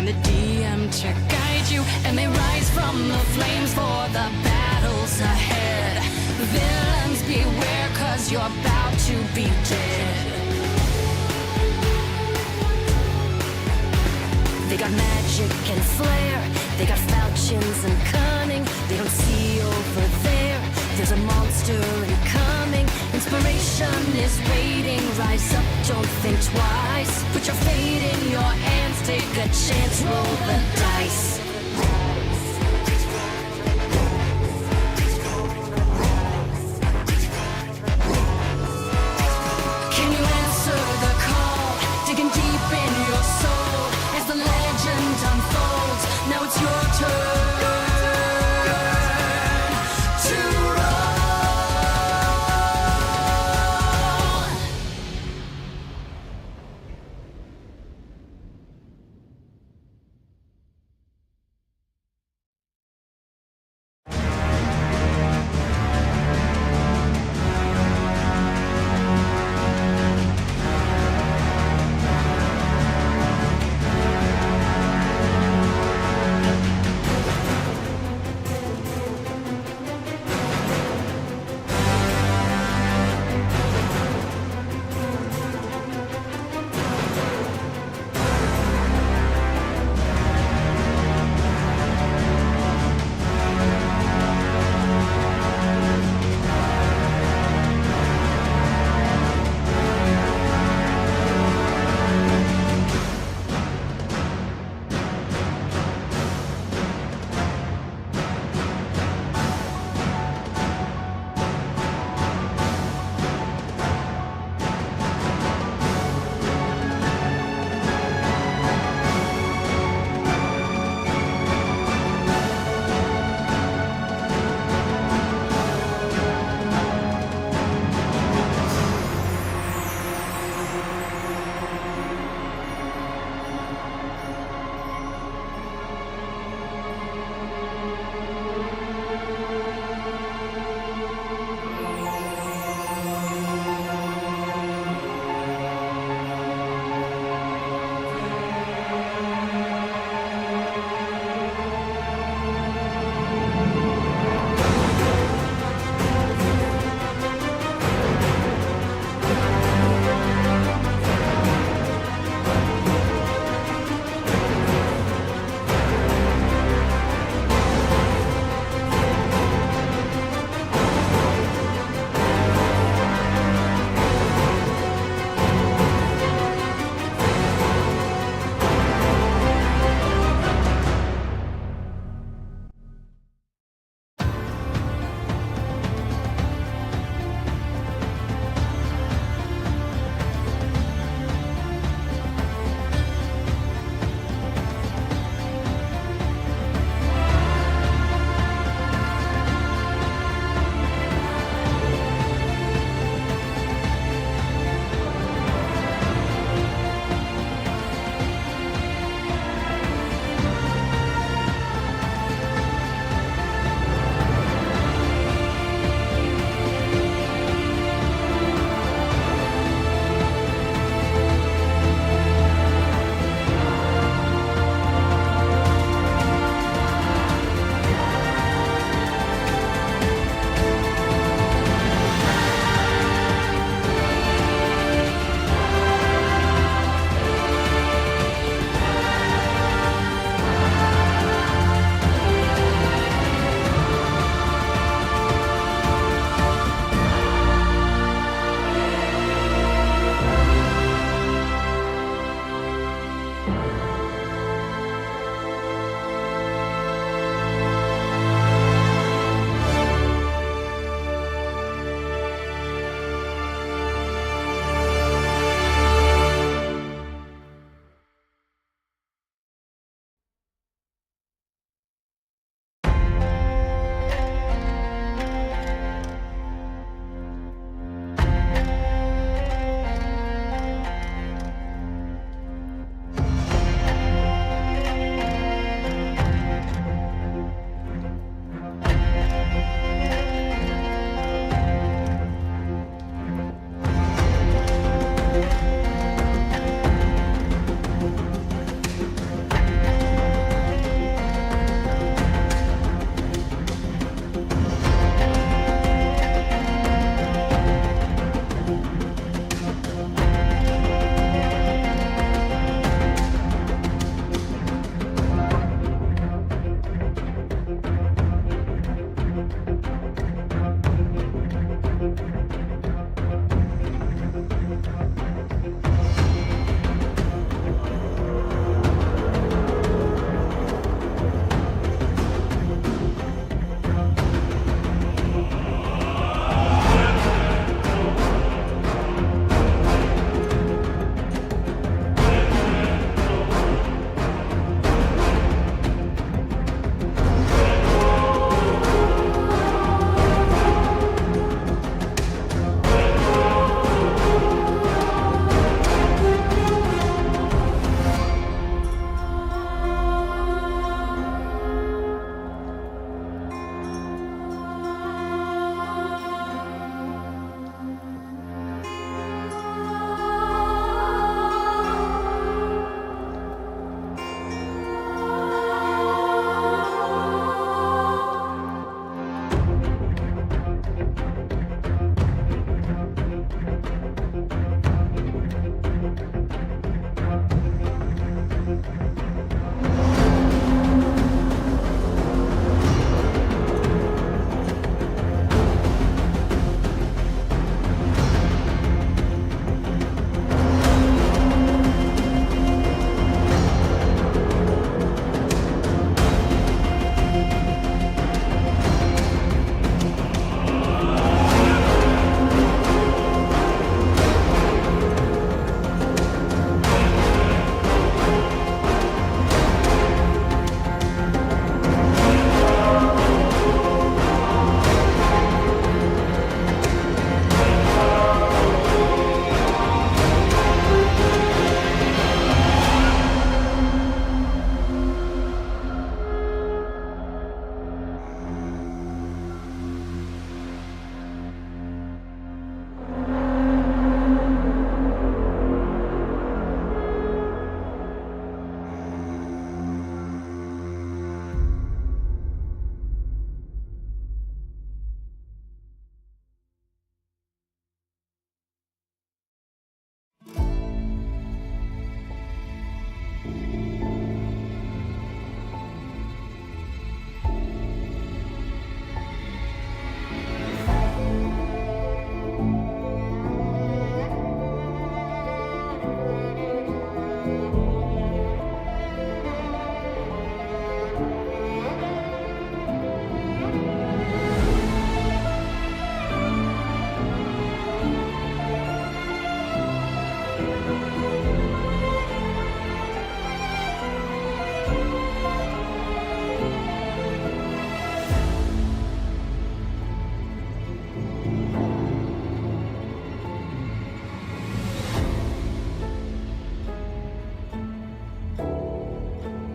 and the DM to guide you, and they rise from the flames for the battles ahead. Villains beware, 'cause you're about to be dead. They got magic and flair, they got falchions and cunning. They don't see over there, there's a monster incoming. Inspiration is waiting, rise up, don't think twice. Put your fate in your hands, take a chance, roll the dice. Can you answer the call, digging deep in your soul? As the legend unfolds, now it's your turn to roll.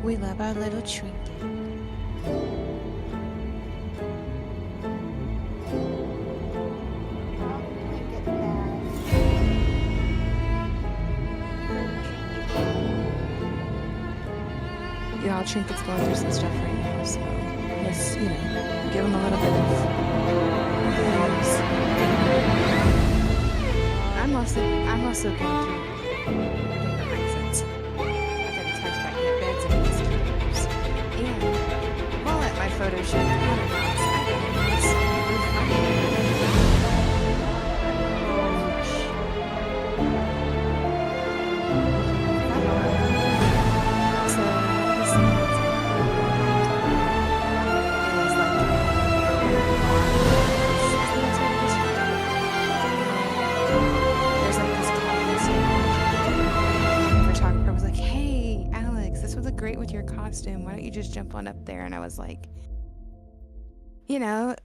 We love our little trinket. Y'all, Trinket's going through some stuff right now, so let's, give him a little bit of hugs. I'm also going through different reasons. I got attacked by ant beds and mosquitoes. And while at my photo shoot at the Haunted House, I got a nice roof fire. So this is there's like this coffin scene. The photographer was like, "Hey, Alex, this would look great with your costume. Why don't you just jump on up there?" And I was like,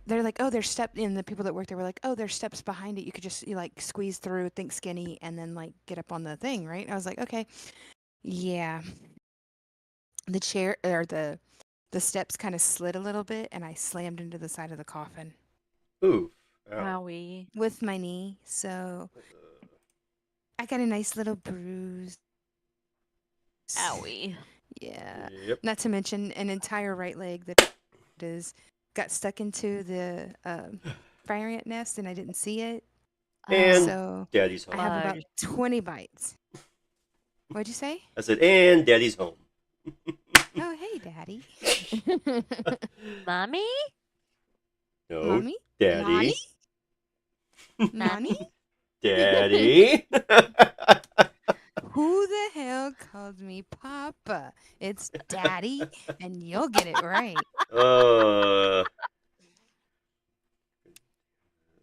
they're like, "Oh, there's steps." And the people that work there were like, "Oh, there's steps behind it. You could just like squeeze through, think skinny, and then like get up on the thing, right?" And I was like, "Okay, yeah." The chair or the steps kind of slid a little bit, and I slammed into the side of the coffin Oof. Ow. Howie. with my knee. So I got a nice little bruise. Owie. Yeah. Yep. Not to mention an entire right leg that got stuck into the fire ant nest, and I didn't see it. And So Daddy's I home. have about Fudge. 20 bites. What'd you say? I said, and Daddy's home. Oh, hey, Daddy. Mommy? No, Mommy? Daddy. Nani? Daddy. Who the hell called me Papa? It's Daddy, and you'll get it right.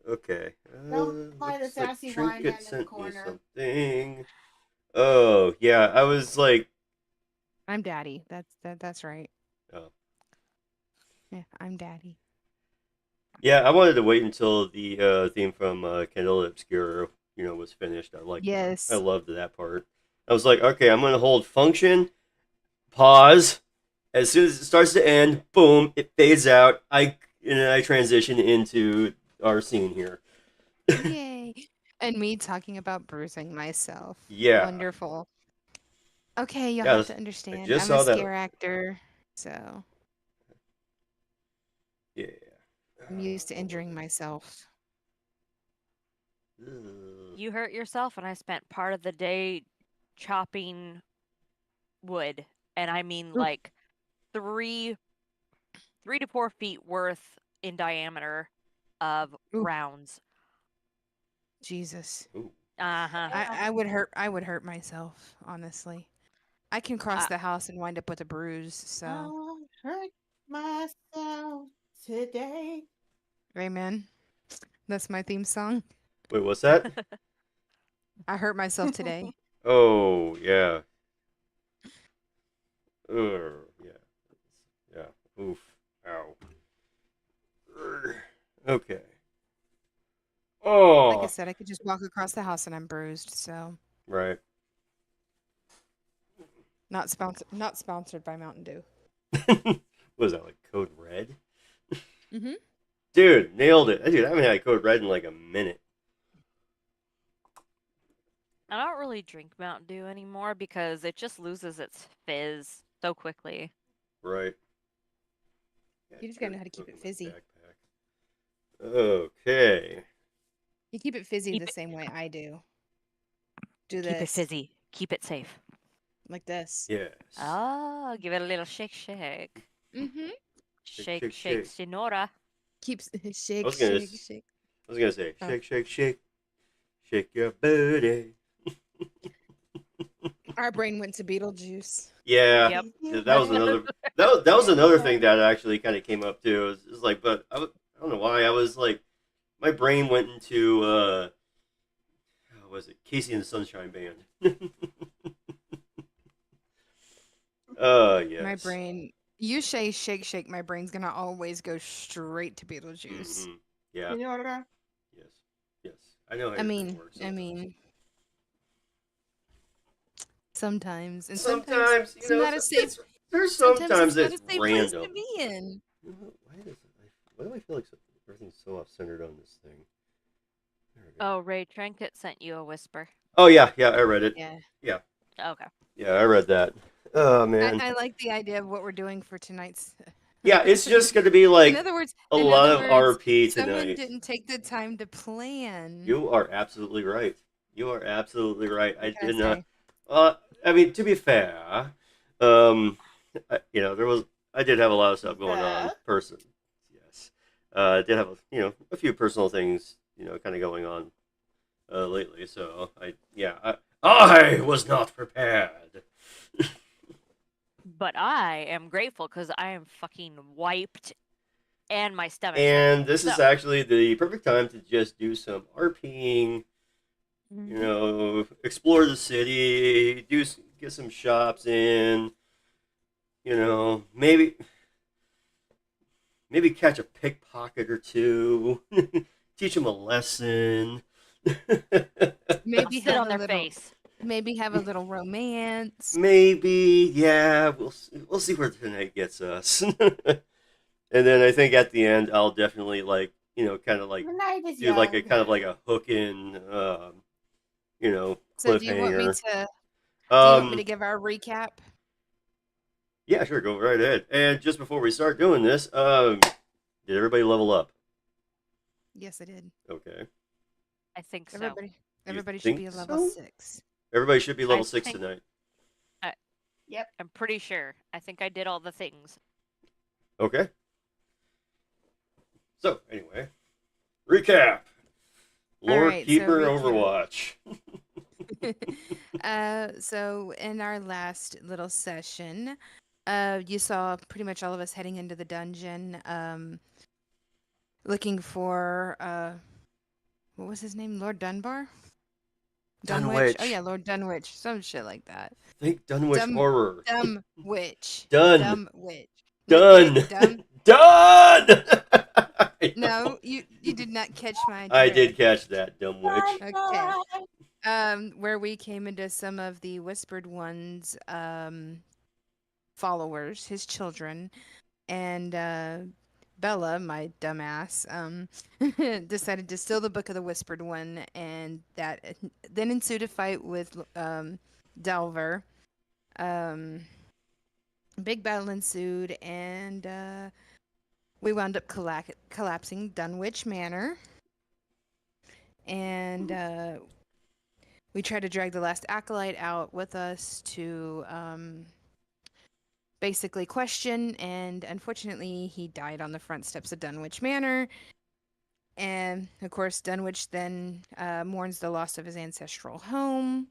Okay. Don't buy the Looks like sassy wine Trinket down in the sent me corner. something. Oh yeah, I was like, I'm Daddy. That's right. oh Yeah, I'm Daddy. yeah, I wanted to wait until the theme from Candle Obscura, was finished. I liked Yes. I loved that part. I was like, okay, I'm gonna hold function, pause. As soon as it starts to end, boom, it fades out. And then I transition into our scene here. Yay. And me talking about bruising myself. Yeah. Wonderful. Okay, you'll Yeah, have to I understand. just I'm a saw that. scare actor, so Yeah. I'm used to injuring myself. Ugh. You hurt yourself, and I spent part of the day chopping wood. And I mean, Ooh. like, 3 to 4 feet worth in diameter of Ooh. rounds. Jesus. Ooh. Uh-huh. I would hurt myself, honestly. I can cross the house and wind up with a bruise, so I hurt myself today. amen. That's my theme song. Wait, what's that? I hurt myself today. Oh, yeah. Ugh, yeah. Yeah. Oof. Ow. Urgh. Okay. Like I Oh. said, I could just walk across the house and I'm bruised, so Right. not sponsored by Mountain Dew. What was that, like Code Red? Mm-hmm. Dude, nailed it. Dude, I haven't had Code Red in like a minute. I don't really drink Mountain Dew anymore because it just loses its fizz so quickly. Right. You just gotta know how to keep it fizzy. Backpack. Okay. You keep it fizzy Keep the it- same way I do. Do Keep it this fizzy. Keep it safe. like this. Yes. Oh, give it a little shake, shake. Mm-hmm. Shake, shake, shake, shake. Senora. Keeps shake, was gonna shake, s- shake. I was gonna say, Oh. shake, shake, shake. Shake your booty. Our brain went to Beetlejuice. Yeah. Yep. Yeah, that was another that was another thing that actually kind of came up too. It was like, but I don't know why I was like, my brain went into what was it, Casey and the Sunshine Band? Yes. My brain. You say shake, shake. My brain's gonna always go straight to Beetlejuice. Mhm. Yeah. Senora. Yes. Yes. I know how I your brain mean, works I sometimes. mean, sometimes and Sometimes, it's not a safe. there's Sometimes sometimes it's not it's a safe place random. to be in. You know, why do I feel like everything's so off centered on this thing? There we go. Oh, Ray Trinket sent you a whisper. Oh yeah, I read it. Yeah. Yeah, Okay. yeah, I read that. Oh man. I like the idea of what we're doing for tonight's. Yeah, it's just gonna be in like other words, a in lot other of words, RP someone tonight. didn't take the time to plan. You are absolutely right. You are absolutely right. I What can I did not. say? I mean, to be fair, I did have a lot of stuff going on. Yeah. Person, yes. I did have a few personal things, kind of going on lately. So I was not prepared. But I am grateful because I am fucking wiped and my stomach. And this is So- actually the perfect time to just do some RPing. Mhm. Explore the city, get some shops in. Maybe catch a pickpocket or two. Teach them a lesson. Maybe Sit have on a their little, face. maybe have a little romance. Maybe, yeah. We'll see where tonight gets us. And then I think at the end I'll definitely kind of The night is do young. like a kind of like a hook in, So do you want me cliffhanger. to? Do you want me to Um, give our recap? yeah, sure, go right ahead. And just before we start doing this, did everybody level up? Yes, I did. Okay. I think so. Everybody should be a think level so? 6. Everybody should be level I 6 think- tonight. Yep. I'm pretty sure. I think I did all the things. Okay. So, anyway, recap. Lord right, so Keeper recap. Overwatch. So in our last little session, you saw pretty much all of us heading into the dungeon, looking for what was his name? Lord Dunbar? Dunwich? Oh Dunwich. yeah, Lord Dunwich. Some shit like that. Think Dunwich Dumb- Horror. Dumb witch. Done. Dumb witch. Done. Wicked, dumb. Done. I know. No, you did not catch my I drift. did catch that, dumb witch. Okay. Where we came into some of the Whispered Ones followers, his children, and Bella, my dumbass, decided to steal the Book of the Whispered One, and that then ensued a fight with Delver. Big battle ensued, and we wound up collapsing Dunwich Manor, and we tried to drag the last acolyte out with us to basically question, and unfortunately he died on the front steps of Dunwich Manor. And of course Dunwich then mourns the loss of his ancestral home,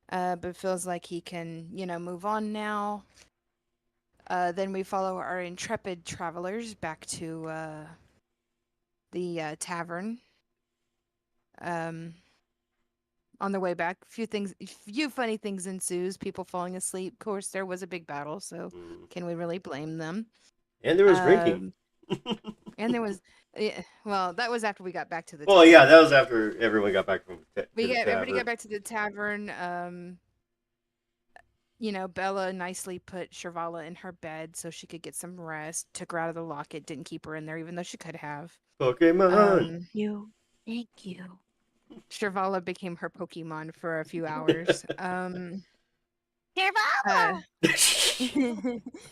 but feels like he can move on now. Then we follow our intrepid travelers back to the tavern. On the way back, few funny things ensues. People falling asleep. Of course, there was a big battle, so can we really blame them? And there was drinking. And there was, well, that was after we got back to the. Well, yeah, that was after everyone got back from Everybody got back to the tavern. Bella nicely put Shirvala in her bed so she could get some rest. Took her out of the locket. Didn't keep her in there, even though she could have. Pokemon. Thank you. Shirvala became her Pokemon for a few hours. Shirvala!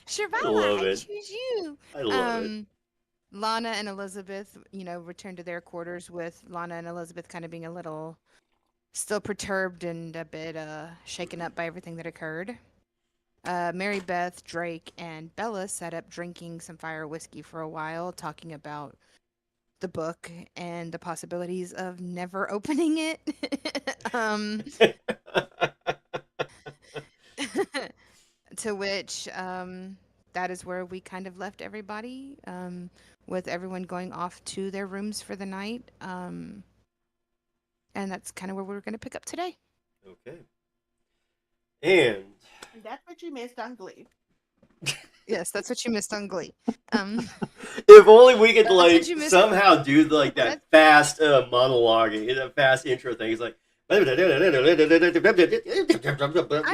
Shirvala, love I it. choose you. I love it. Lana and Elizabeth, returned to their quarters, with Lana and Elizabeth kind of being a little still perturbed and a bit shaken up by everything that occurred. Mary Beth, Drake, and Bella sat up drinking some fire whiskey for a while, talking about the book and the possibilities of never opening it. To which that is where we kind of left everybody, with everyone going off to their rooms for the night. And that's kind of where we're going to pick up today. Okay. And That's what you missed on Glee. Yes, that's what you missed on Glee. if only we could That's what you missed. somehow do that fast monologuing, that fast intro thing. It's like I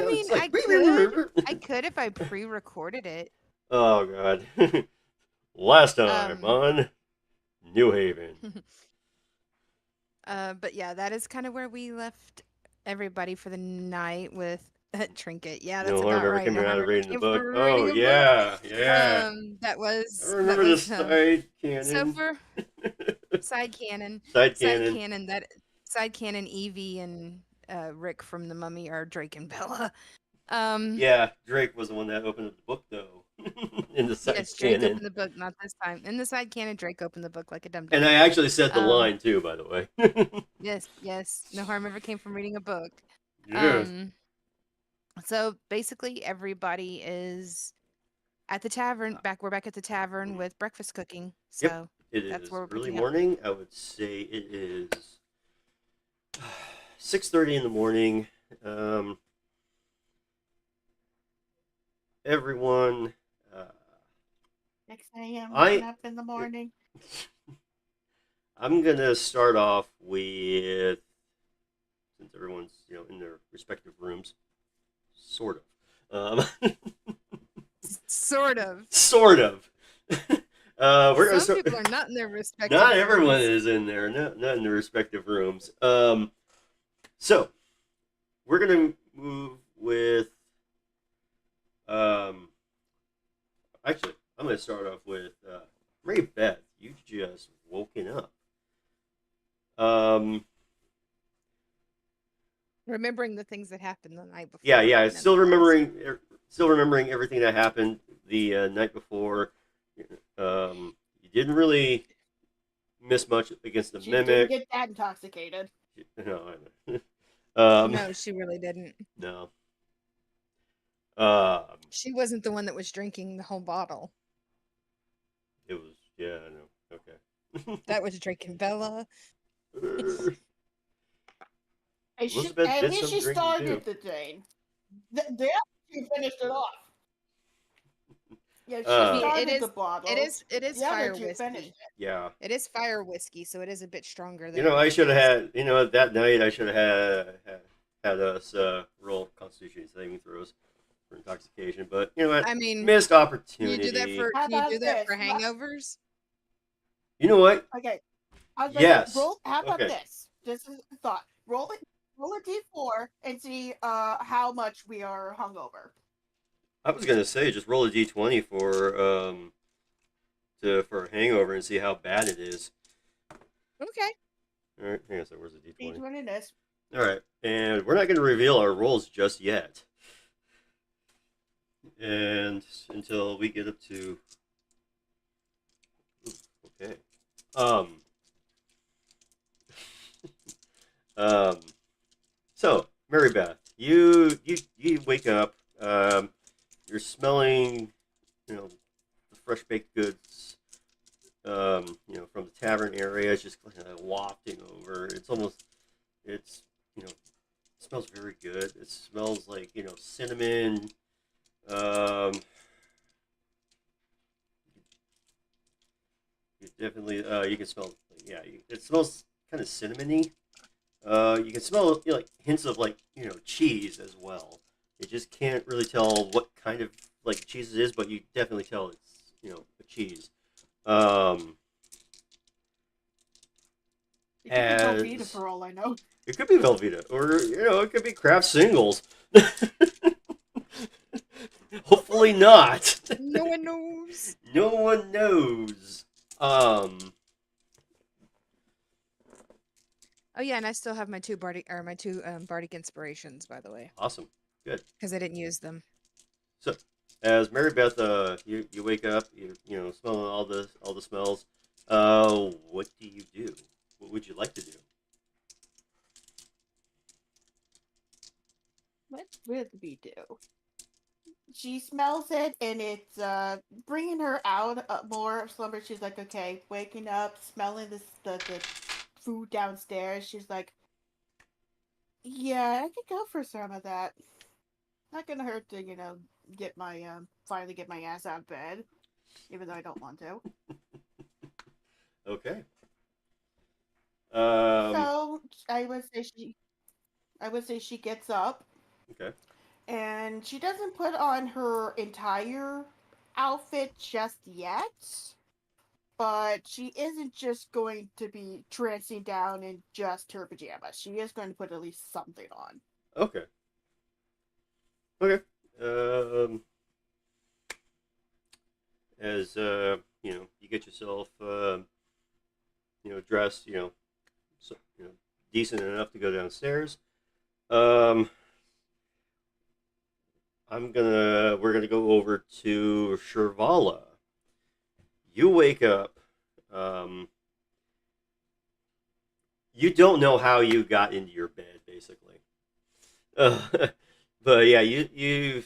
mean, I could if I pre-recorded it. Oh God. Last time Um, on New Haven. But yeah, that is kind of where we left everybody for the night with a trinket. Yeah, that's No harm about ever right. came No out harm of ever reading the came book. from Oh reading a book. yeah, yeah. That I was remember the so side cannon. for side cannon, Side side cannon. cannon that side cannon Evie and Rick from the Mummy are Drake and Bella. Yeah, Drake was the one that opened the book though. In the side Yes, Drake cannon. opened the book, not this time. In the side cannon, Drake opened the book like a dum And dum. I actually said the Um, line too, by the way. yes, yes. No harm ever came from reading a book. Yes. So basically everybody is at the tavern. We're back at the tavern with breakfast cooking. Yep. So It that's is where we're early picking up. morning. I would say it is 6:30 in the morning. Everyone. 6 a.m. I- waking up in the morning. I'm gonna start off with, since everyone's in their respective rooms, sort of. Sort of. Sort of. We're gonna Some start. people are not in their respective Not everyone rooms. is in there. Not in their respective rooms. So we're gonna move with. Actually, I'm gonna start off with Ray Beth. You just woken up. Remembering the things that happened the night before. Yeah. Still nonetheless. remembering everything that happened the night before. You didn't really miss much against the She mimic. didn't get that intoxicated. No, I know. No, she really didn't. No. She wasn't the one that was drinking the whole bottle. It was, yeah, I know. Okay. That was Drake and Bella. Elizabeth At did least some she drinking, started too. the thing. The other two finished it off. Yeah, she started It the is. bottle. It is The fire other two whiskey. finished it. Yeah. It is fire whiskey, so it is a bit stronger than. I should have everything else. had, that night I should have had us roll Constitution saving throws for intoxication. But, you know what? I mean, Missed Can opportunity. you do that for? How Can you about do that for this? hangovers? You know what? Okay. I was Yes. roll. How about Okay. this? This is a thought. Roll a d4 and see how much we are hungover. I was going to say, just roll a d20 for a hangover and see how bad it is. Okay. All right, hang on a second. Where's the d20? D20 this. All right, and we're not going to reveal our rolls just yet, and until we get up to. Okay. So Mary Beth, you wake up. You're smelling, the fresh baked goods. From the tavern area. It's just kind of wafting over. It's almost, it smells very good. It smells like, cinnamon. You definitely, you can smell, yeah, it smells kind of cinnamony. You can smell, like hints of like, cheese as well. You just can't really tell what kind of like cheese it is, but you definitely tell it's, a cheese. It could be Velveeta As for all I know. it could be Velveeta, or it could be Kraft Singles. Hopefully not. No one knows. No one knows. Oh yeah, and I still have my two bardic inspirations, by the way, Awesome. Good. because I didn't use them. So, as Mary Beth, you wake up, smelling all the smells. What do you do? What would you like to do? What would we do? She smells it, and it's bringing her out more of slumber. She's like, okay, waking up, smelling the food downstairs. She's like, yeah, I could go for some of that. Not gonna hurt to, get my finally get my ass out of bed, even though I don't want to. Okay. So I would say she gets up. Okay. and she doesn't put on her entire outfit just yet. But she isn't just going to be trancing down in just her pajamas. She is going to put at least something on. Okay. Okay. As you get yourself dressed, so, decent enough to go downstairs. We're gonna go over to Shirvala. You wake up. You don't know how you got into your bed, basically. Uh, but yeah, you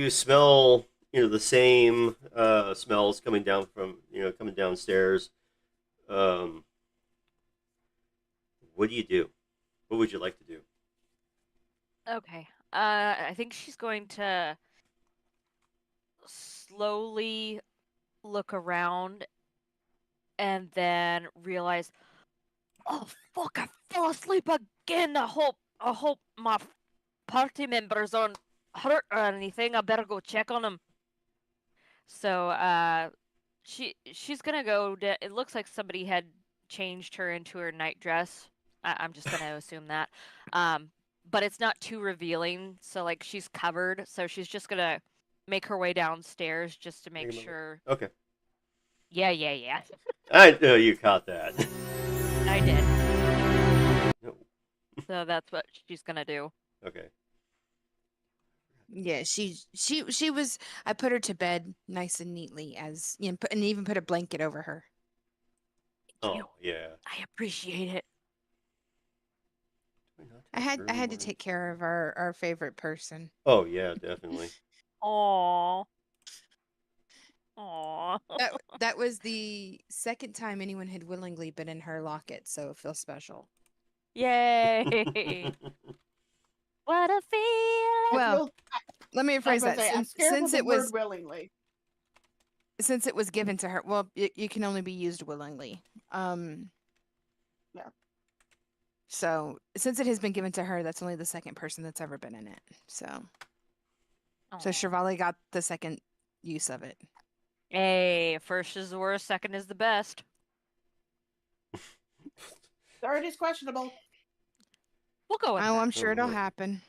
smell the same smells coming down from coming downstairs. Um, what do you do? What would you like to do? Okay. I think she's going to slowly look around and then realize, oh fuck, I fell asleep again. I hope my party members aren't hurt or anything. I better go check on them. So she's gonna go. It looks like somebody had changed her into her night dress. I'm just gonna assume that. But it's not too revealing. So like she's covered. So she's just gonna make her way downstairs just to make sure. Okay. Yeah. I know you caught that. I did. No. So that's what she's gonna do. Okay. Yeah, she was. I put her to bed nice and neatly, and even put a blanket over her. Thank you. Oh yeah. I appreciate it. I had to take care of our favorite person. Oh yeah, definitely. Aww. That was the second time anyone had willingly been in her locket, so it feels special. Yay! What a feeling! Well, let me rephrase that. I'm scared Since of the it was word willingly. since it was given to her, well, you can only be used willingly. Yeah. So since it has been given to her, that's only the second person that's ever been in it. So Aw. Shirvali got the second use of it. Hey, first is the worst, second is the best. Third is questionable. We'll go with Oh, that. I'm sure it'll boy. happen.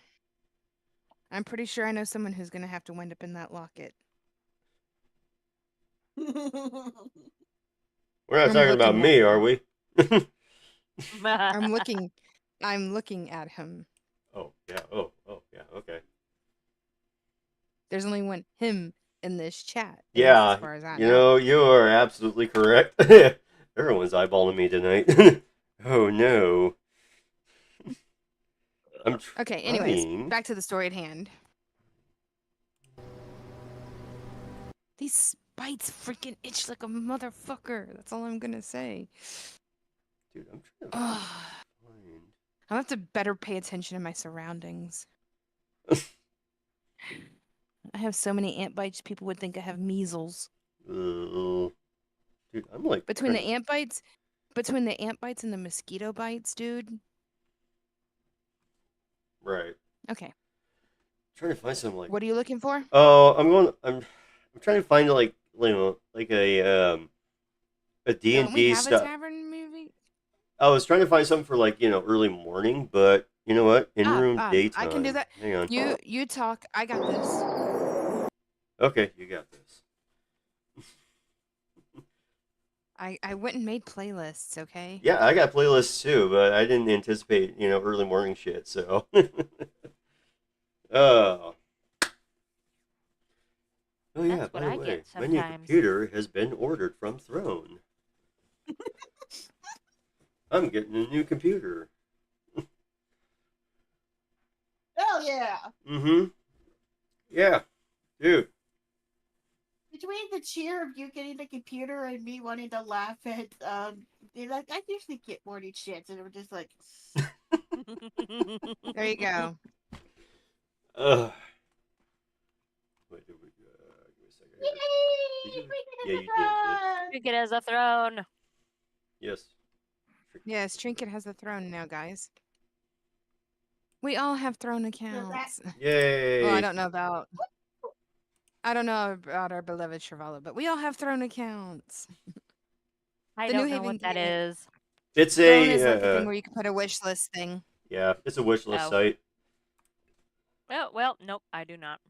I'm pretty sure I know someone who's gonna have to wind up in that locket. We're not I'm talking about looking me, at are him. we? I'm looking at him. Oh yeah. Oh yeah. Okay. There's only one him in this chat. At least Yeah. as far as I know. You are absolutely correct. Everyone's eyeballing me tonight. Oh no. I'm Okay, anyways, trying. back to the story at hand. These spites freaking itch like a motherfucker. That's all I'm gonna say. Dude, I'm trying to Ugh. find. I'll have to better pay attention to my surroundings. I have so many ant bites, people would think I have measles. Dude, I'm like Between the trying to- ant bites and the mosquito bites, dude. Right. Okay. Trying to find some like. What are you looking for? Oh, I'm trying to find like like a Don't D&D we have a stuff. tavern movie? I was trying to find something for like early morning, but you know what? In room daytime. I can do that. Hang on. You talk. I got this. Okay, you got this. I went and made playlists. Okay. Yeah, I got playlists too, but I didn't anticipate early morning shit. So. Oh. Oh yeah. That's By what the I way, get my new sometimes. computer has been ordered from Throne. I'm getting a new computer. Hell yeah! Mm-hmm. Yeah, dude. Between the cheer of you getting the computer and me wanting to laugh at, like I usually get morning shits, and we're just like, There you go. Wait, give me a second. yay! Did you- Freaking yeah, in you the did, front! Trinket has a throne. Yes. Yes, Trinket has a throne now, guys. We all have thrown that- accounts. Yay! Well, I don't know about our beloved Shrivala, but we all have thrown accounts. I The New don't know Haven what that Gaming- is. It's Throne is like the a thing where you can put a wish list thing. yeah, it's a wish list Oh. site. Oh, well, nope, I do not.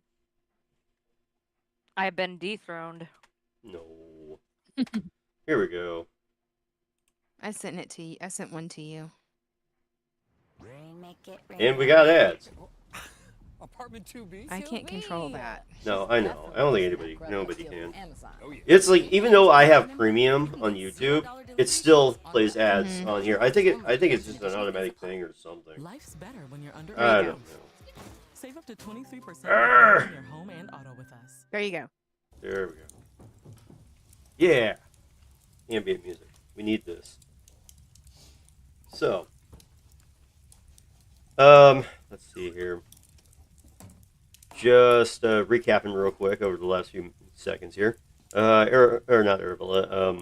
I've been dethroned. No. Here we go. I sent it to you. I sent one to you. And we got ads. Apartment 2B. I can't control that. No, I know. I don't think nobody can. Oh, yeah. It's like even though I have premium on YouTube, it still plays ads on here. I think it's just an automatic thing or something. Life's better when you're under. I don't know. Save up to 23% Arr! on your home and auto with us. There you go. There we go. Yeah. Ambient music. We need this. So, let's see here. Just recapping real quick over the last few seconds here. Or not Arabella.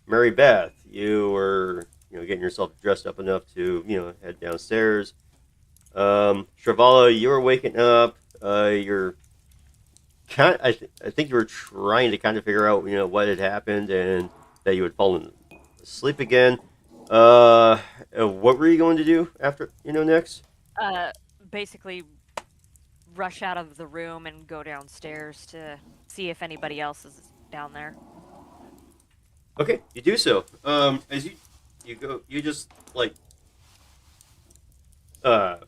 Mary Beth, you were getting yourself dressed up enough to head downstairs. Shrivala, you were waking up. You're I think you were trying to kind of figure out what had happened and that you had fallen asleep again. What were you going to do after next? Basically rush out of the room and go downstairs to see if anybody else is down there. Okay, you do so. As you go, you just like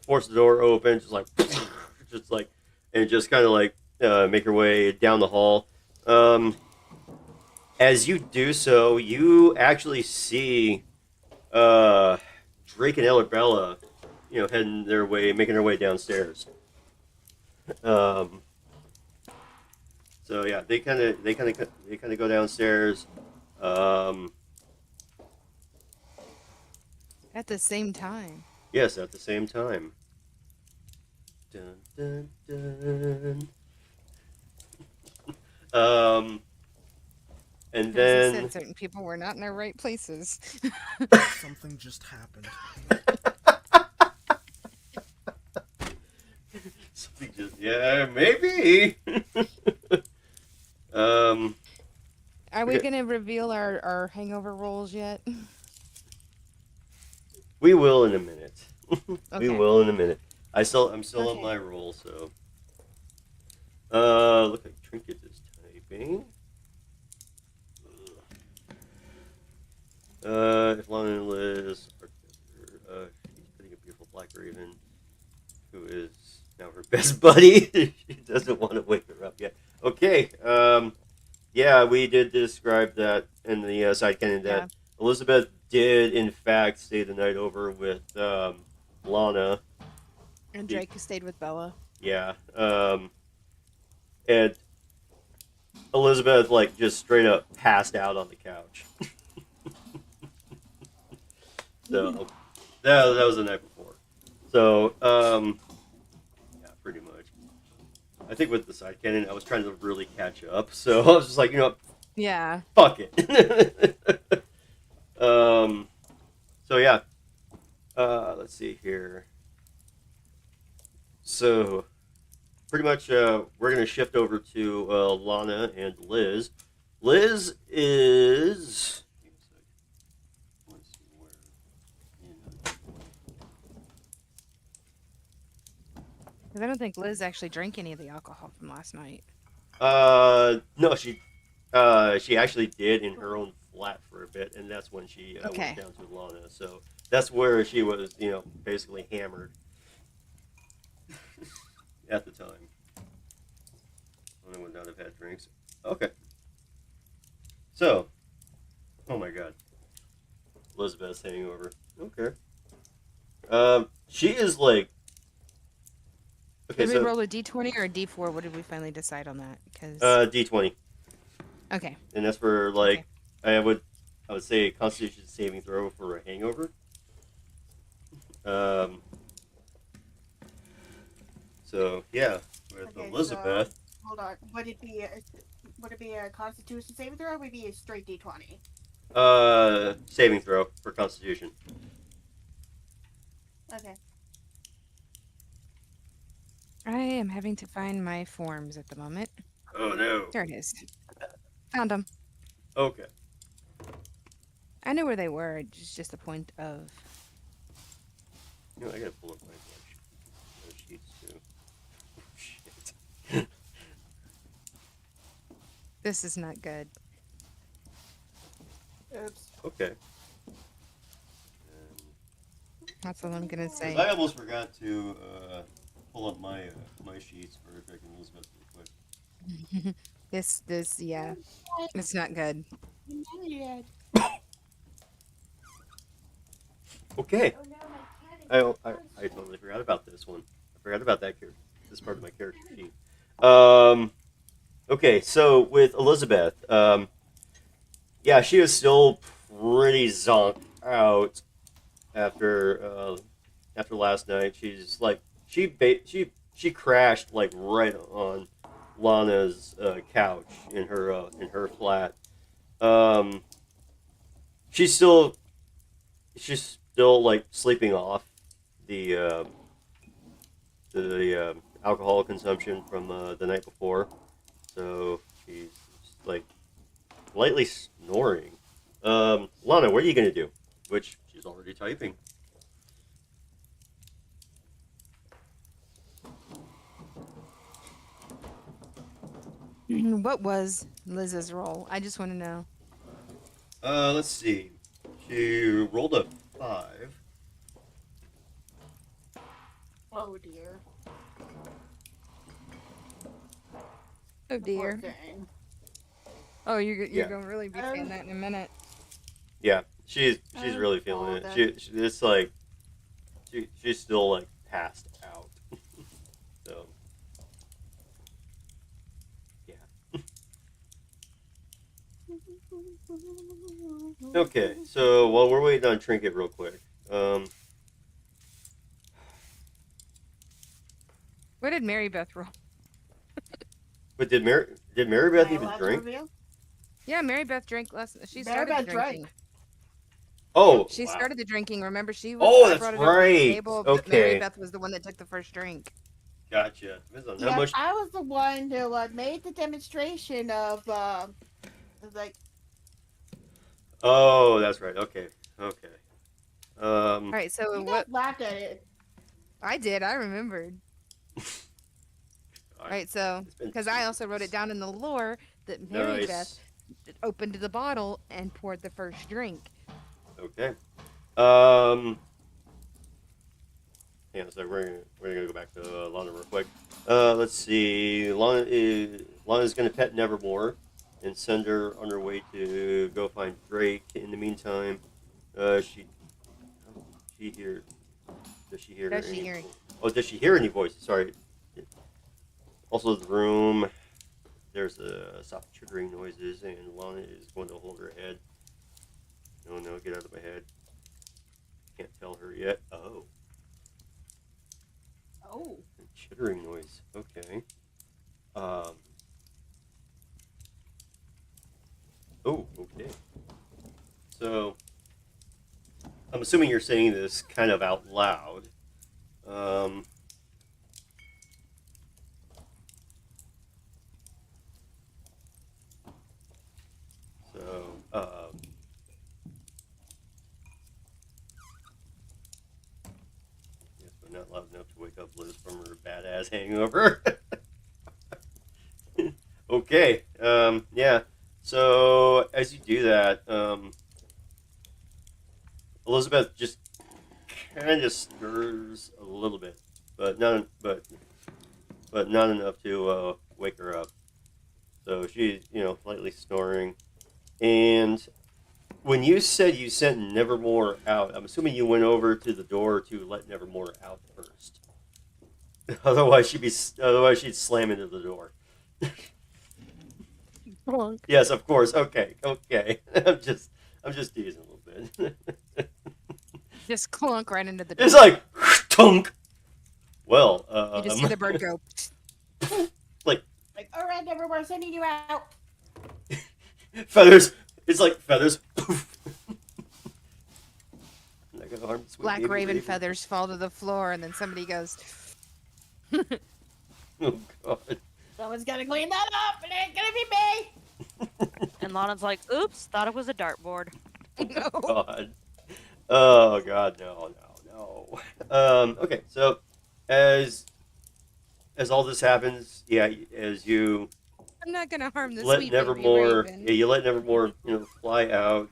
force the door open, and just kind of like make your way down the hall. As you do so, you actually see Drake and Arabella, making their way downstairs. So yeah, they kind of go downstairs. At the same time. Yes, at the same time. Dun, dun, dun. And As I then said, certain people were not in their right places. Something just happened. something yeah, maybe. Are we Okay. going to reveal our hangover rules yet? We will in a minute. Okay. We will in a minute. I'm still on Okay. my roll, so. Look like Trinket is typing. If Lana and Liz are together, she's putting a beautiful black raven, who is now her best buddy. She doesn't want to wake her up yet. Okay. Yeah, we did describe that in the side canon that Elizabeth did in fact stay the night over with Lana. And Drake stayed with Bella. Yeah. And Elizabeth just straight up passed out on the couch. So that was the night before. So yeah, pretty much. I think with the side canon, I was trying to really catch up, so I was just like, Yeah. fuck it. So yeah. Let's see here. So pretty much we're gonna shift over to Lana and Liz. Liz is let's see where. Because I don't think Liz actually drank any of the alcohol from last night. No, she actually did in her own flat for a bit, and that's when she Okay. went down to Lana. So that's where she was, basically hammered at the time. I would not have had drinks. Okay. So, oh my God, Elizabeth's hangover. Okay. She is like. Okay, Did we so roll a d20 or a d4? What did we finally decide on that? Because D20. okay. And that's for Okay. I would say a Constitution saving throw for a hangover. So yeah, with Okay, Elizabeth, Hold on. Would it be a Constitution saving throw, or would it be a straight D20? saving throw for Constitution. Okay. I am having to find my forms at the moment. Oh no. There it is. Found them. Okay. I knew where they were. It's just a point of. You know, I gotta pull up my sheets too. Shit. This is not good. Oops. Okay. That's all I'm gonna say. I almost forgot to pull up my my sheets for Drake and Elizabeth real quick. Yeah, it's not good. Yet. Okay. Oh, no, my cat is I totally forgot about this one. I forgot about that character. This part of my character sheet. Okay, so with Elizabeth, yeah, she was still pretty zonked out after last night. She's like she crashed like right on Lana's couch in her flat. Um, she's still like sleeping off the alcohol consumption from the night before, so she's like lightly snoring. Lana, what are you gonna do? Which she's already typing. What was Liz's role? I just want to know. Let's see. She rolled a 5. Oh dear. Oh Poor dear. thing. Oh, you're Yeah. gonna really be saying that in a minute. Yeah, she's Oh, really feeling it. that- It's like she's still like passed out. So yeah. Okay, so while we're waiting on Trinket real quick, Where did Mary Beth roll? but did Mary Beth Am I even allowed to drink? reveal? Yeah, Mary Beth drank last. She Mary started the Beth drank. drinking. Oh, She wow. started the drinking. Remember, she was. Oh, I that's brought it over to the right. table, but Mary Okay. Beth was the one that took the first drink. Gotcha. Depends on how Yeah, much. I was the one who made the demonstration of like Oh, that's right. Okay. Okay. All right, so you what guys laughed at it. I did, I remembered. All Right, so It's been because 2 I also wrote it weeks. down in the lore that Mary Beth Nice. opened the bottle and poured the first drink. Okay. Yeah, so we're gonna go back to Lana real quick. Let's see. Lana's gonna pet Nevermore and send her on her way to go find Drake. In the meantime, she hear does she hear Does she any? hear- Oh, does she hear any voices? Sorry. Also, the room. There's soft chittering noises, and Lana is going to hold her head. No, get out of my head. Can't tell her yet. Oh. Oh. Chittering noise. Okay. Oh, okay. So, I'm assuming you're saying this kind of out loud. So, yes, but not loud enough to wake up Liz from her badass hangover. Okay. Yeah. So as you do that, Elizabeth just kind of stirs a little bit, but not enough to wake her up. So she's lightly snoring. And when you said you sent Nevermore out, I'm assuming you went over to the door to let Nevermore out first. Otherwise she'd slam into the door. Yes, of course. Okay. I'm just teasing a little bit. Just clunk right into the door. It's like tunk. Well, You just see the bird go. like all right, Nevermore, sending you out. feathers. It's like feathers. Like a harm, sweet Black baby raven feathers fall to the floor, and then somebody goes. Oh god. Someone's gonna clean that up. It ain't gonna be me. And Lana's like, oops, thought it was a dartboard. No. God. Oh god, no. Okay, so as all this happens, yeah, as you I'm not gonna harm the let sweet baby Nevermore, raven. yeah, you let Nevermore, fly out.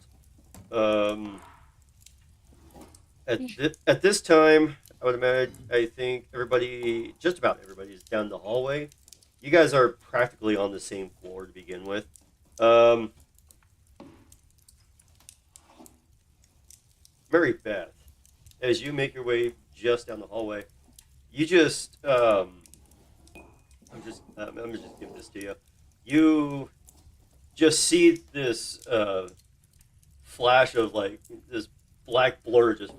At this time, I would imagine, I think everybody, just about everybody, is down the hallway. You guys are practically on the same floor to begin with. Mary Beth, as you make your way just down the hallway, you just, I'm just giving this to you. You just see this flash of like this black blur just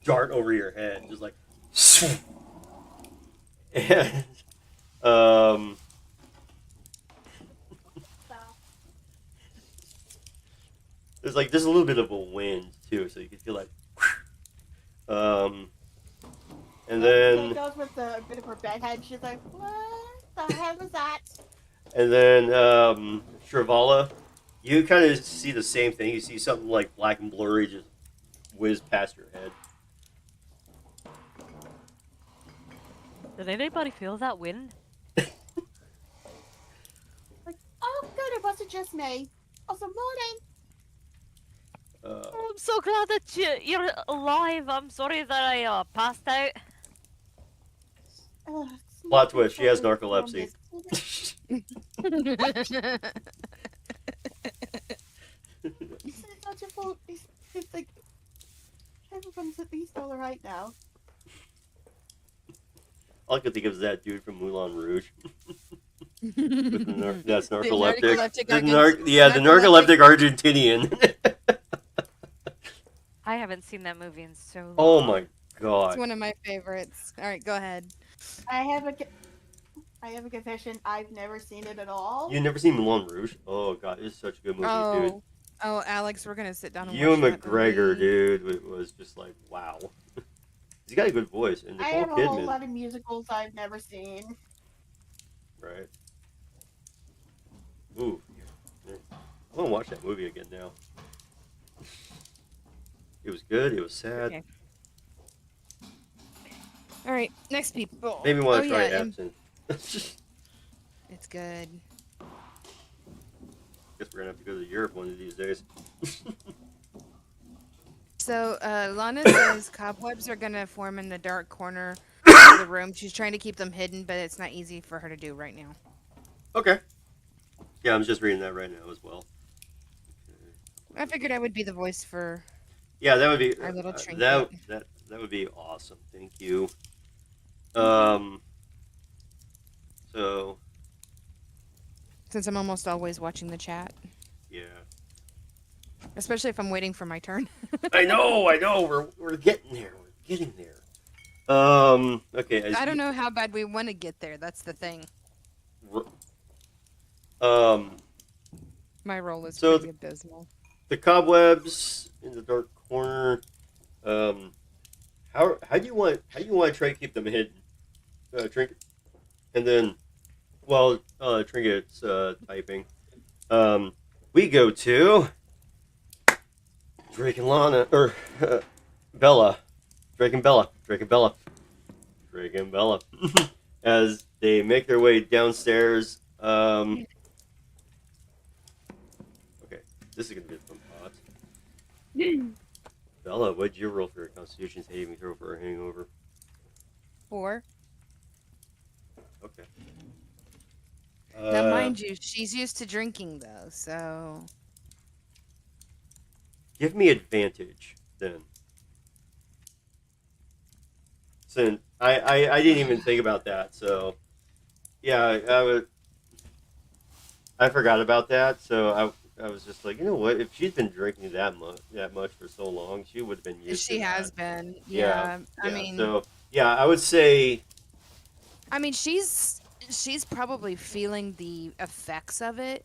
dart over your head, just like, and there's like just a little bit of a wind too, so you can feel like, and She then goes with a bit of her bedhead. She's like, "What the hell is that?" and then Shrivala, you kind of see the same thing. You see something like black and blurry just whiz past your head. Did anybody feel that wind? Like, oh, good, it wasn't just me. Also, morning. Oh, I'm so glad that you're alive. I'm sorry that I passed out. Ugh, Plot twist, she has smoking narcolepsy. It's not your fault. It's like everyone's at least all right now. All I could think of is that dude from Moulin Rouge. With the that's The narcoleptic. narcoleptic The Argent- narcoleptic Argentinian. I haven't seen that movie in so long. Oh my It's god. one of my favorites. All right, go ahead. I have a confession. I've never seen it at all. You never seen Moulin Rouge? Oh god, it's such a good movie, dude. Oh, Alex, we're gonna sit down and Ewan watch that McGregor, movie. dude, it was just like wow. He's got a good voice, and I Nicole have a whole Kidman, lot of musicals I've never seen. right? Ooh, yeah. I want to watch that movie again now. It was good. It was sad. Okay. All right, next people. Maybe want to Oh, try yeah, and- Absinthe. It's good. Guess we're gonna have to go to Europe one of these days. So, Lana says cobwebs are gonna form in the dark corner of the room. She's trying to keep them hidden, but it's not easy for her to do right now. Okay. Yeah, I'm just reading that right now as well. I figured I would be the voice for. Yeah, that would be Our little that trinket. that would be awesome. Thank you. So Since I'm almost always watching the chat, yeah, especially if I'm waiting for my turn. I know. We're getting there. We're getting there. Okay. as I don't you- know how bad we want to get there. That's the thing. My role is So pretty abysmal. the cobwebs in the dark corner. How do you want to try to keep them hidden? Trinket, and then while Trinket's typing, we go to Drake and Lana or Bella, Drake and Bella, as they make their way downstairs. Okay, this is gonna be a fun part. Bella, what'd you roll for your Constitution saving throw for a hangover? 4. Okay. Now, mind you, she's used to drinking though, so Give me advantage then. Since I didn't even think about that, so yeah, I forgot about that, so I was just like, you know what? If she's been drinking that much for so long, she would have been used she to has that. been. Yeah, I mean, so yeah, I would say she's probably feeling the effects of it,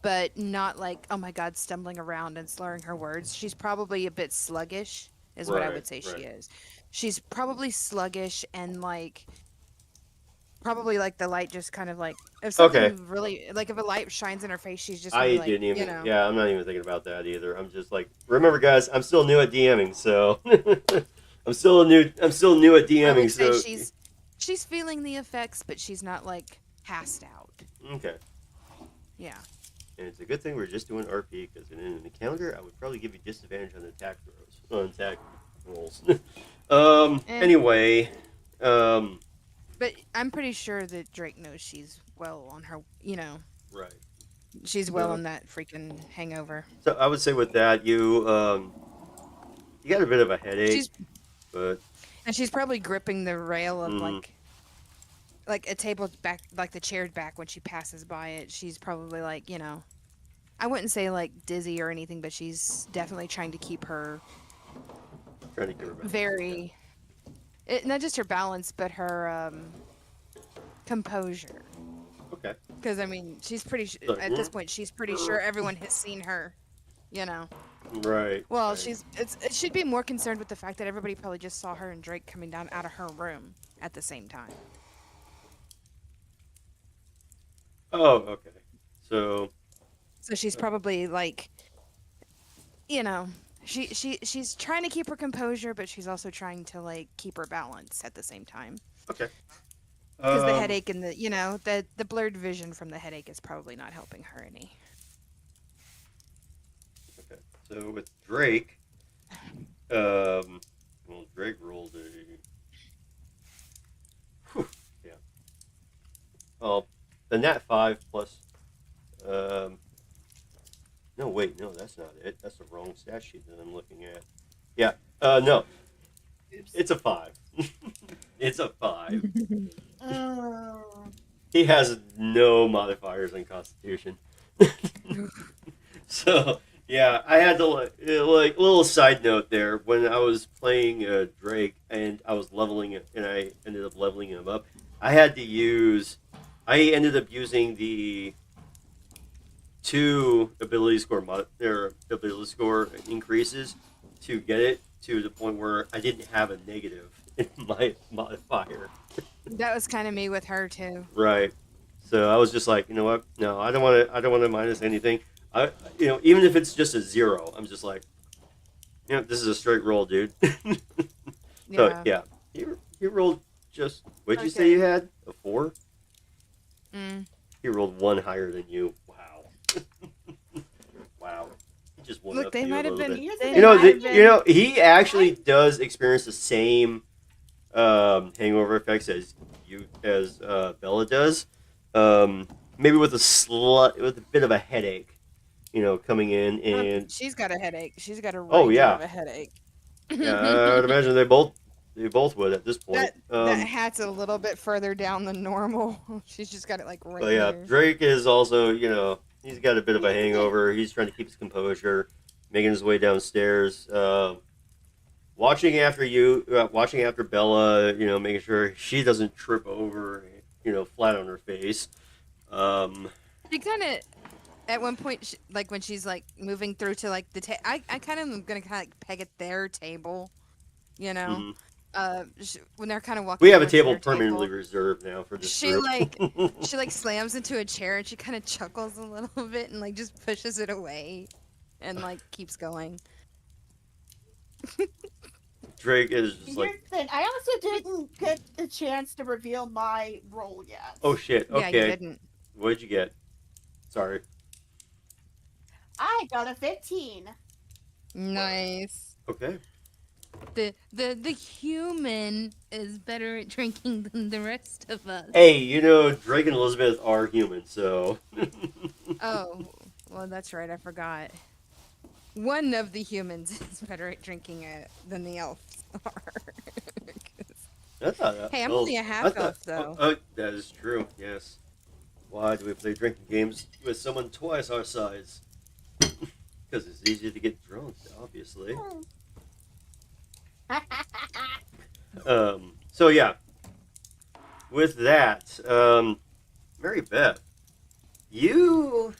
but not like, oh my god, stumbling around and slurring her words. She's probably a bit sluggish, is what I would say she right. is. She's probably sluggish and like Probably like the light just kind of like if something Okay. really like if a light shines in her face, she's just I gonna be like, didn't even. you know. Yeah, I'm not even thinking about that either. I'm just like, remember, guys, I'm still new at DMing, so I'm still new at I DMing. would say So she's feeling the effects, but she's not like passed out. okay, Yeah. and it's a good thing we're just doing RP because in an encounter, I would probably give you disadvantage on attack rolls. Anyway, But I'm pretty sure that Drake knows she's well on her, you know, right. she's well So- on that freaking hangover. So I would say with that, you got a bit of a headache, She's but and she's probably gripping the rail of Mhm. like a table back, like the chair's back when she passes by it. She's probably like, you know, I wouldn't say like dizzy or anything, but she's definitely trying to keep her trying to give her back. very, not just her balance, but her composure. Okay. Because I mean, she's pretty So- at this point. She's pretty sure everyone has seen her. You know. Right. Well, right. it should be more concerned with the fact that everybody probably just saw her and Drake coming down out of her room at the same time. Oh, okay. So So she's probably like, you know, she's trying to keep her composure, but she's also trying to like keep her balance at the same time. okay. Because the headache and the, you know, the blurred vision from the headache is probably not helping her any. Okay. So with Drake, well, Drake rolled a. Whew, yeah. Well, the nat 5 plus. No, wait, no, that's not it. That's the wrong stat sheet that I'm looking at. Yeah. No. It's a 5. It's a 5. He has no modifiers on Constitution. So yeah, I had to like little side note there when I was playing Drake and I was leveling it and I ended up leveling him up. I ended up using the 2 ability score increases to get it to the point where I didn't have a negative in my modifier. That was kind of me with her too. Right. So I was just like, you know what? No, I don't want to minus anything. Even if it's just a 0, I'm just like, this is a straight roll, dude. So yeah, he rolled just. What'd you say you had? A 4? Mm. He rolled 1 higher than you. Wow. Wow. He just won Look, up they to you a might have little been. bit. They You know, might have been- he actually does experience the same hangover effects as Bella does. Maybe with a bit of a headache, coming in and she's got a headache. She's got a Oh, raging yeah. of a headache. yeah, I would imagine they both would at this point. That hat's a little bit further down than normal. She's just got it like right But yeah, there. Drake is also, he's got a bit of a hangover. He's trying to keep his composure, making his way downstairs, watching after Bella, making sure she doesn't trip over, flat on her face. She kind of, at one point, like when she's like moving through to like the I kind of am gonna kind of like peg at their table, you know. Mhm. When they're kind of walking. We have a towards table their permanently reserved now for this She group. she like slams into a chair and she kind of chuckles a little bit and like just pushes it away, and like keeps going. Drake is just Here's like, the thing. I also didn't get the chance to reveal my role yet. oh shit, Yeah, you okay. didn't. What did you get? Sorry. I got a 15. Nice. Okay. The human is better at drinking than the rest of us. Hey, Drake and Elizabeth are human, so. Oh, well, that's right. I forgot. One of the humans is better at drinking it than the elves are. That's not, Hey, I'm only a half elf, though. That is true, yes. Why do we play drinking games with someone twice our size? Because it's easier to get drunk, obviously. So yeah. With that, Mary Beth, you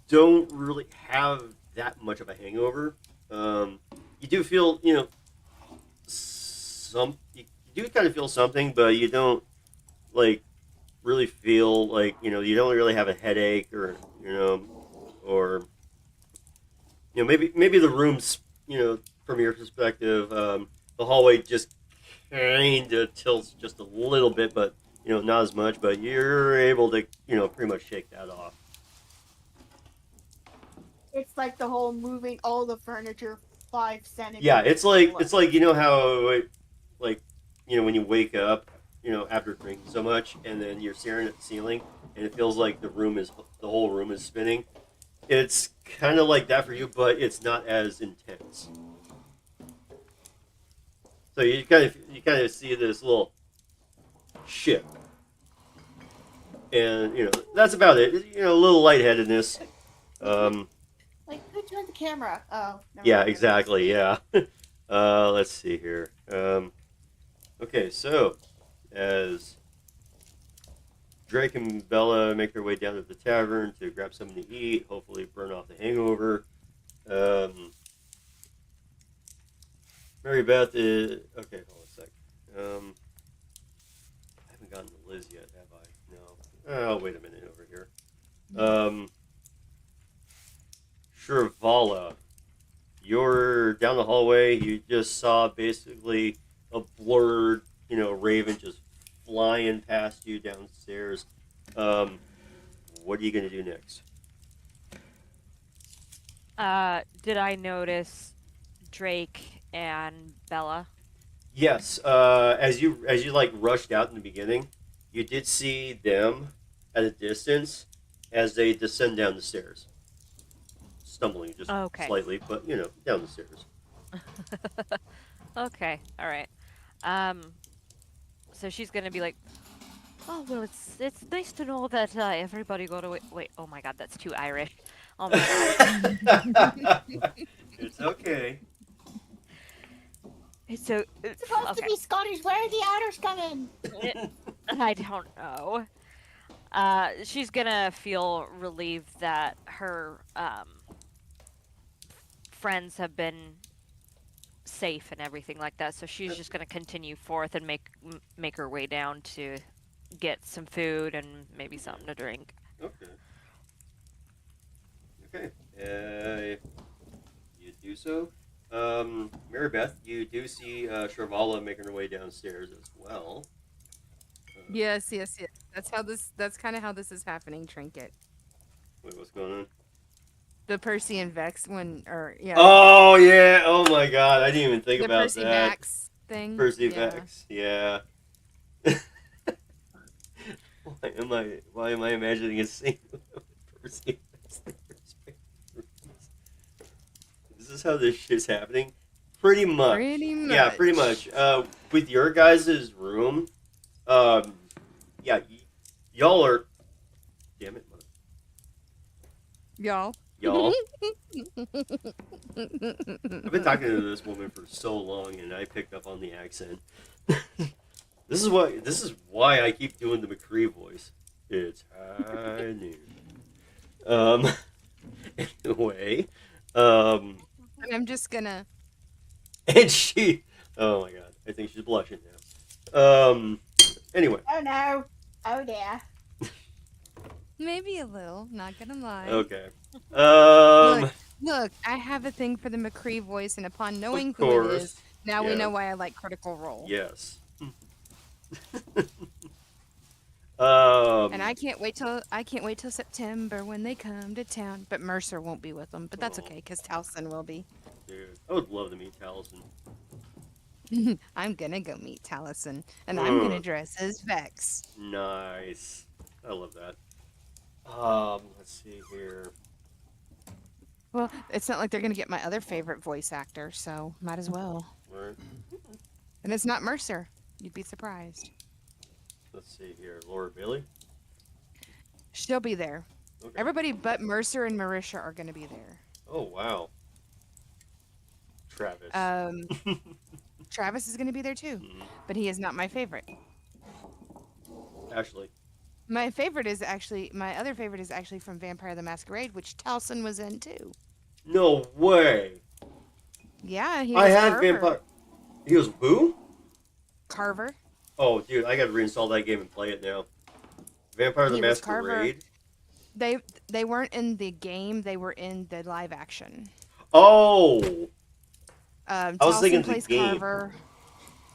don't really have that much of a hangover. You do feel, some. You do kind of feel something, but you don't like really feel like you don't really have a headache or maybe the rooms from your perspective, the hallway just kind of tilts just a little bit, but not as much. But you're able to pretty much shake that off. It's like the whole moving all the furniture 5 centimeters. Yeah, it's like how like when you wake up after drinking so much and then you're staring at the ceiling and it feels like the whole room is spinning. It's kind of like that for you, but it's not as intense. So you kind of see this little shift, and that's about it. A little lightheadedness. Like, who turned the camera? Oh, never Yeah, mind. exactly. Yeah. Let's see here. Okay, so as Drake and Bella make their way down to the tavern to grab something to eat, hopefully burn off the hangover. Mary Beth is okay. Hold on a sec. I haven't gotten to Liz yet, have I? No. Oh, wait a minute over here. Shrivala, you're down the hallway. You just saw basically a blurred, raven just flying past you downstairs. What are you gonna do next? Did I notice Drake and Bella? Yes. As you like rushed out in the beginning, you did see them at a distance as they descend down the stairs, stumbling just Okay. slightly, but down the stairs. Okay, all right. So she's gonna be like, oh well, it's nice to know that everybody got away. Wait, oh my God, that's too Irish. Oh my God. It's okay. So It's supposed okay. to be Scottish. Where are the Irish coming? I don't know. She's gonna feel relieved that her friends have been safe and everything like that. So she's just gonna continue forth and make her way down to get some food and maybe something to drink. Okay. Okay. You do so. Mary Beth, you do see Shrivala making her way downstairs as well. Yes. That's kind of how this is happening. Trinket. Wait, what's going on? The Percy and Vex yeah. Oh yeah! Oh my God! I didn't even think the about Percy that. Vex thing. Percy yeah. Vex. Yeah. Why am I imagining a scene with Percy Vex? Is this how this shit's happening? Pretty much. Yeah, pretty much. With your guys' room, yeah, y'all are. Damn it, mother. Y'all. Y'all. I've been talking to this woman for so long, and I picked up on the accent. This is why I keep doing the McCree voice. It's high noon. Anyway, And I'm just gonna. and she, oh my God, I think she's blushing now. Anyway, Oh no. Oh dear. Maybe a little. Not gonna lie. okay. Look, I have a thing for the McCree voice, and upon knowing Of who it course. is, now we Yeah. know why I like Critical Role. Yes. And I can't wait till September when they come to town. But Mercer won't be with them. But that's Oh. okay, because Towson will be. Dude, I would love to meet Taliesin. I'm gonna go meet Taliesin, and I'm gonna Mm. dress as Vex. Nice. I love that. Let's see here. Well, it's not like they're gonna get my other favorite voice actor, so might as well. Right. And it's not Mercer. You'd be surprised. Let's see here. Laura Bailey. She'll be there. Okay. Everybody but Mercer and Marisha are gonna be there. Oh wow. Travis. Travis is gonna be there too, Mhm. but he is not my favorite. Ashley. My other favorite is actually from Vampire the Masquerade, which Towson was in too. No way. Yeah, he I was had Carver. Vampire. He was who? Carver. Oh, dude, I gotta reinstall that game and play it now. Vampire the He was Carver. Masquerade. They weren't in the game. They were in the live action. Oh, I was thinking Towson the plays game. Carver.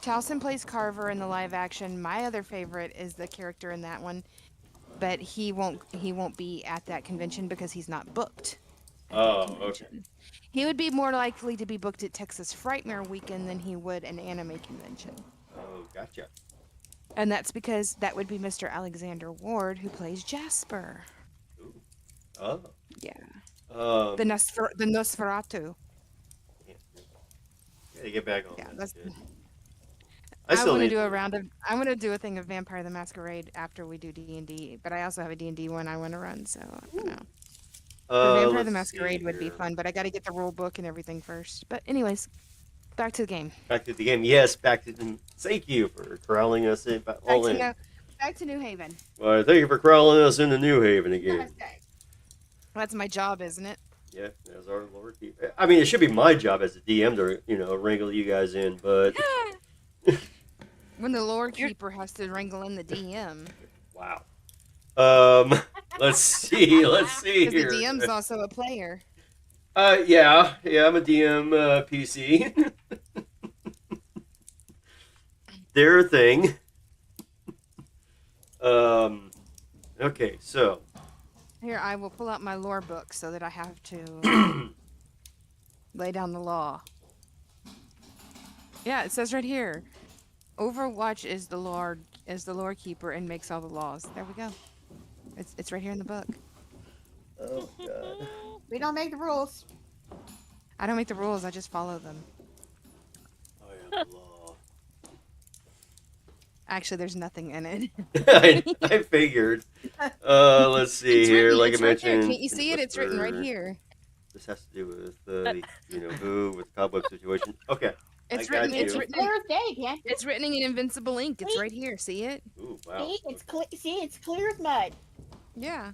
Towson plays Carver in the live action. My other favorite is the character in that one, but he won't be at that convention because he's not booked at that Oh, okay. convention. He would be more likely to be booked at Texas Frightmare Weekend than he would an anime convention. Oh, gotcha. And that's because that would be Mr. Alexander Ward who plays Jasper. Ooh. Oh. Yeah. The The Nosferatu. Gotta get back on Yeah, that that's. shit. I still want to need do a round of. I want to do a thing of Vampire the Masquerade after we do D&D, but I also have a D&D one I want to run, so I don't know. Vampire the let's Masquerade see would be here. fun, but I got to get the rule book and everything first. But anyways, back to the game. Back to the game. Yes, back to the. Thank you for corralling us in. All in. Back to New Haven. Well, thank you for corralling us into New Haven again. Namaste. That's my job, isn't it? Yeah, as our Lord Keeper. I mean, it should be my job as a DM to, wrangle you guys in, but When the Lord Keeper has to wrangle in the DM. wow. Let's see. Let's see Because here. the DM's also a player. Yeah, I'm a DM PC. Their thing. Okay, so. Here, I will pull out my lore book so that I have to lay down the law. Yeah, it says right here. Overwatch is the lore keeper and makes all the laws. There we go. It's right here in the book. Oh God. We don't make the rules. I don't make the rules, I just follow them. I am the law. Actually, there's nothing in it. I figured. Let's see It's here. written- Like I it's right there. mentioned. Can't you see it? It's written right here. This has to do with who with the cobweb situation. Okay. It's I got written. It's you. written. Clear as day, can't you? It's written in invincible ink. It's right here. See it? Ooh, wow. See, it's clear as mud. Yeah.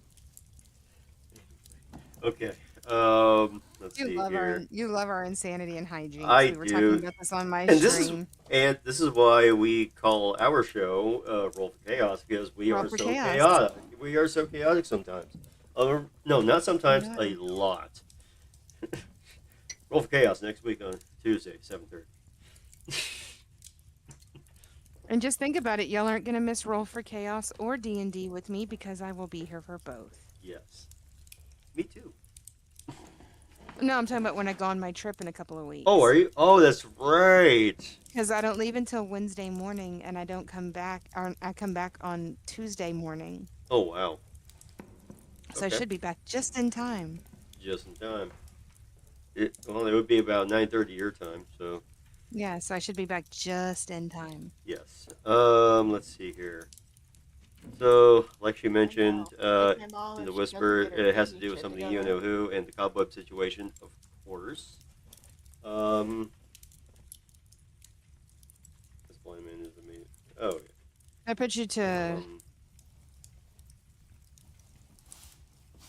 Okay. Let's see here. You love our insanity and hygiene. I we were do. talking about this on my And stream. this is why we call our show Roll for Chaos, because we Roll are for so Chaos. chaotic. We are so chaotic sometimes. No, not sometimes. Not. A lot. Roll for Chaos next week on Tuesday, 7:30. And just think about it. Y'all aren't gonna miss Roll for Chaos or D&D with me because I will be here for both. Yes. Me too. No, I'm talking about when I go on my trip in a couple of weeks. Oh, are you? Oh, that's right. Because I don't leave until Wednesday morning, and I don't come back. I come back on Tuesday morning, Oh, wow. so I Okay. should be back just in time. Just in time. It would be about 9:30 your time, so Yeah, so I should be back just in time. yes. Let's see here. So, like she mentioned, Like my mom, in if the she Whisper, doesn't get her it has to baby do with shit something you together. know who and the cobweb situation, of course. Deployment is amazing. Oh, yeah. I put you to.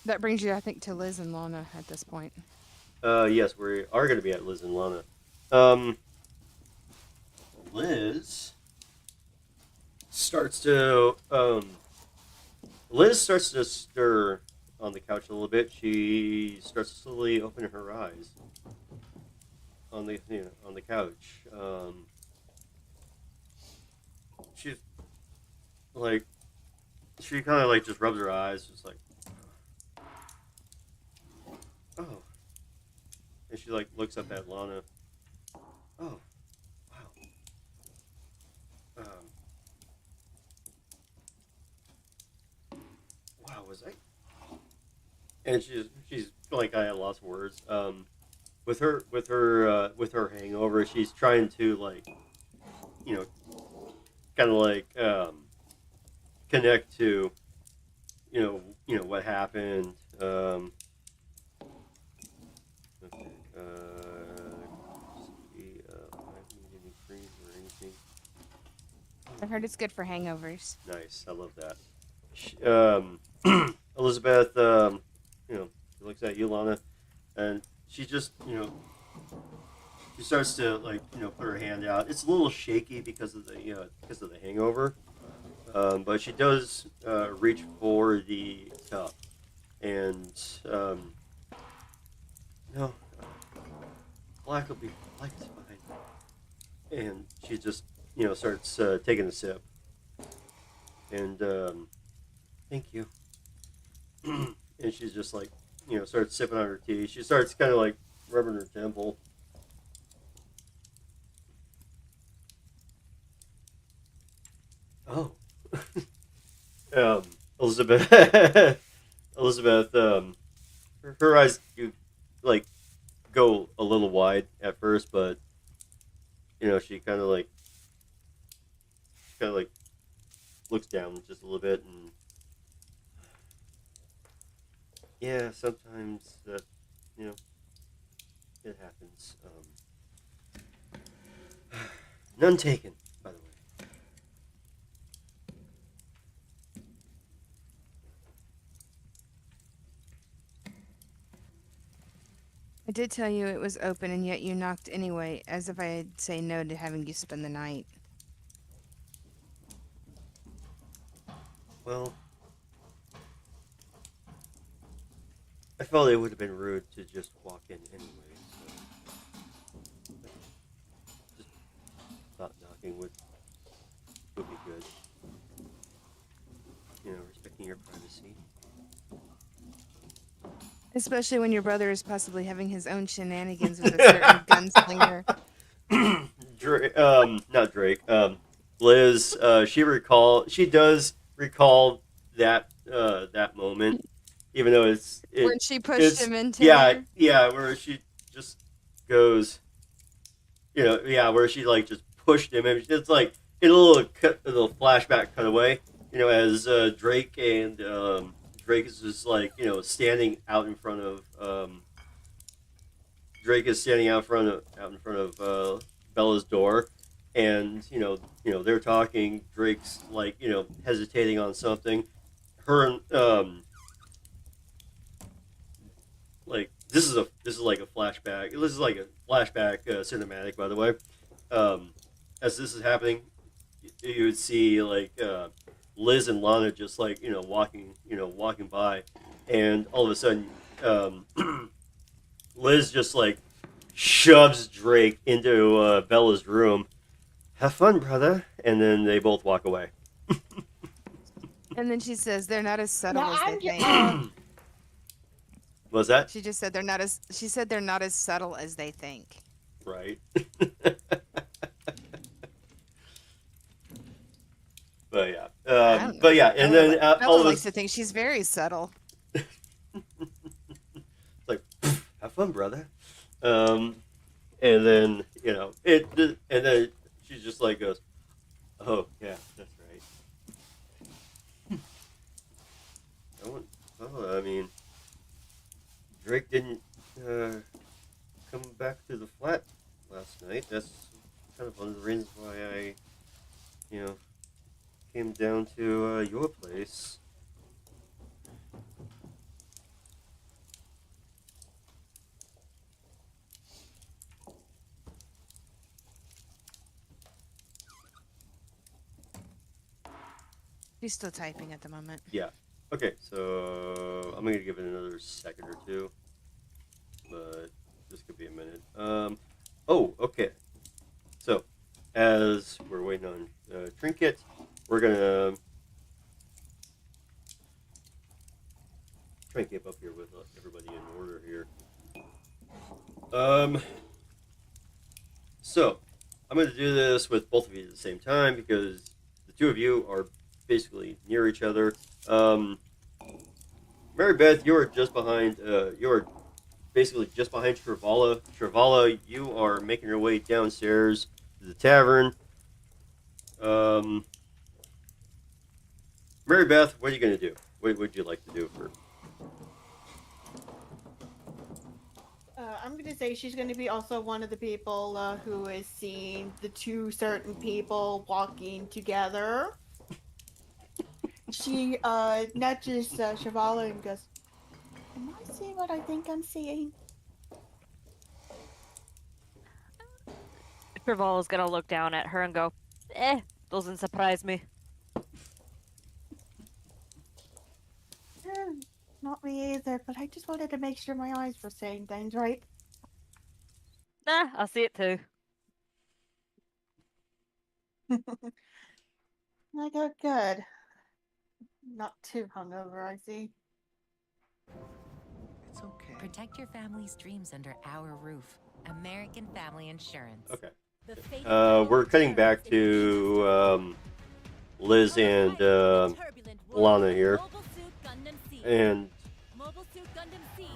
That brings you, I think, to Liz and Lana at this point. Yes, we are going to be at Liz and Lana. Liz starts to stir on the couch a little bit. She starts to slowly open her eyes on the couch. She's like, she kind of like just rubs her eyes, just like, oh. And she like looks up at Lana. Oh, wow. Wow, was I? And she's like, I lost words. With her hangover, she's trying to like, kind of like connect to, what happened. Okay. See, I didn't get any cream or anything. I heard it's good for hangovers. Nice, I love that. Elizabeth, she looks at you, Lana, and she's just, she starts to like put her hand out. It's a little shaky because of the hangover, but she does reach for the cup, and no, black will be black is fine. And she just starts taking a sip, and thank you. And she's just like starts sipping on her tea. She starts kind of like rubbing her temple. Oh. Elizabeth, Elizabeth, her eyes do like go a little wide at first, but she kind of like looks down just a little bit, and yeah, sometimes that it happens. None taken, by the way. I did tell you it was open, and yet you knocked anyway, as if I'd say no to having you spend the night. Well, I felt it would have been rude to just walk in anyway, so just thought knocking would be good. Respecting your privacy. Especially when your brother is possibly having his own shenanigans with a certain gunslinger. Not Drake. Liz. She does recall that moment, even though When she pushed it's him into yeah there. where she just goes, where she like just pushed him, and it's like in a little flashback cutaway, as Drake is just like standing out in front of Drake is standing out in front of Bella's door, and they're talking. Drake's like hesitating on something. Her and like this is like a flashback. This is like a flashback cinematic, by the way. As this is happening, you would see like Liz and Lana just like walking by, and all of a sudden Liz just like shoves Drake into Bella's room. Have fun, brother. And then they both walk away. And then she says they're not as subtle Now as they I'm think. Was that She just said they're not as. She said they're not as subtle as they think. right? But yeah, I don't know. but yeah, and then Bella all of likes this, to think she's very subtle. like, have fun, brother. And then and then she just like goes, oh yeah, that's right. I mean, Drake didn't come back to the flat last night. That's kind of one of the reasons why I, came down to your place. She's still typing at the moment. Yeah. Okay, so I'm gonna give it another second or two, but this could be a minute. Oh, okay. So, as we're waiting on Trinket, we're gonna try and keep up here with everybody in order here. So I'm gonna do this with both of you at the same time because the two of you are basically near each other. Mary Beth, you are just behind. You are basically just behind Travala. Travala, you are making your way downstairs to the tavern. Mary Beth, what are you gonna do? What would you like to do for? I'm going to say she's going to be also one of the people who is seeing the two certain people walking together. She nudges Shavala and goes, "Am I seeing what I think I'm seeing?" Travolta's gonna look down at her and go, doesn't surprise me. Not me either, but I just wanted to make sure my eyes were saying things right. Nah, I see it too. I got good. Not too hungover, I see. It's okay. Protect your family's dreams under our roof. American Family Insurance. Okay. We're cutting back to Liz and Lana here, and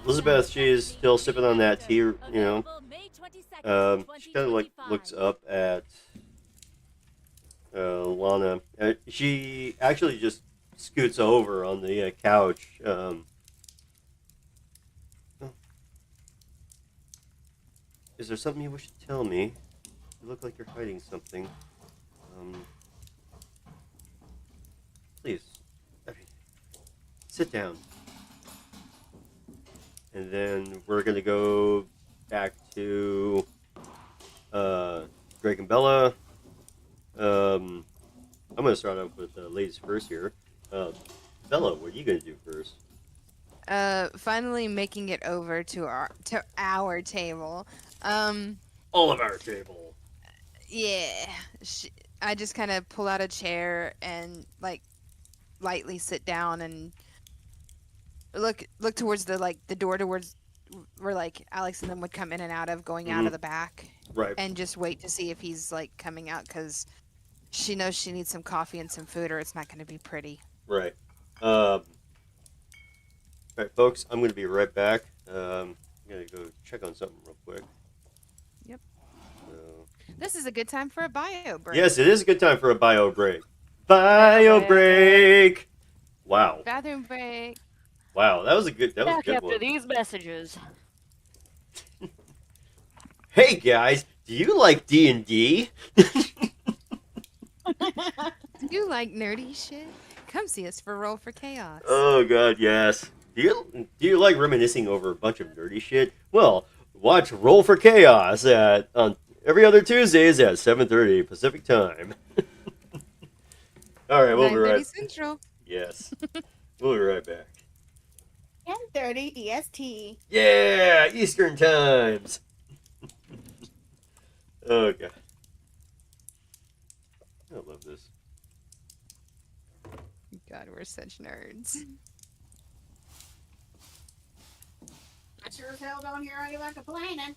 Elizabeth, she is still sipping on that tea. You know, she kind of like looks up at Lana. She actually just scoots over on the couch. Is there something you wish to tell me? You look like you're hiding something. Please, sit down. And then we're gonna go back to Drake and Bella. I'm gonna start off with ladies first here. Bella, what are you gonna do first? Finally making it over to our table. All of our table. Yeah. I just kind of pull out a chair and like lightly sit down and look towards the door towards where like Alex and them would come in and out of, going out of the back, Right. and just wait to see if he's like coming out, because she knows she needs some coffee and some food or it's not going to be pretty. Right. All right, folks, I'm going to be right back. I'm going to go check on something real quick. Yep. So... This is a good time for a bio break. Yes, it is a good time for a bio break. Bio break! Wow. Bathroom break. Wow, that was a good Back after one. these messages. Hey guys, do you like D&D? Do you like nerdy shit? Come see us for Roll for Chaos. Oh god, yes. Do you like reminiscing over a bunch of nerdy shit? Well, watch Roll for Chaos on every other Tuesdays at 7:30 Pacific Time. All right, we'll be 9:30 right. Central. Yes, we'll be right back. 10:30 EST. Yeah, Eastern times. Oh god, I love this. God, we're such nerds. I sure as hell don't hear anyone complaining.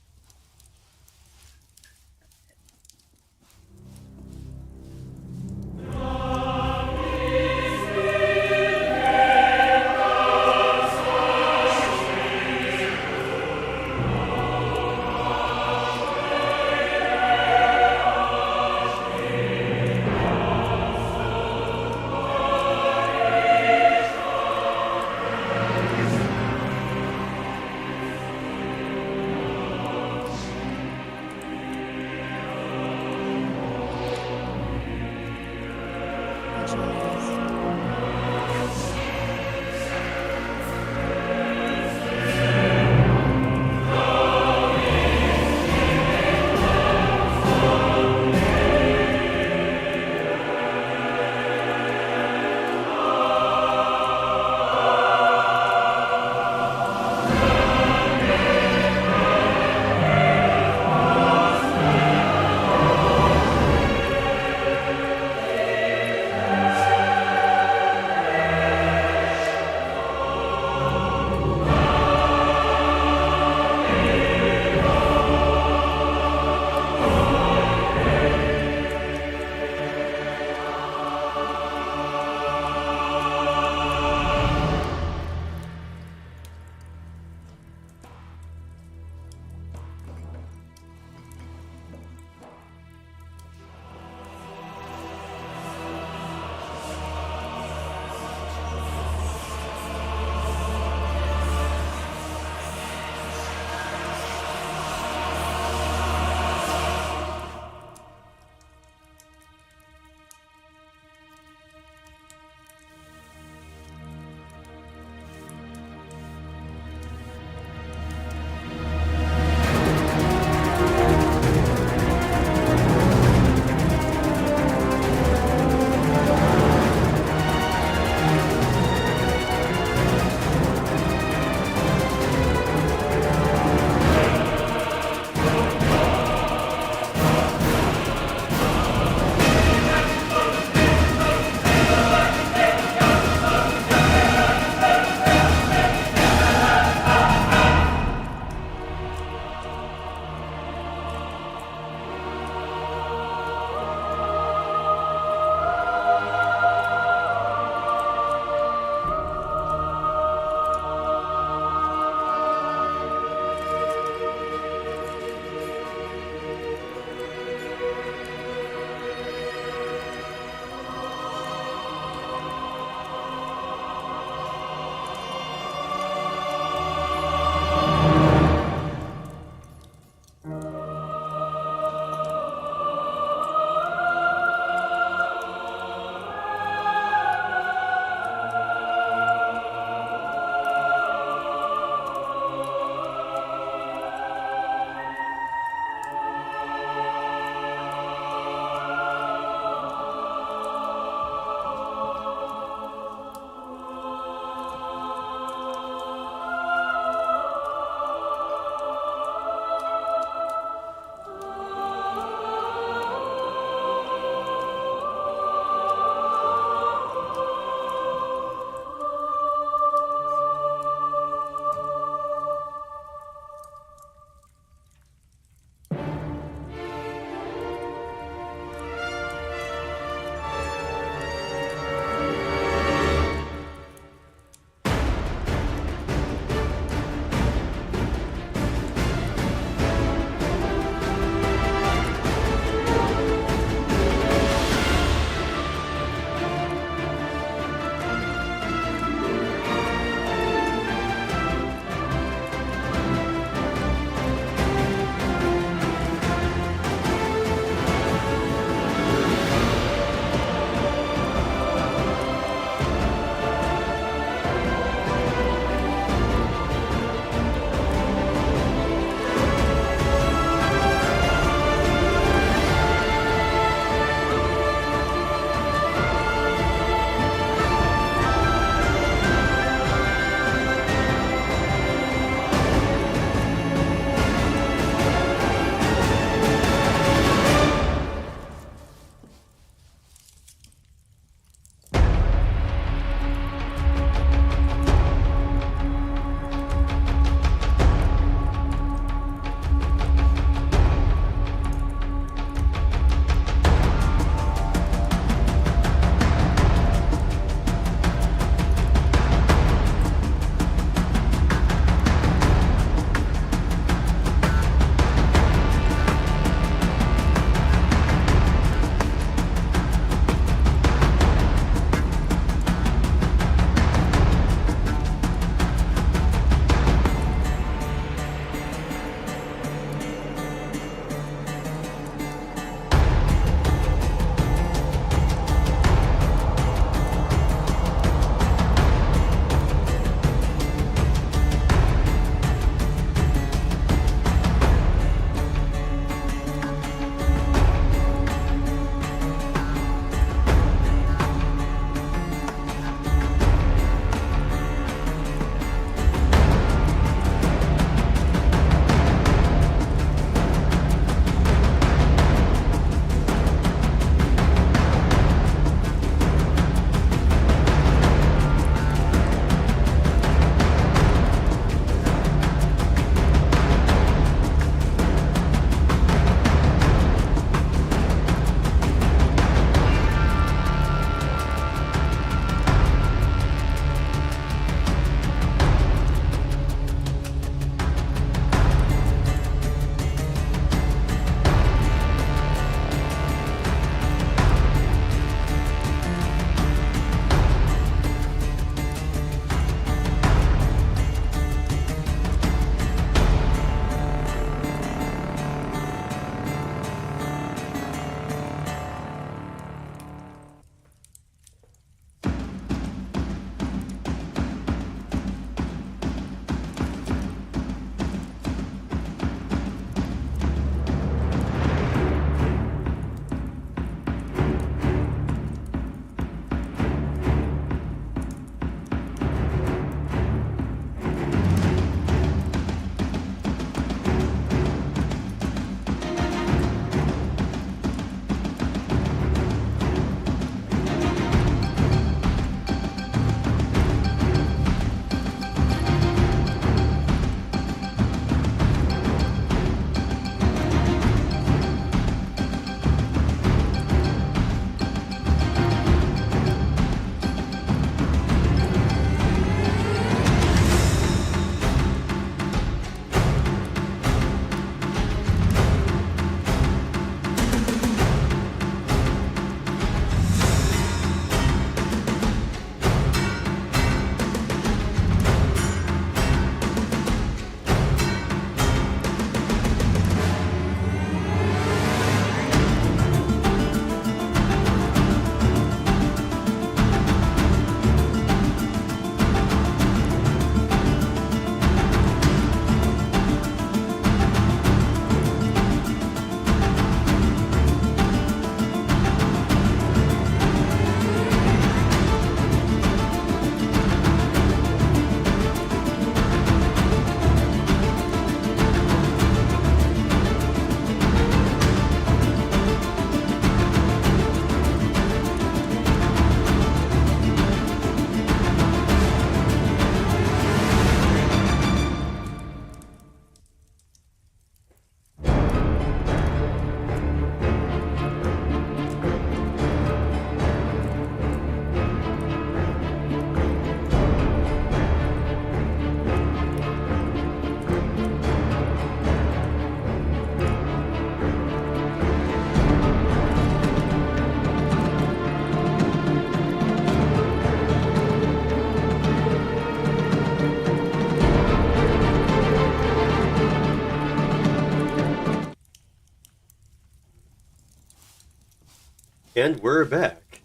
And we're back.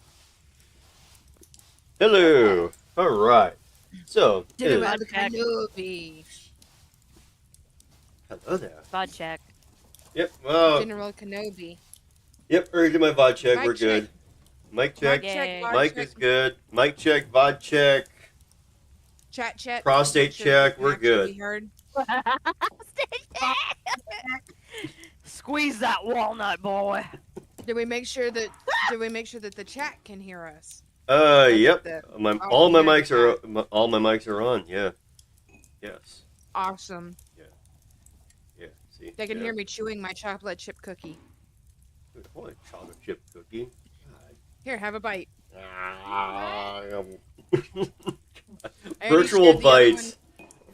Hello. All right. So, General check. Kenobi. hello there. Spot check. Yep. Well, General Kenobi. yep. Already did my VOD check. Mic We're good. check. Mic check. Mic check. Yay. VOD Mic check. is good. Mic check. VOD check. Chat check. Prostate Make sure that check, we can we're actually good. be heard. Squeeze that walnut, boy. Did we make sure that the chat can hear us? Yep. the- All my hear the mics are all my mics are on. Yeah. Yes. Awesome. Yeah. See. They can yeah. hear me chewing my chocolate chip cookie. What a chocolate chip cookie. Here, have a bite. Ah, I already virtual shared the other bites.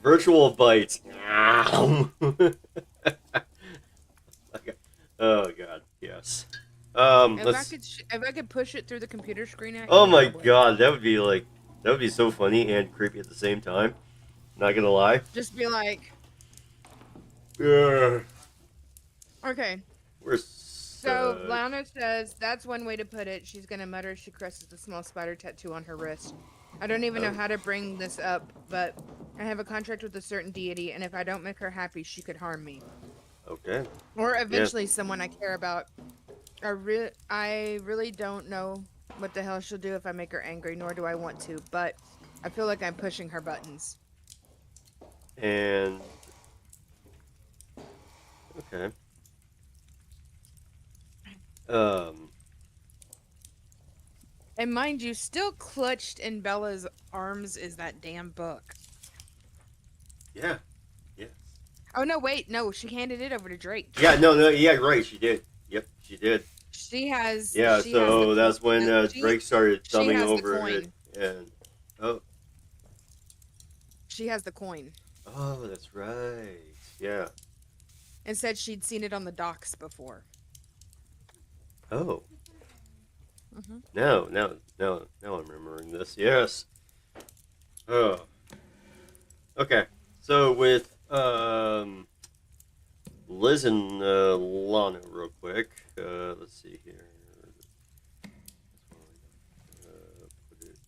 Virtual bites. Okay. Oh god. Yes. If I could push it through the computer screen at Oh you, my I would. god, that would be so funny and creepy at the same time. Not gonna lie. Just be like, Yeah. okay. We're So Lana says that's one way to put it. She's gonna mutter as she caresses the small spider tattoo on her wrist. I don't even know how to bring this up, but I have a contract with a certain deity, and if I don't make her happy, she could harm me. Okay. Or eventually someone I care about. I really don't know what the hell she'll do if I make her angry, nor do I want to, but I feel like I'm pushing her buttons. And okay. And mind you, still clutched in Bella's arms is that damn book. Yeah. Yeah. Oh no, wait, no, she handed it over to Drake. Yeah, no, yeah, right, she did. Yep, she did. She has. Yeah, she has so the that's coin. when No, she- Drake started she thumbing has the over it. coin. And oh, She has the coin. oh, that's right. Yeah. And said she'd seen it on the docks before. Oh. Mhm. Now I'm remembering this. Yes. Oh. Okay. So with Liz and Lana, real quick. Let's see here. Put it.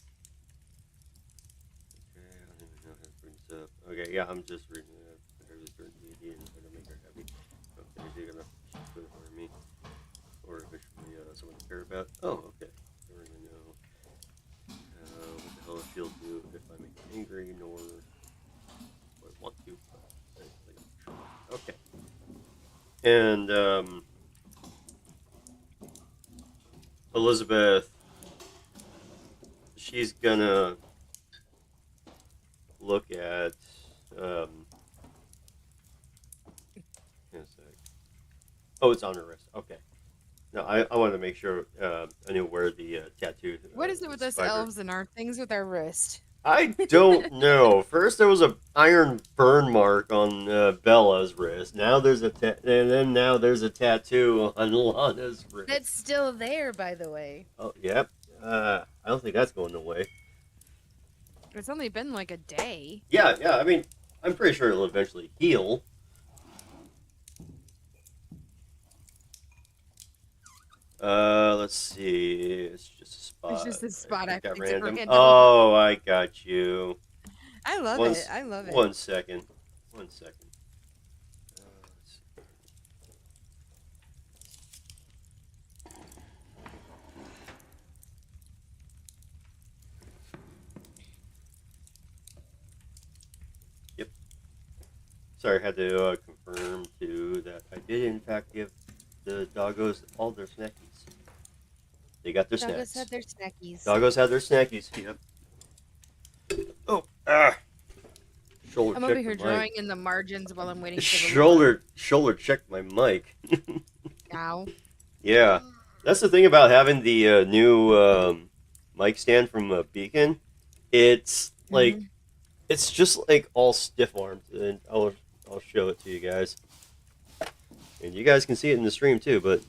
Okay, I don't even know how to bring this up. Okay, yeah, I'm just reading it. There's a certain deity and I'm gonna make her happy. Okay, is it gonna put it for me? Or eventually someone to care about? Oh, okay. I don't really know what the hell she'll do if I make her angry, nor what I want to. But okay. And Elizabeth, she's gonna look at in a sec. Oh, it's on her wrist. Okay. No, I wanted to make sure I knew where the tattoo. What is it with us spider- elves and our things with our wrist? I don't know. First, there was a iron burn mark on Bella's wrist. Now there's and then now there's a tattoo on Lana's wrist. That's still there, by the way. Oh, yep. I don't think that's going away. It's only been like a day. Yeah. I mean, I'm pretty sure it'll eventually heal. Let's see. It's just a spot. It's just a spot I picked at picked at random. random. Oh, I got you. I love it. I love it. 1 second. 1 second. Let's see. Yep. Sorry, I had to confirm too that I did in fact give the doggos all their snackies. They got their Doggos snacks. had their snackies. Doggos had their snackies. Yep. Oh, shoulder I'm check over here my mic. drawing in the margins while I'm waiting for the Shoulder check my mic. Ow. Yeah, that's the thing about having the new mic stand from Beacon. It's like it's just like all stiff armed, and I'll show it to you guys, and you guys can see it in the stream too. But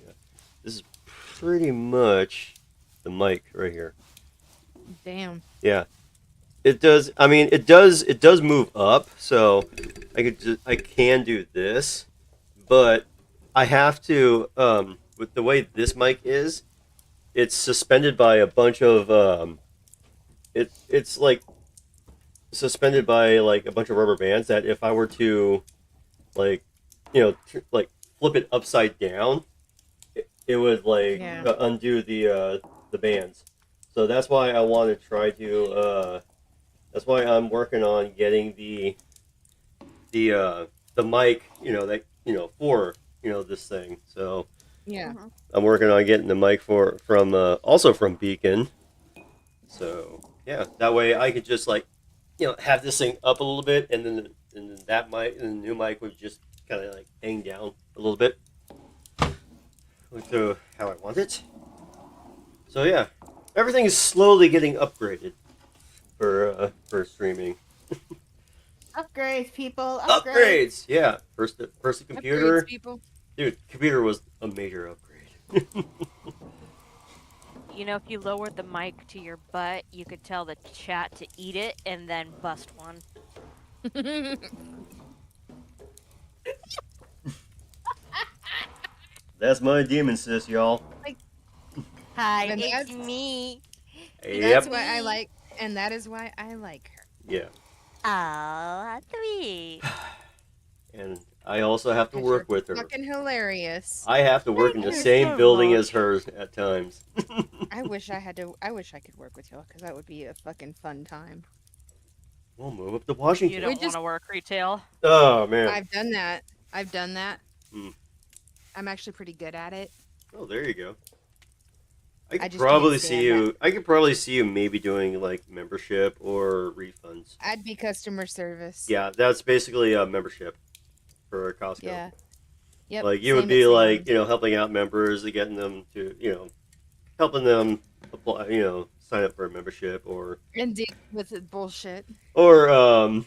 this is pretty much the mic right here. Damn. Yeah. It does. I mean, it does move up, so I can do this, but I have to with the way this mic is, it's suspended by a bunch of it's like suspended by like a bunch of rubber bands that if I were to like like flip it upside down, it would like Yeah. undo the bands. So that's why I want to try to. That's why I'm working on getting the mic. That for this thing. So Yeah. I'm working on getting the mic from also from Beacon. So yeah, that way I could just like have this thing up a little bit, and then that mic and the new mic would just kind of like hang down a little bit to how I want it. So yeah, everything is slowly getting upgraded for streaming. Upgrades, people. Upgrades, yeah. First the computer, Upgrades, people. dude. Computer was a major upgrade. You know, if you lowered the mic to your butt, you could tell the chat to eat it and then bust one. That's my demon sis, y'all. Hi, And it's that's- me. That's Yep. why I like, and that is why I like her. Yeah. Oh, sweet. And I also have to 'Cause work you're with her. Fucking hilarious. I have to work in the Thank you same so building much. as her at times. I wish I could work with y'all because that would be a fucking fun time. We'll move up to You Washington. don't want to work retail. Oh man. I've done that. Hmm. I'm actually pretty good at it. Oh, there you go. I I could just probably can't see stand you. I could probably see you maybe doing like membership or refunds. I'd be customer service. Yeah, that's basically a membership for Costco. Yeah. Yep. Like you would same be at like Sam's. helping out members, getting them to helping them apply, sign up for a membership And deal with the bullshit. or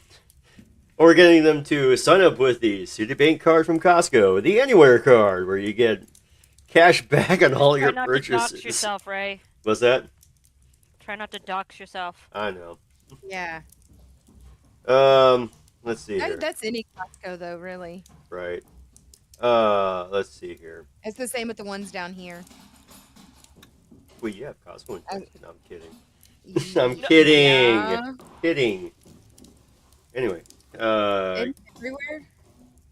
getting them to sign up with the Citibank card from Costco, the Anywhere card, where you get cash back on all Try your not purchases. to dox yourself, Ray. What's that? Try not to dox yourself. I know. Yeah. Let's see here. That's any Costco though, really. Right. Let's see here. It's the same with the ones down here. Well, you have Costco in I- Texas. No, I'm kidding. I'm kidding. Yeah. Kidding. Anyway. Everywhere.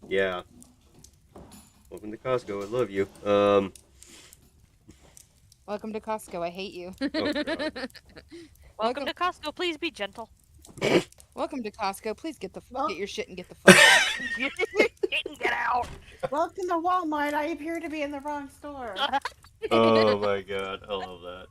Yeah. Welcome to Costco. I love you. Welcome to Costco. I hate you. God. Welcome to Costco. Please be gentle. Welcome to Costco. Please get Well- get your shit and get the fuck out. Get out. Welcome to Walmart. I appear to be in the wrong store. Oh my god. I love that.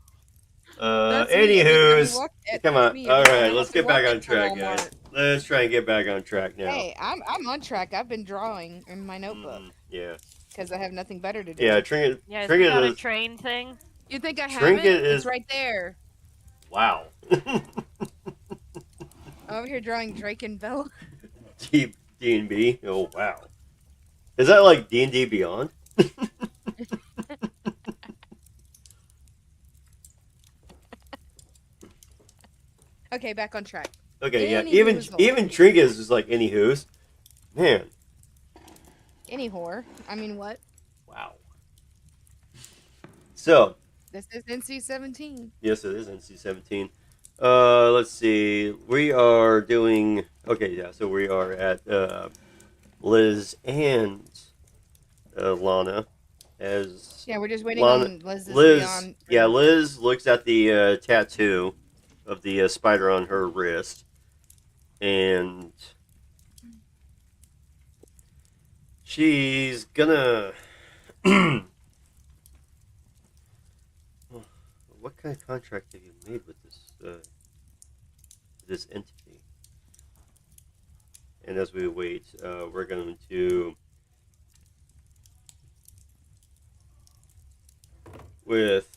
That's me every time you Anywho's. walk- Come that's on. me All every time right. I Let's have to get back walk on into track, Walmart. guys. Let's try and get back on track now. Hey, I'm on track. I've been drawing in my notebook Yeah. because I have nothing better to do. Yeah. Trinket. Yeah, is Trinket that a is. train thing? You think I have Trinket it? is- It's right there. Wow. I'm over here drawing Drake and Bella. D&B. Oh wow. Is that like D&D Beyond? Okay, back on track. Okay, yeah. Any Even whoozle. even Trinket is just like any who's. Man. Any whore. I mean, what? Wow. So, This is NC-17. yes, it is NC-17. Let's see. We are doing. Okay, yeah. So we are at Liz and Lana as Yeah, we're just waiting Lana- on Liz. to Liz. be on. Yeah, Liz looks at the tattoo of the spider on her wrist, and she's gonna. What kind of contract have you made with this entity? And as we wait, we're going to with.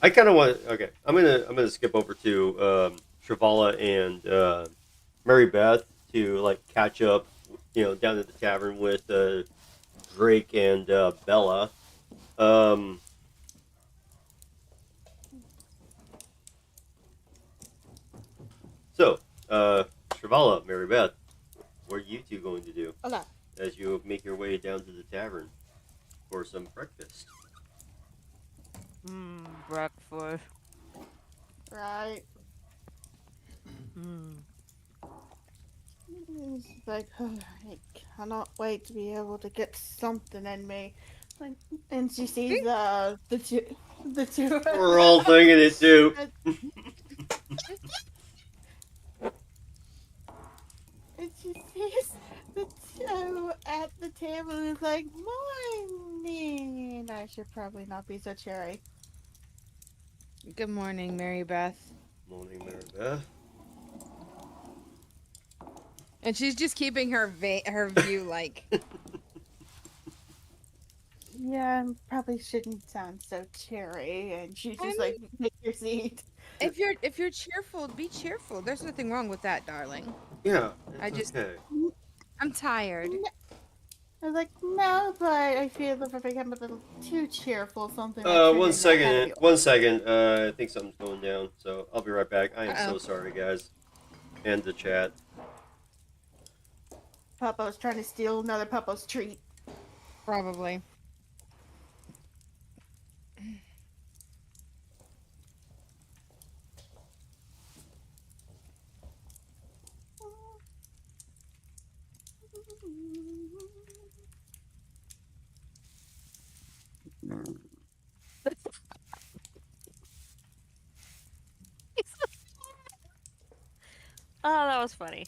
I kind of want. Okay, I'm gonna skip over to Travala and Mary Beth to like catch up, down at the tavern with Drake and Bella. So, Travala, Mary Beth, what are you two going to do Hold on. as you make your way down to the tavern? for some breakfast. Breakfast. Right? Mm. It's like, I cannot wait to be able to get something in me. Like, and she sees the two. We're all thinking it too. And she sees the two at the table and is like, morning. I should probably not be so cherry. Good morning, Mary Beth. Morning, Maribeth. And she's just keeping her her view like. Yeah, I probably shouldn't sound so cherry. And she's I just mean, like, take your seat. if you're cheerful, be cheerful. There's nothing wrong with that, darling. Yeah, I it's just okay. I'm tired. I was like, no, but I feel if I become a little too cheerful, something might turn into heavy. One second. I think something's going down, so I'll be right back. I am Uh-oh. so sorry, guys, and the chat. Papa's trying to steal another Papa's treat. Probably. Oh, that was funny.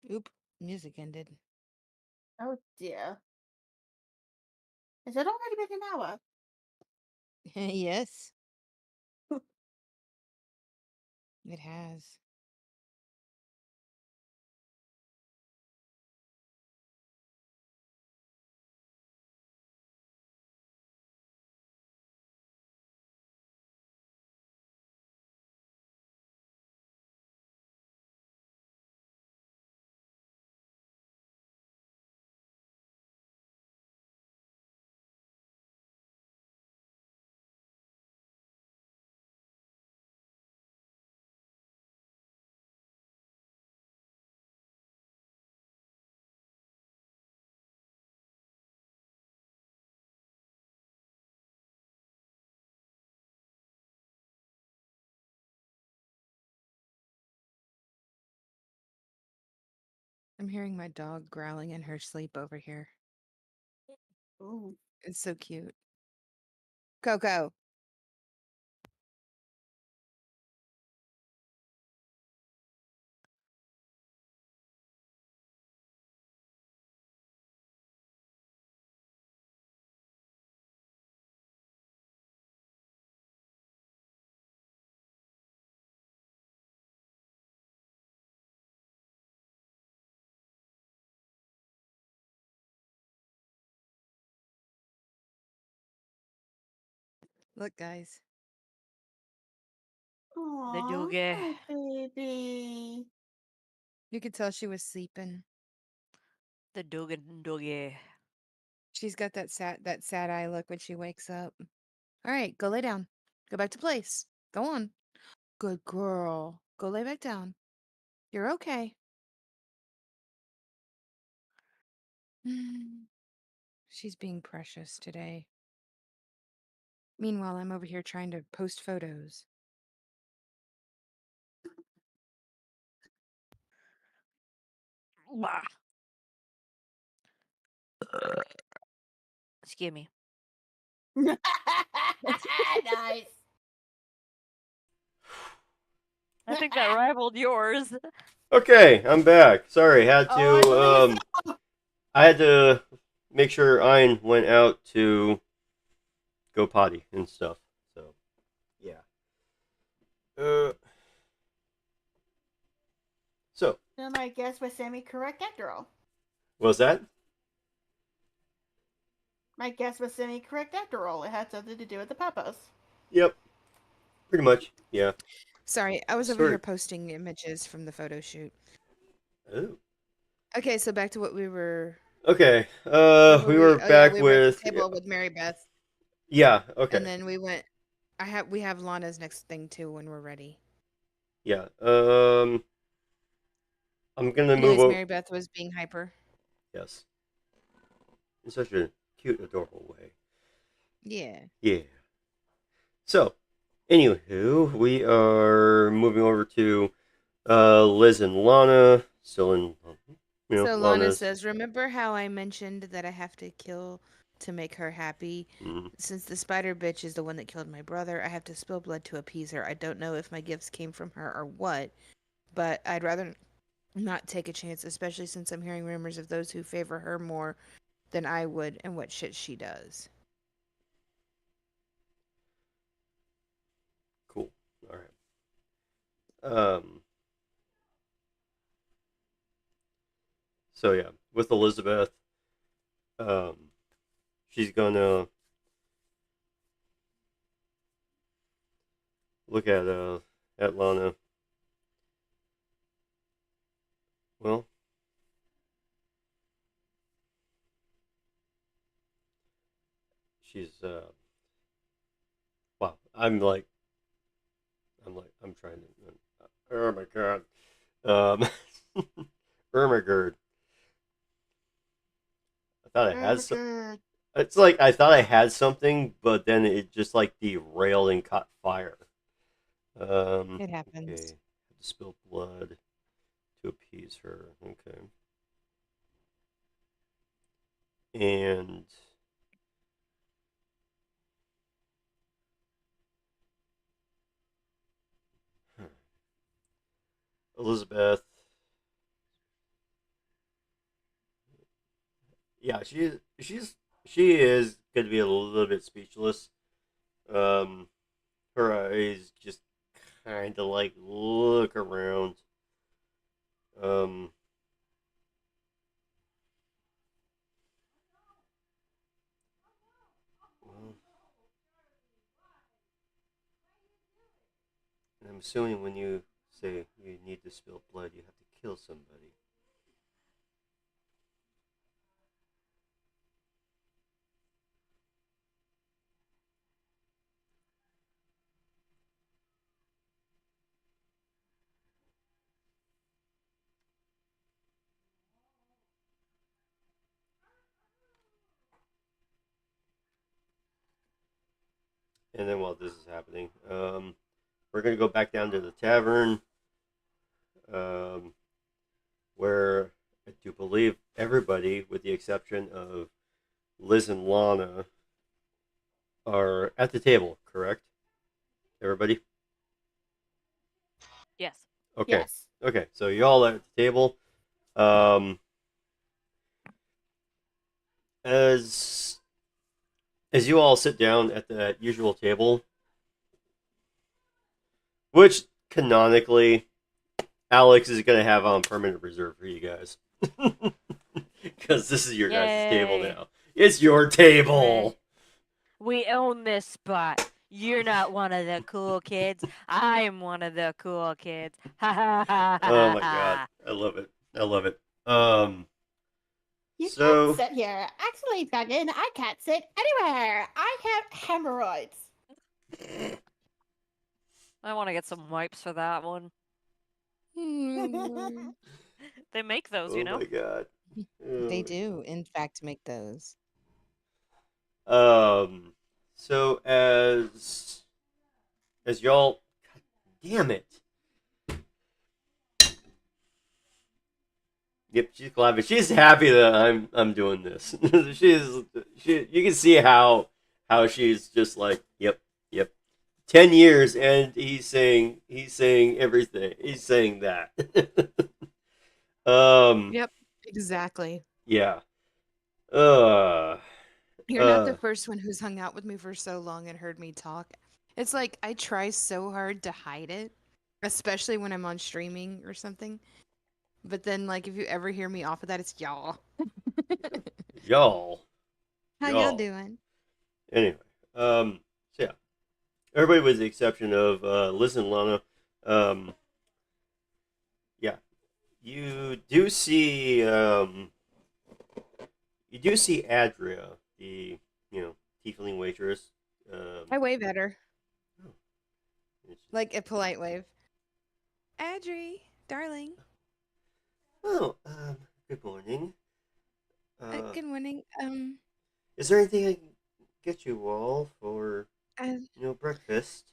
Oop, music ended. Oh dear. Has it already been an hour? Yes, it has. I'm hearing my dog growling in her sleep over here. Ooh. It's so cute. Coco. Look, guys. The Aww, doogie. my baby. You could tell she was sleeping. The Dugan Doogie. She's got that sad eye look when she wakes up. All right, go lay down. Go back to place. Go on. Good girl. Go lay back down. You're okay. She's being precious today. Meanwhile, I'm over here trying to post photos. Bah. Excuse me. Nice. I think that rivaled yours. Okay, I'm back. Sorry, had to Oh, I had to make sure Ein went out to go potty and stuff. So, yeah. So, so my guess was semi-correct after all. what was that? My guess was semi-correct after all. It had something to do with the papas. Yep. Pretty much. Yeah. Sorry, I was over Sorry. here posting images from the photo shoot. Oh. Okay, so back to what we were. Okay. where We were oh, back we were at with the table with Mary Beth, yeah. Okay. and then we went. We have Lana's next thing too when we're ready. Yeah. I'm gonna move Anyways, over. Mary Beth was being hyper. Yes. In such a cute, adorable way. Yeah. Yeah. So, anywho, we are moving over to Liz and Lana. Still in, So Lana Lana's. says, "Remember how I mentioned that I have to kill to make her happy? Mhm. Since the spider bitch is the one that killed my brother, I have to spill blood to appease her. I don't know if my gifts came from her or what, but I'd rather not take a chance, especially since I'm hearing rumors of those who favor her more than I would and what shit she does." Cool. All right. So yeah, with Elizabeth, she's gonna look at Lana. Well, she's wow. I'm trying to. Oh my god. Ermagerd. I thought I had some. Good. It's like I thought I had something, but then it just like derailed and caught fire. It happens. Okay. Had to spill blood to appease her. Okay. And Elizabeth. Yeah, she is going to be a little bit speechless. Her eyes just kind of like look around. Um, well, and I'm assuming when you say you need to spill blood, you have to kill somebody. And then while this is happening, we're gonna go back down to the tavern, um, where I do believe everybody, with the exception of Liz and Lana, are at the table. Correct? Everybody? Yes. Okay. Yes. Okay. So y'all are at the table. Um, as you all sit down at that usual table, which canonically Alex is gonna have on permanent reserve for you guys, because this is your guys' table Yay. now. It's your table. We own this spot. You're not one of the cool kids. I'm one of the cool kids. Ha ha ha ha. Oh my god, I love it. I love it. You So- can't sit here. Actually, Megan, I can't sit anywhere. I have hemorrhoids. I want to get some wipes for that one. Mm, They make those, Oh you know. my god. Oh they my do, in fact, make those. So as y'all, god damn it. Yep, she's clapping. She's happy that I'm doing this. You can see how she's just like, yep, yep. 10 years and he's saying everything. He's saying that. Yep, exactly. Yeah. You're not the first one who's hung out with me for so long and heard me talk. It's like I try so hard to hide it, especially when I'm on streaming or something. But then, like, if you ever hear me off of that, it's y'all. y'all. How y'all doing? Anyway, so yeah, everybody with the exception of Liz and Lana, yeah, you do see Adria, the tiefling waitress. I wave at her, It's- like a polite wave. Adri, darling. Oh, good morning. Good morning. Is there anything I can get you all for Uh, breakfast?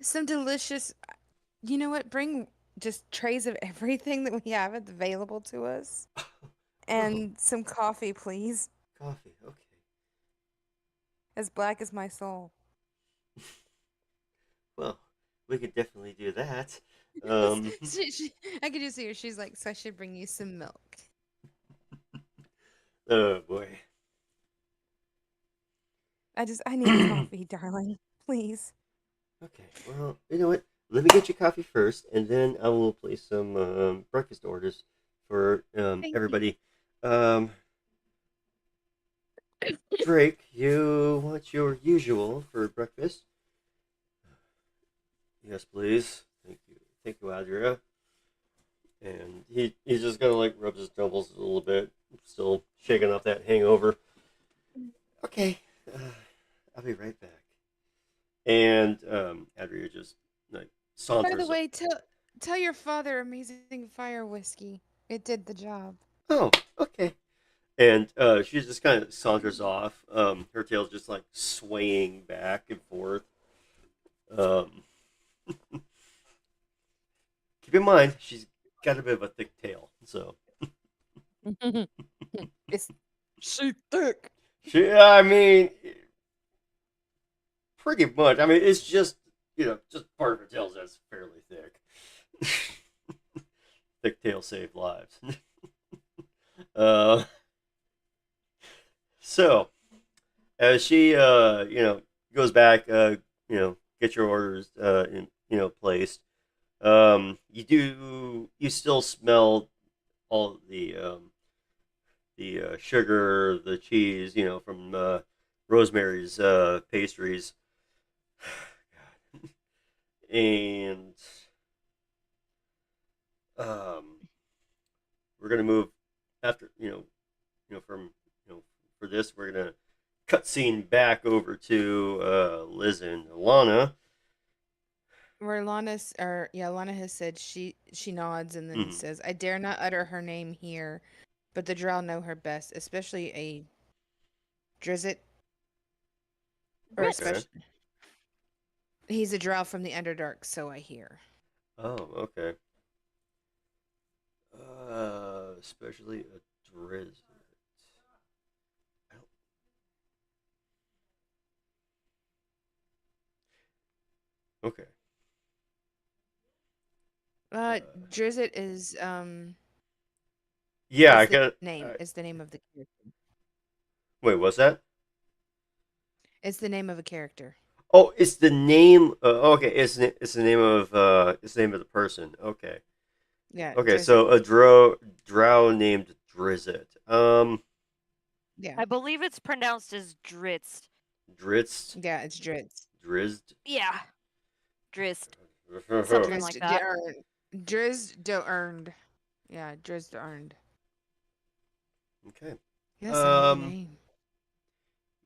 some delicious. You know what? Bring just trays of everything that we have available to us, and some coffee, please. Coffee, okay. As black as my soul. Well, we could definitely do that. I could just see her. She's like, so I should bring you some milk. Oh boy. I need coffee, darling. Please. Okay, well, you know what? Let me get you coffee first, and then I will place some breakfast orders for Thank you. everybody. Um, Drake, you want your usual for breakfast? Yes, please. Thank you, Adria. And he's just gonna like rubs his temples a little bit, still shaking off that hangover. Okay, I'll be right back. And Adria just like saunters. By the way, tell your father amazing fire whiskey. It did the job. Oh, okay. And she just kind of saunters off. Her tail's just like swaying back and forth. Um, keep in mind, she's got a bit of a thick tail, so It's she thick. I mean, pretty much. I mean, it's just just part of her tail that's fairly thick. Thick tail saved lives. So as she goes back, get your orders placed. You still smell all the sugar, the cheese, from Rosemary's pastries. And we're gonna move after from for this we're gonna cut scene back over to Liz and Alana. Where Lana has said she nods and then Mhm. says, "I dare not utter her name here, but the drow know her best, especially a Drizzt, or Okay. especially he's a drow from the Underdark, so I hear." Oh, okay. Especially a Drizzt. I don't- Okay. Drizzt is Yeah, I it's the got name. It's the name of the character. wait, what's that? It's the name of a character. Oh, it's the name. Okay, it's the name of the person. Okay. Yeah. Okay, Drizzt. so a drow named Drizzt. Yeah. I believe it's pronounced as Dritz. Drizzt. Yeah, it's Drizzt. Drizzt. Yeah, Drizzt. Something like that. Drizzt earned. Yeah, Drizzt earned. Okay. That's a neat Um, name.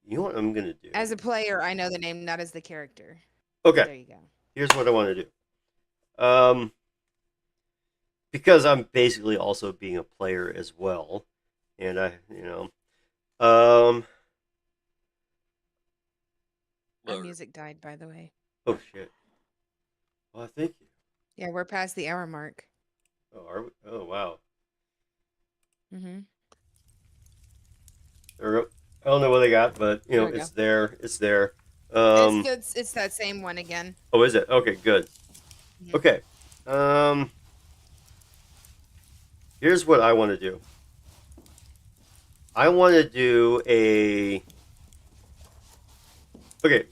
You know what I'm gonna do? As a player, I know the name, not as the character. Okay. There you go. Here's what I want to do. Because I'm basically also being a player as well, and um, Our music died, by the way. oh shit. Well, thank you. Yeah, we're past the hour mark. Oh, are we? Oh, wow. Mm-hmm. There we go. I don't know what I got, but There we it's go. there. It's there. It's good. It's that same one again. Oh, is it? Okay, good. Mhm. Okay. Here's what I want to do. I want to do a. Okay,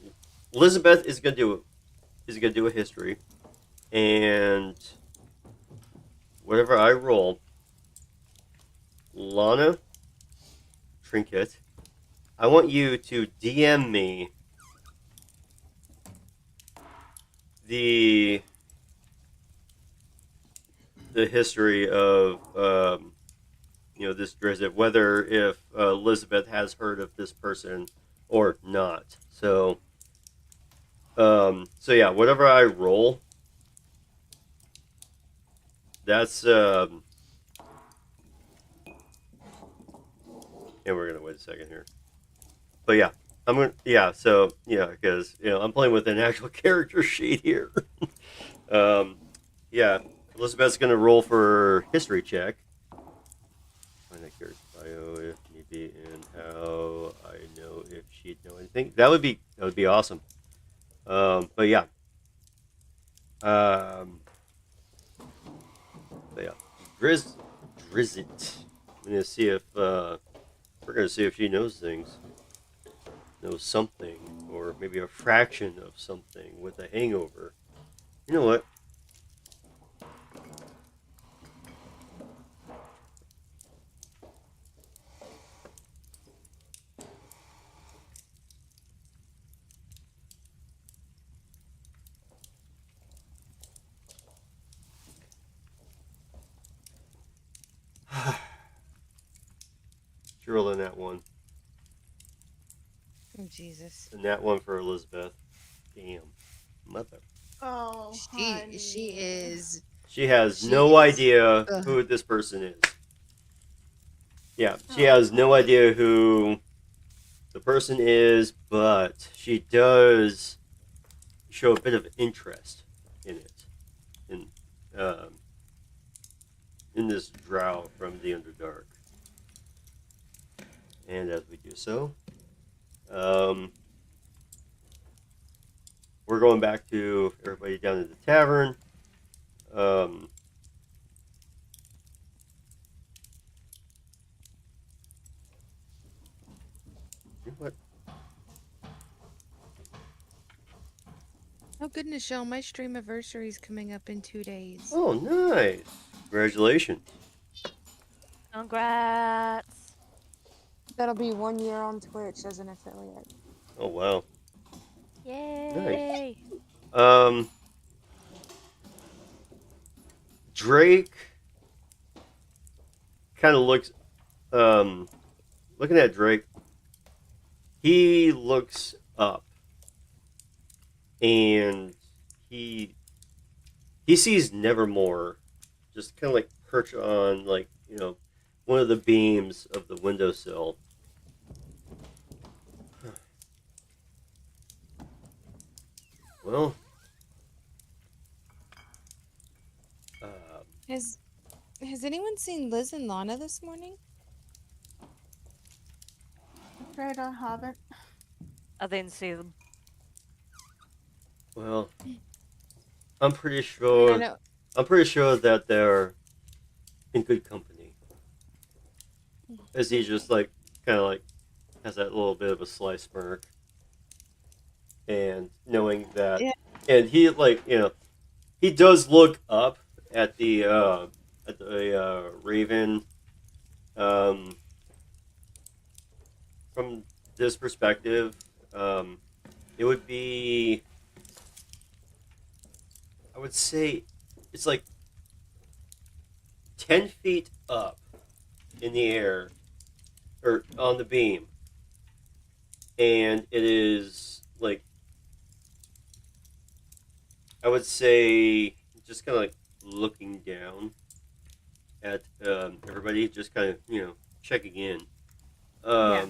Elizabeth is gonna do a history, and whatever I roll, Lana, Trinket, I want you to DM me the history of this Drizzt, whether if Elizabeth has heard of this person or not. So yeah, whatever I roll, that's and we're gonna wait a second here. But yeah, I'm gonna because I'm playing with an actual character sheet here. Yeah, Elizabeth's gonna roll for history check. Find that character bio if need be, and how I know if she'd know anything. That would be awesome. But yeah. But yeah, Drizzt. I'm gonna see if we're gonna see if she knows things, knows something, or maybe a fraction of something with a hangover. You know what? Drill in that one, Oh Jesus. and that one for Elizabeth. Damn, mother. Oh, honey. She is. She has She no is. idea Ugh. who this person is. Yeah, she Oh, has no honey. idea who the person is, but she does show a bit of interest in it, in um, in this drow from the Underdark. And as we do so, we're going back to everybody down at the tavern. You know what? Oh goodness, Shell, my stream anniversary is coming up in 2 days. Oh, nice! Congratulations. Congrats. That'll be 1 year on Twitch as an affiliate. Oh wow. Yay. Um, Drake kind of looks. Looking at Drake, he looks up, and he sees Nevermore, just kind of like perch on one of the beams of the windowsill. Well, Has anyone seen Liz and Lana this morning? Afraid I haven't. I didn't see them. well, I'm pretty I sure. know. I'm pretty sure that they're in good company. As he just kind of has that little bit of a sly smirk, and knowing that, Yeah. and he he does look up at the Raven, from this perspective. It would be, I would say, it's like 10 feet up in the air, or on the beam, and it is like, I would say, just kind of like looking down at everybody, just kind of checking in. Yeah.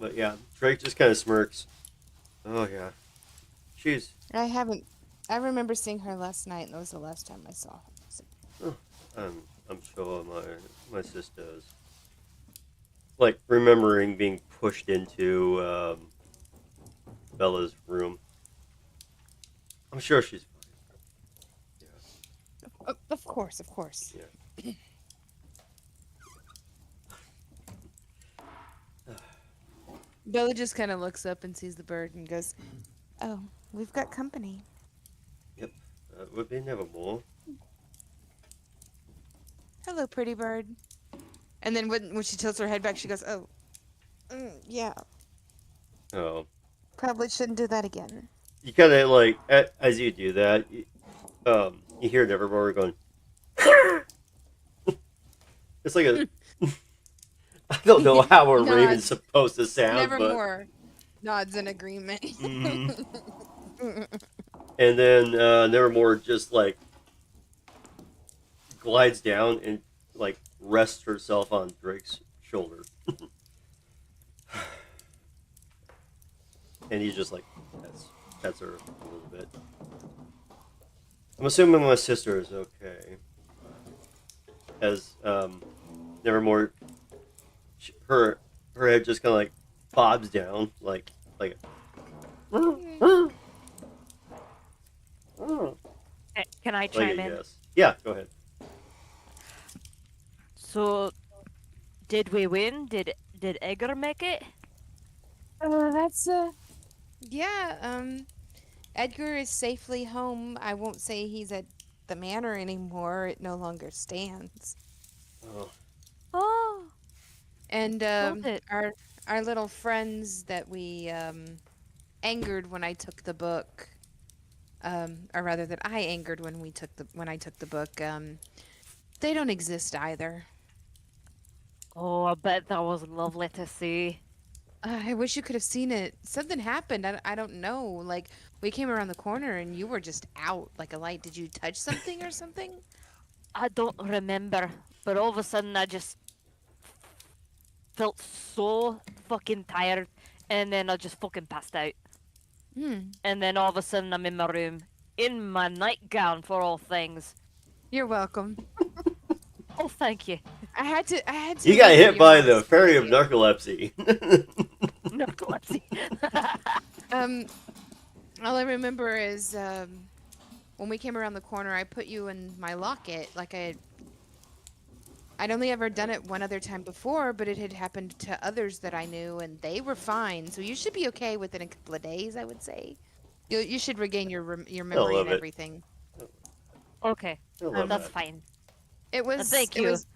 But yeah, Drake just kind of smirks. Oh yeah, she's. I remember seeing her last night, and that was the last time I saw her. So. Oh, I'm sure my sister's like remembering being pushed into Bella's room. I'm sure she's fine. Of course, of course. Yeah. Bella just kind of looks up and sees the bird and goes, "Oh, we've got company." Yep. Would be nevermore. Hello, pretty bird. And then when she tilts her head back, she goes, "Oh, yeah, Oh. probably shouldn't do that again." You kind of like as you do that, you hear Nevermore going. It's like a. I don't know how a raven's supposed to sound, but. Nevermore nods in agreement. Mhm. And then Nevermore just like glides down and like rests herself on Drake's shoulder. And he just like pets her a little bit. I'm assuming my sister is okay. As Nevermore, her head just kind of like bobs down like. Can I Like chime a in? yes. Yeah, go ahead. So, did we win? Did Edgar make it? That's yeah. Edgar is safely home. I won't say he's at the manor anymore. It no longer stands. Oh, Oh, And hold it. our little friends that we angered when I took the book, or rather that I angered when I took the book, they don't exist either. Oh, I bet that was lovely to see. I wish you could have seen it. Something happened. I don't know. Like we came around the corner and you were just out like a light. Did you touch something or something? I don't remember, but all of a sudden I just felt so fucking tired, and then I just fucking passed out. And then all of a sudden I'm in my room, in my nightgown for all things. You're welcome. Oh, thank you. I had to. you got remember hit you by had a the fairy of idea. narcolepsy. Narcolepsy. Um, all I remember is when we came around the corner, I put you in my locket. Like I'd only ever done it one other time before, but it had happened to others that I knew, and they were fine. So you should be okay within a couple of days, I would say. You should regain your memory love and it. everything. Okay, I love that's that. fine. It was. Thank It you. was.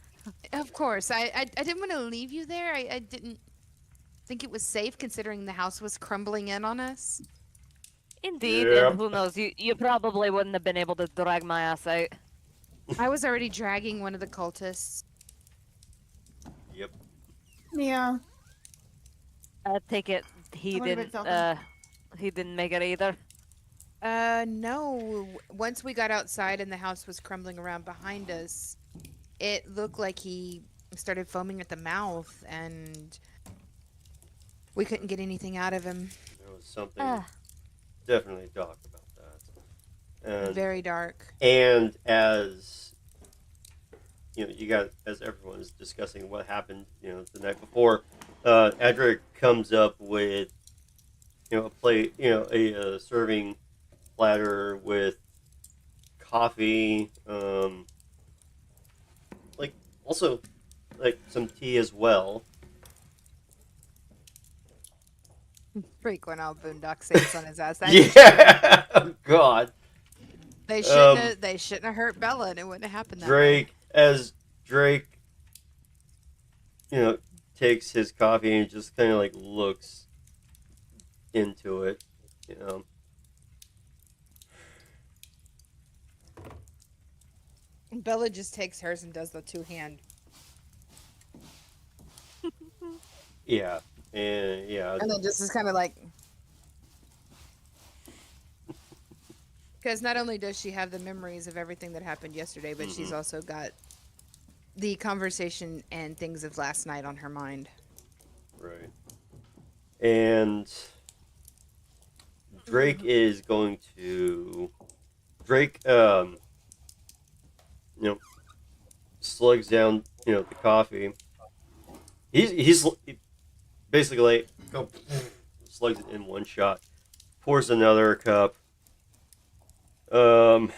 Of course, I didn't want to leave you there. I didn't think it was safe considering the house was crumbling in on us. Indeed, Yep. and who knows, you probably wouldn't have been able to drag my ass out. I was already dragging one of the cultists. Yep. Yeah. I take it That would've been something. he didn't make it either. No. Once we got outside and the house was crumbling around behind us, it looked like he started foaming at the mouth, and we couldn't get anything out of him. There was something Ah. definitely dark about that. And Very dark. And as as everyone is discussing what happened, the night before, Edric comes up with, a plate, a serving platter with coffee, like also like some tea as well. Freak went all boondock saints on his ass. Yeah, oh, God. They shouldn't have hurt Bella, and it wouldn't have happened that way. Drake, takes his coffee and just kind of like looks into it, Bella just takes hers and does the two-hand. Yeah, and yeah, And then just is kind of like, because not only does she have the memories of everything that happened yesterday, but she's also got the conversation and things of last night on her mind. right. And Drake is going to Drake you know slugs down the coffee. He's basically like slugs it in one shot. Pours another cup. Um.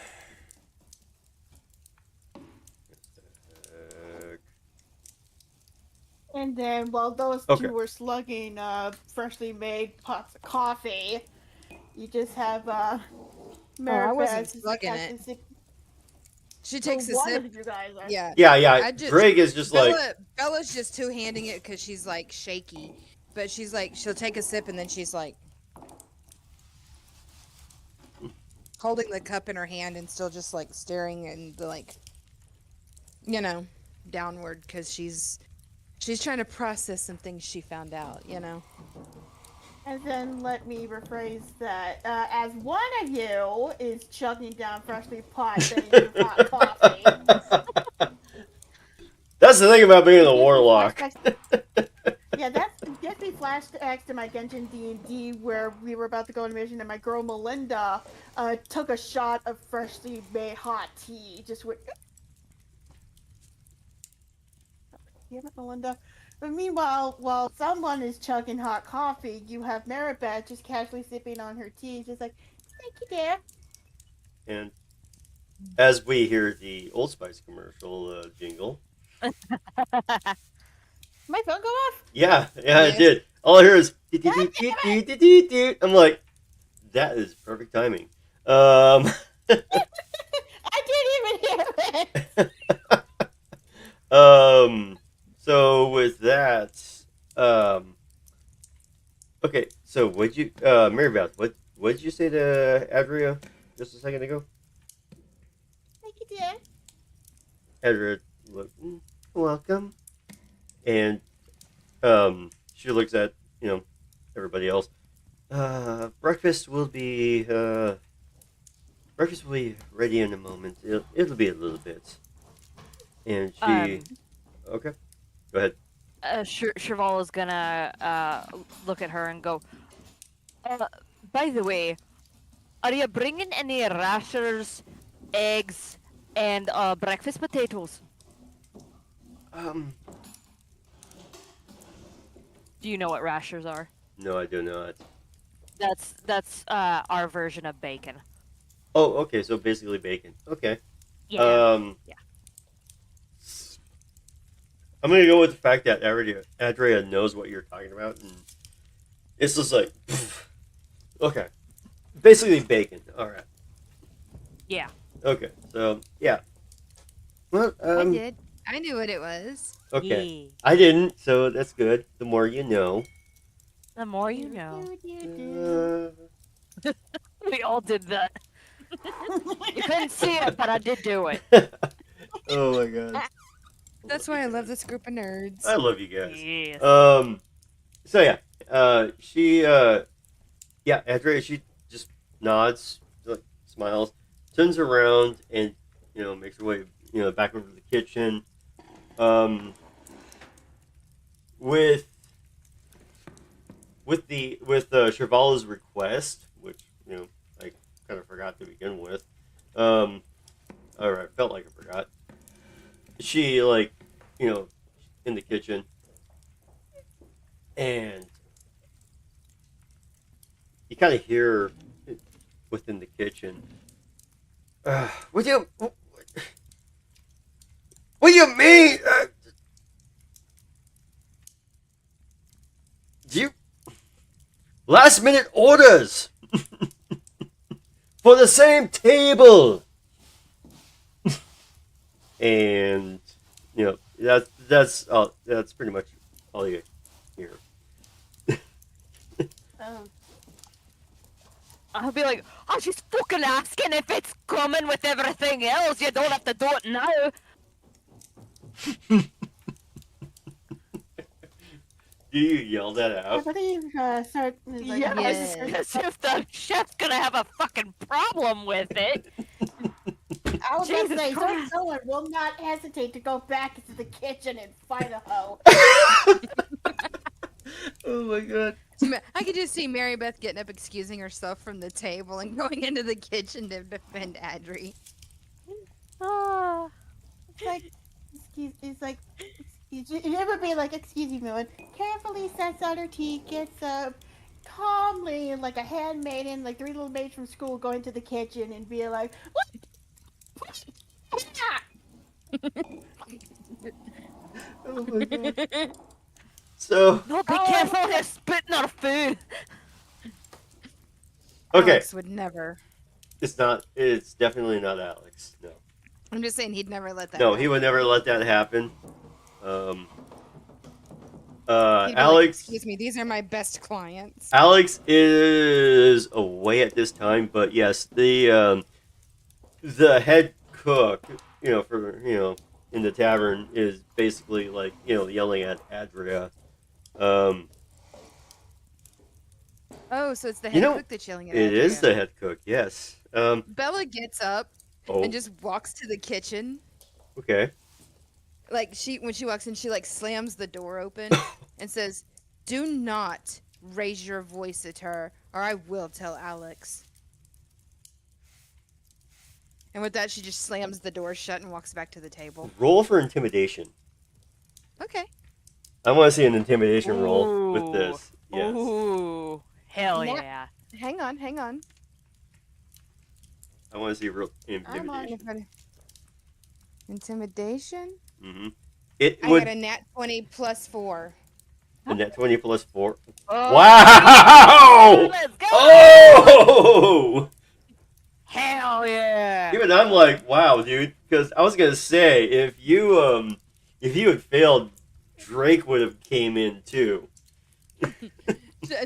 And then while those Okay. two were slugging freshly made pots of coffee, you just have I Maribeth wasn't just slugging has it. to sip. She So takes a one sip. of you guys are. Yeah. Yeah. Drake is just like Bella's just two-handing it because she's like shaky, but she's like she'll take a sip and then she's like holding the cup in her hand and still just like staring and like downward because she's trying to process some things she found out. And then let me rephrase that. As one of you is chugging down freshly pot hot coffee. That's the thing about being a It gives me warlock. Yeah, that gets me flashbacks to my Dungeon D&D where we were about to go on a mission and my girl Melinda took a shot of freshly made hot tea. Just went. Damn it, Melinda. But meanwhile, while someone is chugging hot coffee, you have Maribeth just casually sipping on her tea, just like, thank you, dear. And as we hear the Old Spice commercial jingle. My phone go off? Yeah, Yes. it did. All I hear is I'm like, that is perfect timing. I didn't even hear it. So with that, okay. So would you, Mary Beth, what did you say to Adria just a second ago? Thank you, dear. Adria, look, welcome, and she looks at everybody else. Breakfast will be ready in a moment. It'll be a little bit. And she okay, go ahead. Cheval is gonna look at her and go, by the way, are you bringing any rashers, eggs, and breakfast potatoes? Do you know what rashers are? No, I do not. That's our version of bacon. Oh, okay. So basically bacon. Okay. Yeah. Yeah. I'm gonna go with the fact that Adria knows what you're talking about, and it's just like, okay, basically bacon. All right. Yeah. Okay. So yeah. Well, I did. I knew what it was. Okay. Yeah. I didn't, so that's good. The more you know. The more you know. Uh, We all did that. You couldn't see it, but I did do it. oh my god. That's why I love this group of nerds. I love you guys. Yes. So yeah, Andrea, she just nods, like, smiles, turns around, and makes her way, back over to the kitchen. With Chevala's request, which I kind of forgot to begin with. Or I felt like I forgot. She in the kitchen, and you kind of hear within the kitchen. What do you mean? Do you last minute orders for the same table? And that's pretty much all you hear. I'll be like, oh, she's fucking asking if it's coming with everything else. You don't have to do it now. Do you yell that I out? believe Sir is like, Yes, Yes. as if the chef's gonna have a fucking problem with it. I was about to Jesus say, Sir Christ. Someone will not hesitate to go back into the kitchen and fight a hoe. Oh my god. I could just see Mary Beth getting up, excusing herself from the table, and going into the kitchen to defend Adri. Ah. It's like, it's like, you ever be like, excuse me, woman, carefully sets out her teeth, gets up, calmly, like a handmaiden, like 3 little maids from school, going to the kitchen and be like, what? Oh my god. So No, be Oh, careful, they're spitting on food. okay, Alex would never. it's not. It's definitely not Alex. No, I'm just saying he'd never let that. no, happen. he would never let that happen. He'd be like, Alex. excuse me, these are my best clients. Alex is away at this time, but yes, the head cook, in the tavern is basically like yelling at Adria. Oh, so it's the You head know, cook that's yelling at It is Andrea. the head cook. Yes. Bella gets up Oh. and just walks to the kitchen. Okay. Like when she walks in, she like slams the door open and says, "Do not raise your voice at her, or I will tell Alex." And with that, she just slams the door shut and walks back to the table. Roll for intimidation. Okay. I want to see an intimidation roll with this. Yes. Ooh, hell Nat- yeah. Hang on. I want to see real I'm on intimidation. Intimidation? Mm-hmm. It I would got a nat 20 plus 4. a net 20 plus 4. Oh, Wow! let's go! Oh! Hell yeah! Even I'm like, wow, dude. Because I was gonna say, if you had failed, Drake would have came in too.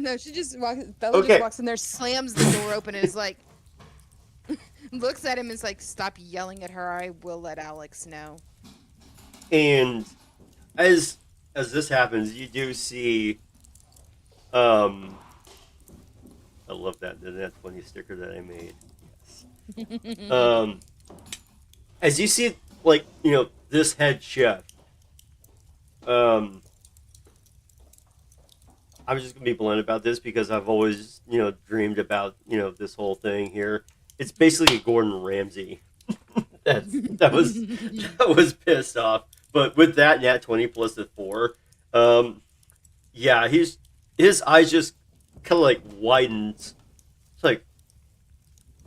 No, she just walks. Bella Okay. just walks in there, slams the door open, and is like, looks at him and is like, "Stop yelling at her. I will let Alex know." And as this happens, you do see, I love that net 20 sticker that I made. Yes. As you see, like this head chef. I'm just gonna be blunt about this because I've always, dreamed about, this whole thing here. It's basically Gordon Ramsay. that was pissed off. But with that nat 20 plus the 4, yeah, his eyes just kind of like widened. It's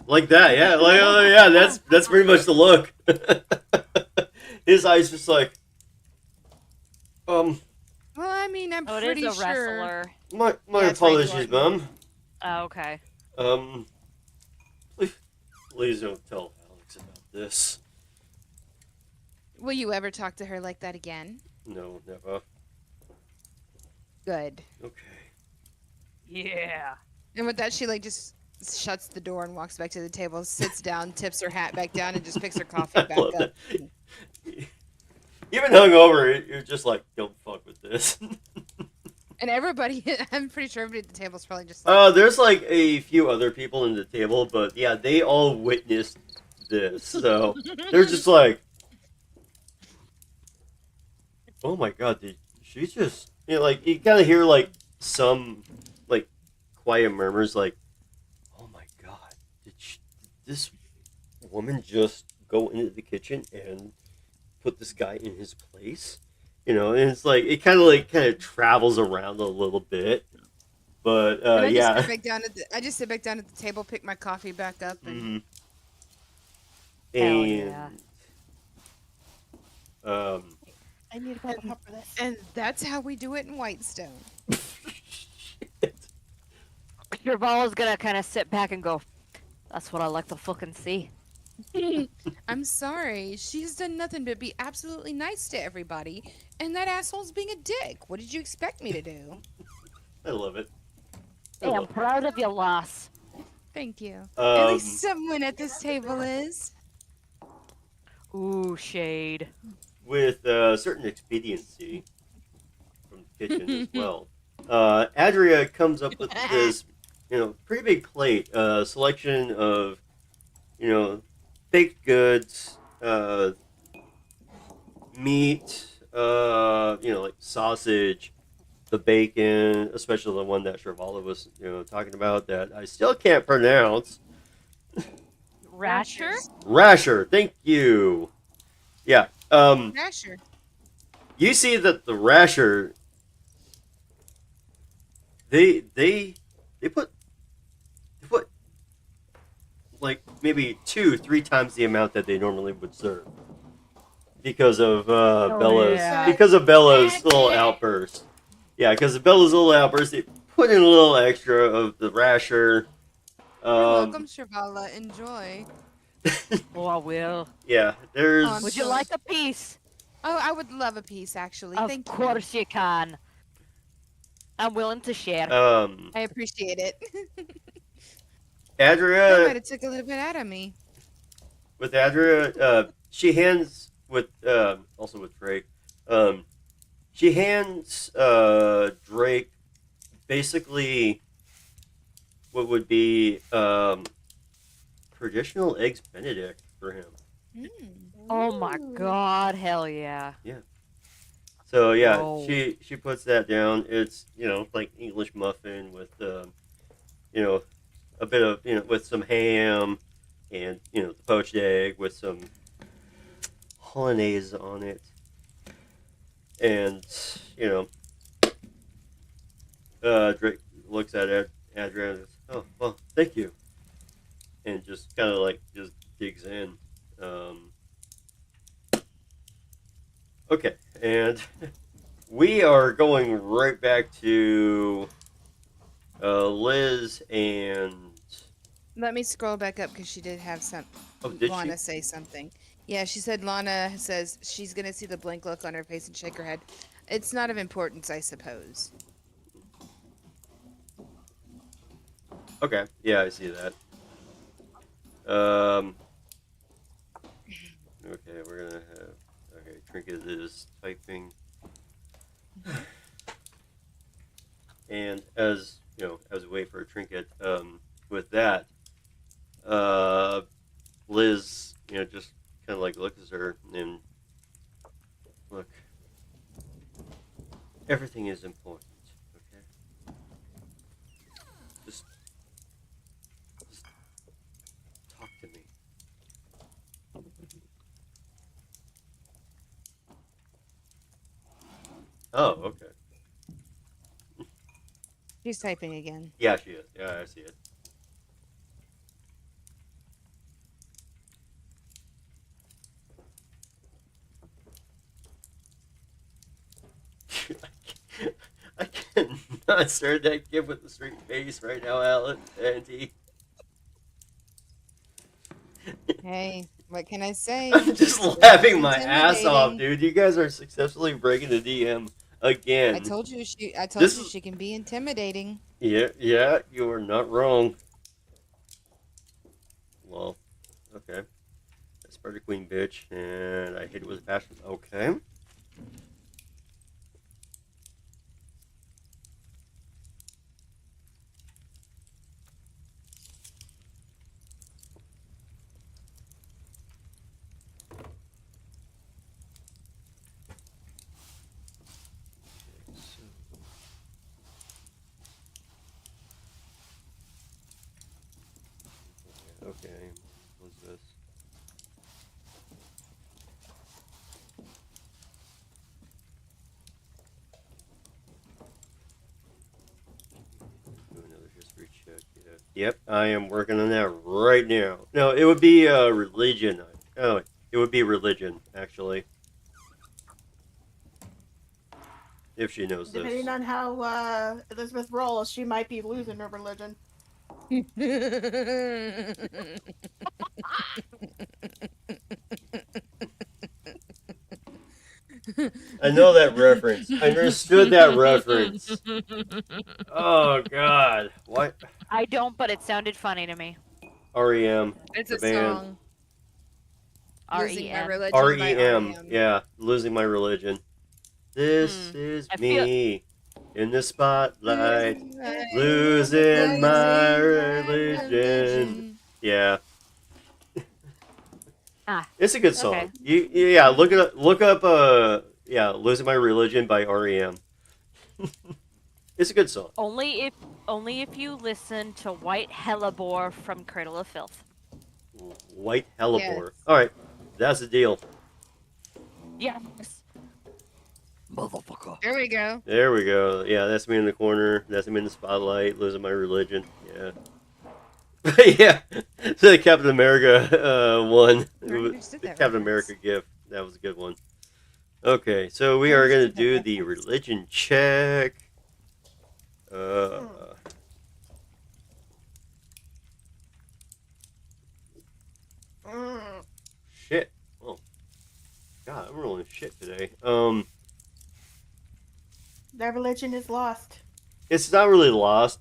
like that, yeah, like oh yeah, that's pretty much the look. His eyes just like, Well, I mean, I'm Oh, it pretty is a sure. wrestler. my Yeah, it's Randy apologies, Orton. Mom. Oh, okay. Please don't tell Alex about this. Will you ever talk to her like that again? No, never. Good. Okay. Yeah. And with that, she like just shuts the door and walks back to the table, sits down, tips her hat back down, and just picks her coffee I back love up. that. Even hungover, you're just like, don't fuck with this. And everybody, I'm pretty sure everybody at the table is probably just like, There's like a few other people in the table, but yeah, they all witnessed this, so they're just like, oh my god, did she just, like, you kind of hear like some like quiet murmurs like, oh my god, did this woman just go into the kitchen and put this guy in his place? And it's like it kind of travels around a little bit, but and I yeah. just sit back down I just sit back down at the table, pick my coffee back up, and Hell And yeah. I need a cup of for this. and that's how we do it in Whitestone. Your ball is gonna kind of sit back and go, that's what I like to fucking see. I'm sorry, she's done nothing but be absolutely nice to everybody, and that asshole's being a dick. What did you expect me to do? I love it. Hey, I'm proud of you, lass. Thank you. At Um, least someone at this table is. Ooh, shade. with certain expediency kitchen as well. Adria comes up with this, pretty big plate, selection of, baked goods, meat, like sausage, the bacon, especially the one that Shrivala was, talking about that I still can't pronounce. Rasher? Rasher, thank you. Yeah. Rasher. You see that the rasher, they put like maybe 2-3 times the amount that they normally would serve because of Bella's yeah. little outburst. Yeah, because of Bella's little outburst, they put in a little extra of the rasher. You're welcome, Shrivala. Enjoy. Oh, I will. Yeah, there's. I'm Would you sorry. like a piece? Oh, I would love a piece, actually. Of Thank course you can. I'm willing to share. you. I appreciate it. Adria. That might have took a little bit out of me. With Adria, she hands with also with Drake. She hands Drake basically what would be traditional eggs Benedict for him. Oh my god, hell yeah. So yeah, Whoa. she puts that down. It's like English muffin with a bit of with some ham and the poached egg with some hollandaise on it, and Drake looks at Adria and says, "Oh well, thank you," and just kind of like just digs in. Okay, and we are going right back to Liz and. Let me scroll back up because she did have some. Oh, did Lana she? say something. Yeah, she said Lana says she's gonna see the blank look on her face and shake her head. It's not of importance, I suppose. Okay, yeah, I see that. Okay, we're gonna have. Okay, Trinket is typing. And as as we wait for a Trinket, with that, Liz, just kind of like looks at her and look. Everything is important, okay? Just talk to me. Oh, okay. She's typing again. Yeah, she is. Yeah, I see it. I cannot stare at that kid with a straight face right now, Auntie. Hey, what can I say? I'm just laughing my ass off, dude. You guys are successfully breaking the DM again. I told you This is- she can be intimidating. Yeah, you are not wrong. Well, okay. That's Sparta Queen, bitch, and I hate it with a passion. Okay. Okay, what's this? Do another history check. Yeah. Yep, I am working on that right now. No, it would be religion. Oh, it would be religion, actually. If she knows this. Depending on how Elizabeth rolls, she might be losing her religion. I know that reference. I understood that reference. Oh God, what? I don't, but it sounded funny to me. REM. It's the a band. song. Losing my R-E-M. religion by REM. Yeah, losing my religion. This is I feel- me. in the spotlight, losing my religion. Yeah, Ah, it's a good song. okay. Yeah, look it up. Look up. Yeah, "Losing My Religion" by REM. It's a good song. Only if you listen to White Hellebore from Cradle of Filth. White Hellebore. Yes. All right, that's the deal. Yes. Motherfucker. There we go. There we go. Yeah, that's me in the corner. That's me in the spotlight. Losing my religion. Yeah. Yeah. So the Captain America one. I understood The that Captain reference. America gift. That was a good one. Okay, so we are going to do the religion check. Shit. Oh. God, I'm rolling shit today. Their religion is lost. It's not really lost.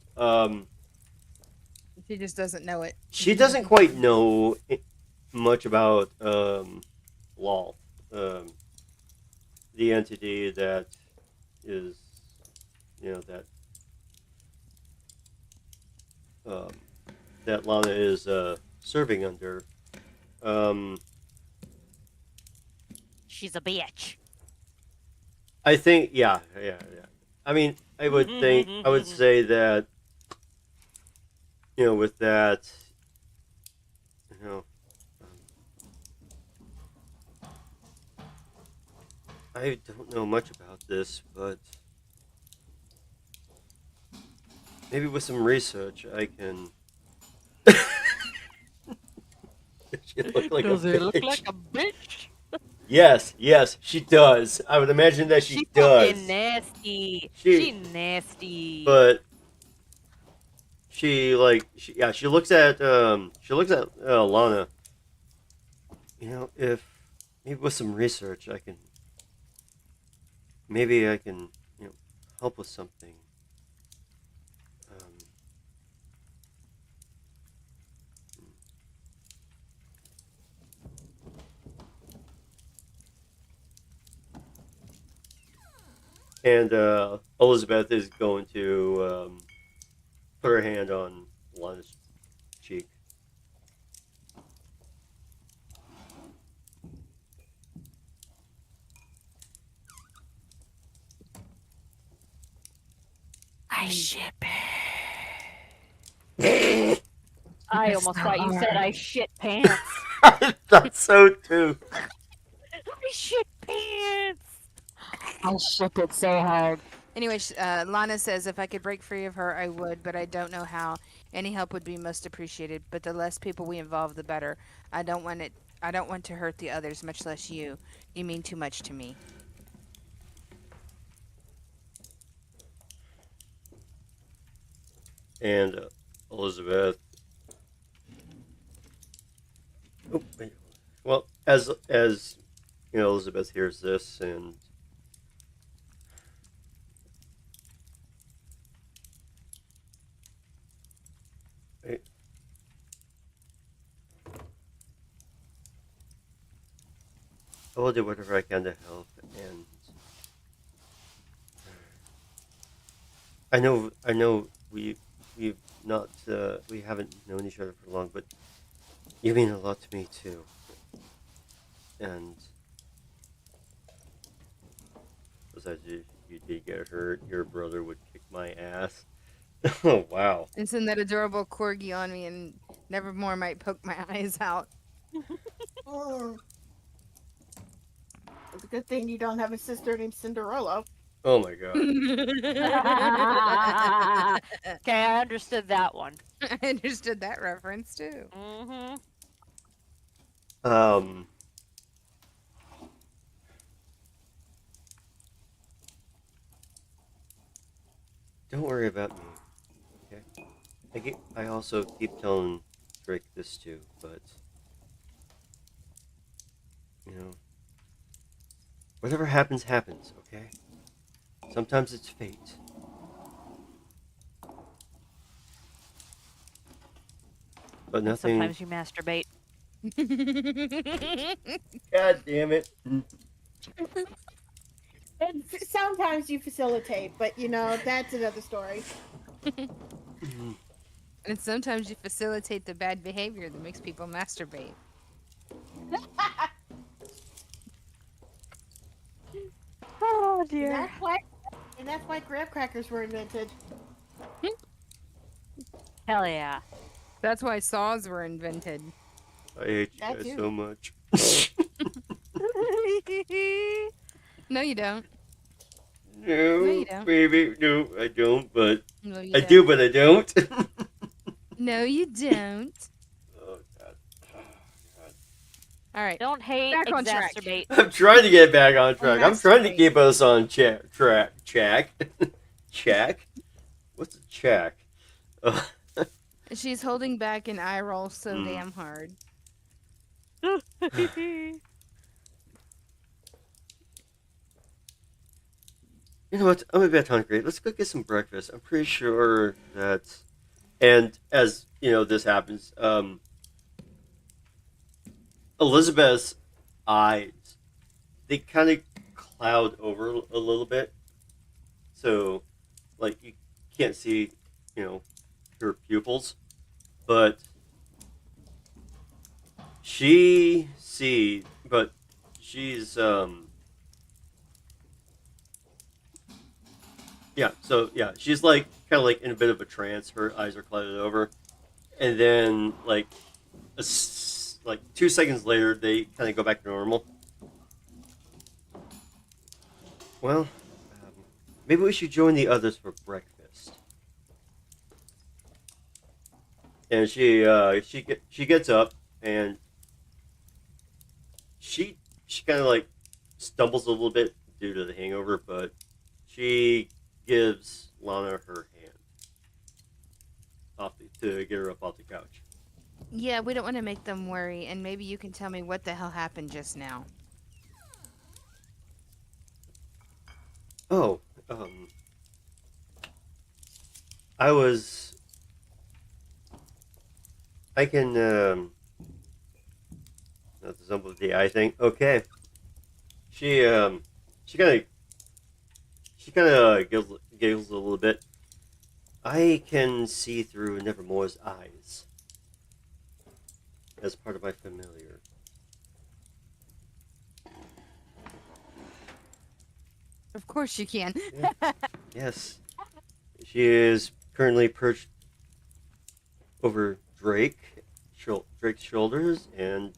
She just doesn't know it. She doesn't quite know much about law, the entity that is, um, that Lana is serving under. She's a bitch. I think, yeah. I mean, I would say that, with that, I don't know much about this, but maybe with some research I can. She look like Does a it look bitch. like a bitch? Yes, she does. I would imagine that she does. Fucking nasty. She- She nasty. But she looks at Lana. If maybe with some research I can help with something. And Elizabeth is going to put her hand on Lana's cheek. I ship I almost thought you said I shit pants. I thought so too. I shit pants. I ship it so hard. Anyway, Lana says if I could break free of her, I would, but I don't know how. Any help would be most appreciated. But the less people we involve, the better. I don't want to hurt the others, much less you. You mean too much to me. And Elizabeth. Oh, wait. Well, as Elizabeth hears this, and I will do whatever I can to help. And I know we haven't known each other for long, but you mean a lot to me too. And besides, you did get hurt. Your brother would kick my ass. Oh wow! And send that adorable corgi on me, and nevermore might poke my eyes out. It's a good thing you don't have a sister named Cinderella. Oh my god! Okay, I understood that one. I understood that reference too. Mm-hmm. Don't worry about me. Okay. I also keep telling Drake this too, but whatever happens, happens. Okay. Sometimes it's fate. But nothing. Sometimes you masturbate. God damn it. And sometimes you facilitate, but you know that's another story. And sometimes you facilitate the bad behavior that makes people masturbate. Oh And dear. that's why graham crackers were invented. Hell yeah. That's why saws were invented. I hate you That guys too. so much. No, you don't. No, No, you don't. maybe. No, I don't, but No, you I don't. do, but I don't. No, you don't. Oh, God. Oh, God. All right. Don't hate, Back on track. exacerbate. I'm trying to get back on track. I'm trying to masturbate. keep us on track. Check. What's a check? She's holding back an eye roll so Mm. damn hard. You know what? I'm a bit hungry. Let's go get some breakfast. I'm pretty sure that, and as you know, this happens. Elizabeth's eyes, they kind of cloud over a little bit, so like you can't see, you know, her pupils, but she sees. But she's yeah. So yeah, she's like kind of like in a bit of a trance. Her eyes are clouded over, and then like like 2 seconds later, they kind of go back to normal. Well, maybe we should join the others for breakfast. And she gets up and she kind of like stumbles a little bit due to the hangover, but she gives Lana her hand to get her up off the couch. Yeah, we don't want to make them worry, and maybe you can tell me what the hell happened just now. Oh, I was. I can. That's the example of the eye thing. Okay. She kind of giggles a little bit. I can see through Nevermore's eyes as part of my familiar. Of course you can. Yes. She is currently perched over Drake's shoulders, and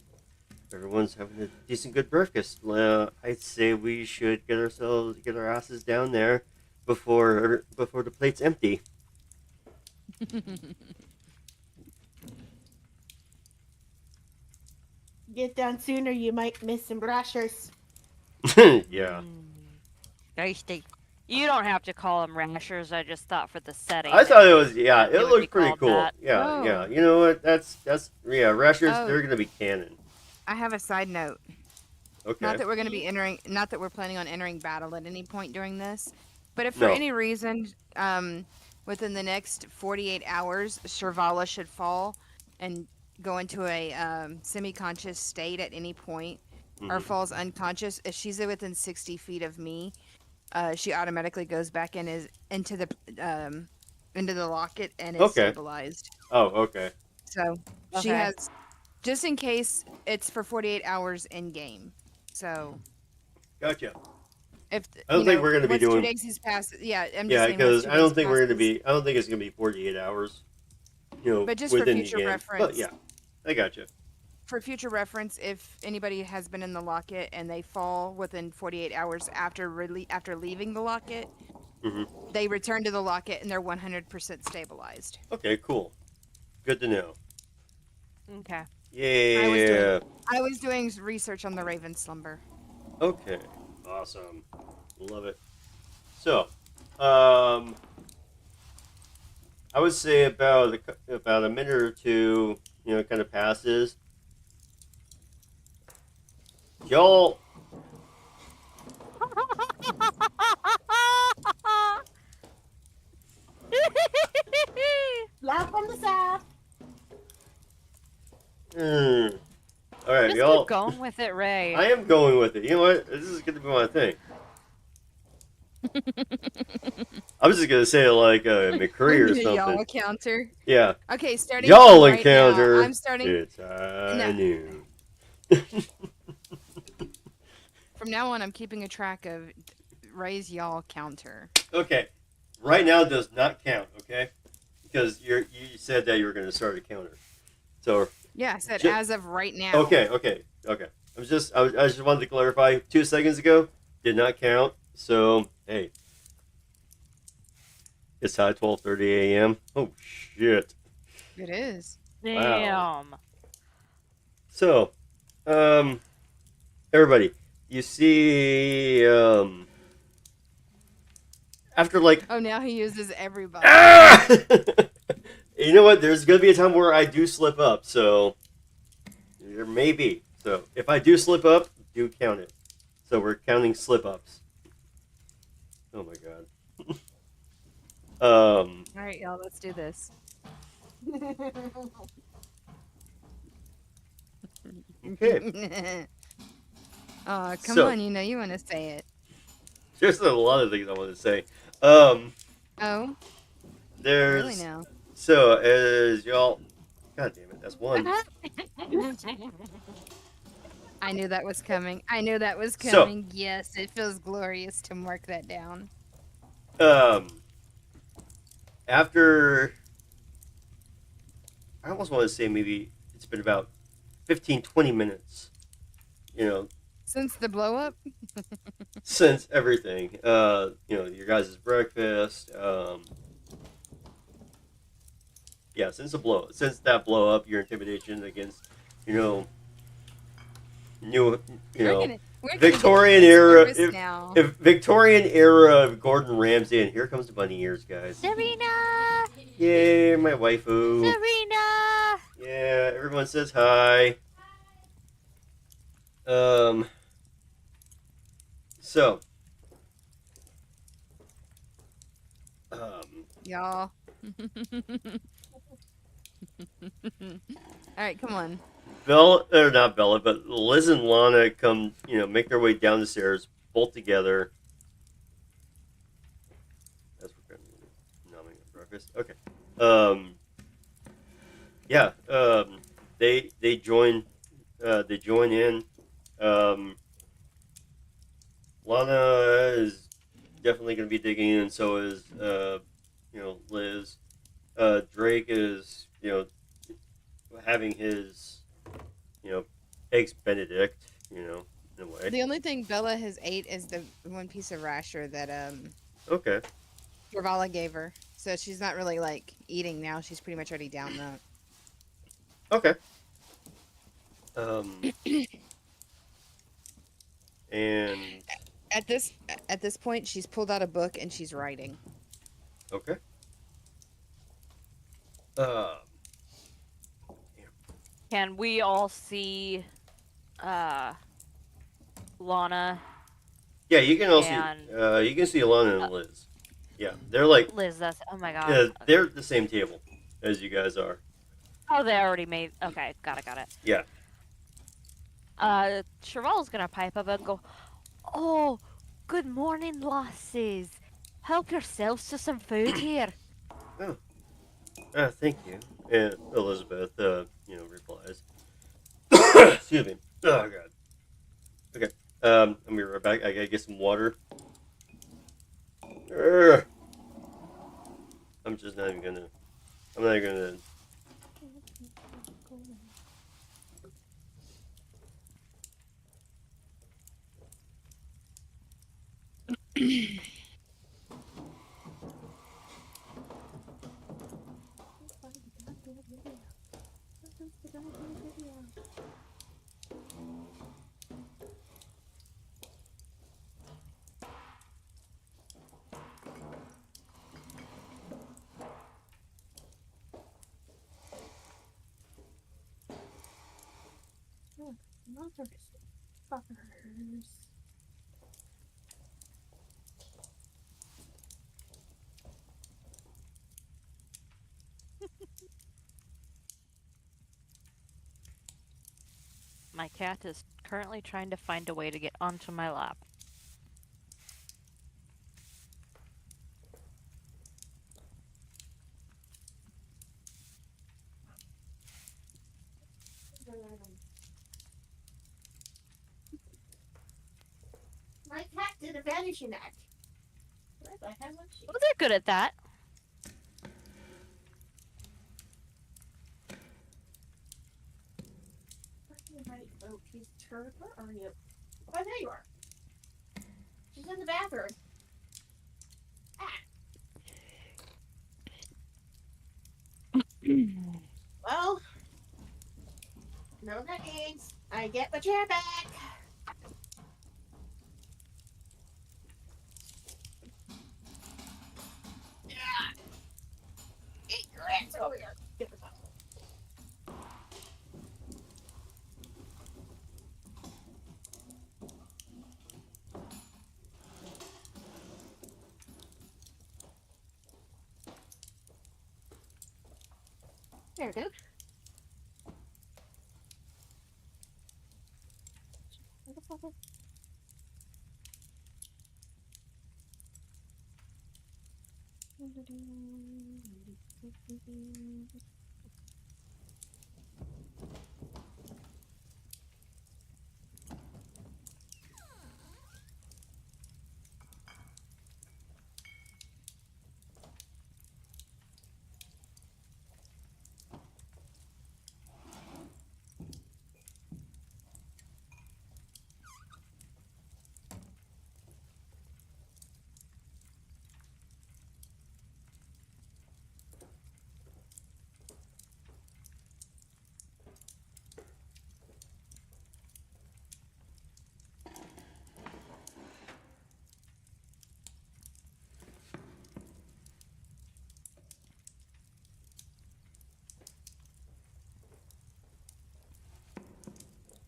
everyone's having a decent good breakfast. I'd say we should get our asses down there before the plate's empty. Get down sooner, you might miss some rashers. Yeah. Tasty. You don't have to call them rashers. I just thought for the setting. I thought it was it would be looked pretty called cool. that. Yeah, yeah. Oh. You know what? That's Rashers, Oh. they're gonna be canon. I have a side note. Okay. Not that we're going to be not that we're planning on entering battle at any point during this, but if for No. any reason, within the next 48 hours, Servala should fall and go into a semi-conscious state at any point, or Mhm. falls unconscious, if she's within 60 feet of me, she automatically goes back into the locket and is Okay. stabilized. Oh, okay. So she Okay. has, just in case it's for 48 hours in game. So Gotcha. if I don't think we're gonna be once doing- 2 days has passed, yeah, I'm just Yeah, saying once because 2 I don't days think we're gonna passes- be. I don't think it's gonna be 48 hours. You know, But just for within the future game. reference. But yeah, I gotcha. For future reference, if anybody has been in the locket and they fall within 48 hours after leaving the locket, hmm they return to the locket and they're 100% stabilized. Okay, cool. Good to know. Okay. Yeah. I was doing research on the Raven slumber. Okay. Awesome. Love it. So, I would say about a minute or two, you know, kind of passes. Y'all, Laugh on the side. all right, Just y'all. keep going with it, Ray. I am going with it. You know what? This is going to be my thing. I was just gonna say like McCurry or A y'all something. counter. Yeah. Okay, starting Y'all from right encounter. now, I'm starting. It's high noon. From now on, I'm keeping a track of Ray's y'all counter. Okay. Right now does not count. Okay. Because you said that you were gonna start a counter. So. Yeah, I said Ju- as of right now. Okay. I just wanted to clarify. 2 seconds ago did not count. So hey, it's high 12:30 a.m. Oh shit. It is. Damn. So, everybody, you see, after like, Oh, now he uses everybody. ah! You know what? There's gonna be a time where I do slip up, so there may be. So if I do slip up, do count it. So we're counting slip ups. Oh my god. All right, y'all, let's do this. Okay. Oh, come So- on, you know you want to say it. There's a lot of things I want to say. Oh, There's really now? so as y'all. God damn it, that's one. I knew that was coming. I knew that was So- coming. Yes, it feels glorious to mark that down. After I almost want to say maybe it's been about 15, 20 minutes, you know, Since the blow up? since everything, your guys' breakfast, yeah, since that blow up, your intimidation against, new, We're gonna Victorian get era, service now. if Victorian era of Gordon Ramsay, and here comes the bunny ears, guys. Serena! Yay, my waifu. Serena! Yeah, everyone says hi. So, Y'all. All right, come on. Bella, or not Bella, but Liz and Lana come, make their way down the stairs, both together. That's what we're numbing at breakfast. Okay. Yeah. They join in. Lana is definitely going to be digging in, and so is Liz. Drake is having his eggs Benedict, in a way. The only thing Bella has ate is the one piece of rasher that Okay. Ravala gave her. So she's not really like eating now. She's pretty much already down that. Okay. And At this point, she's pulled out a book and she's writing. okay. Can we all see Lana, Yeah, you can also And- you can see Alana and Liz. Yeah, they're like Liz? That's oh my god. they're at the same table as you guys are. Oh, they already made. Okay, got it. Yeah. Cheval's gonna pipe up and go, "Oh, good morning, lasses. Help yourselves to some food here." Thank you. And Elizabeth, replies. Excuse me. Oh god. Okay. I'll be right back. I gotta get some water. Urgh. I'm just not even gonna. I'm not gonna. My cat is currently trying to find a way to get onto my lap. My cat did a vanishing act. Where the hell was she? Well, they're good at that. Oh, he's turned. Where are you? Oh, there you are. She's in the bathroom. Well, no, that means I get my chair back. Yeah. Eat your ass over here. Get the bottle. There we go.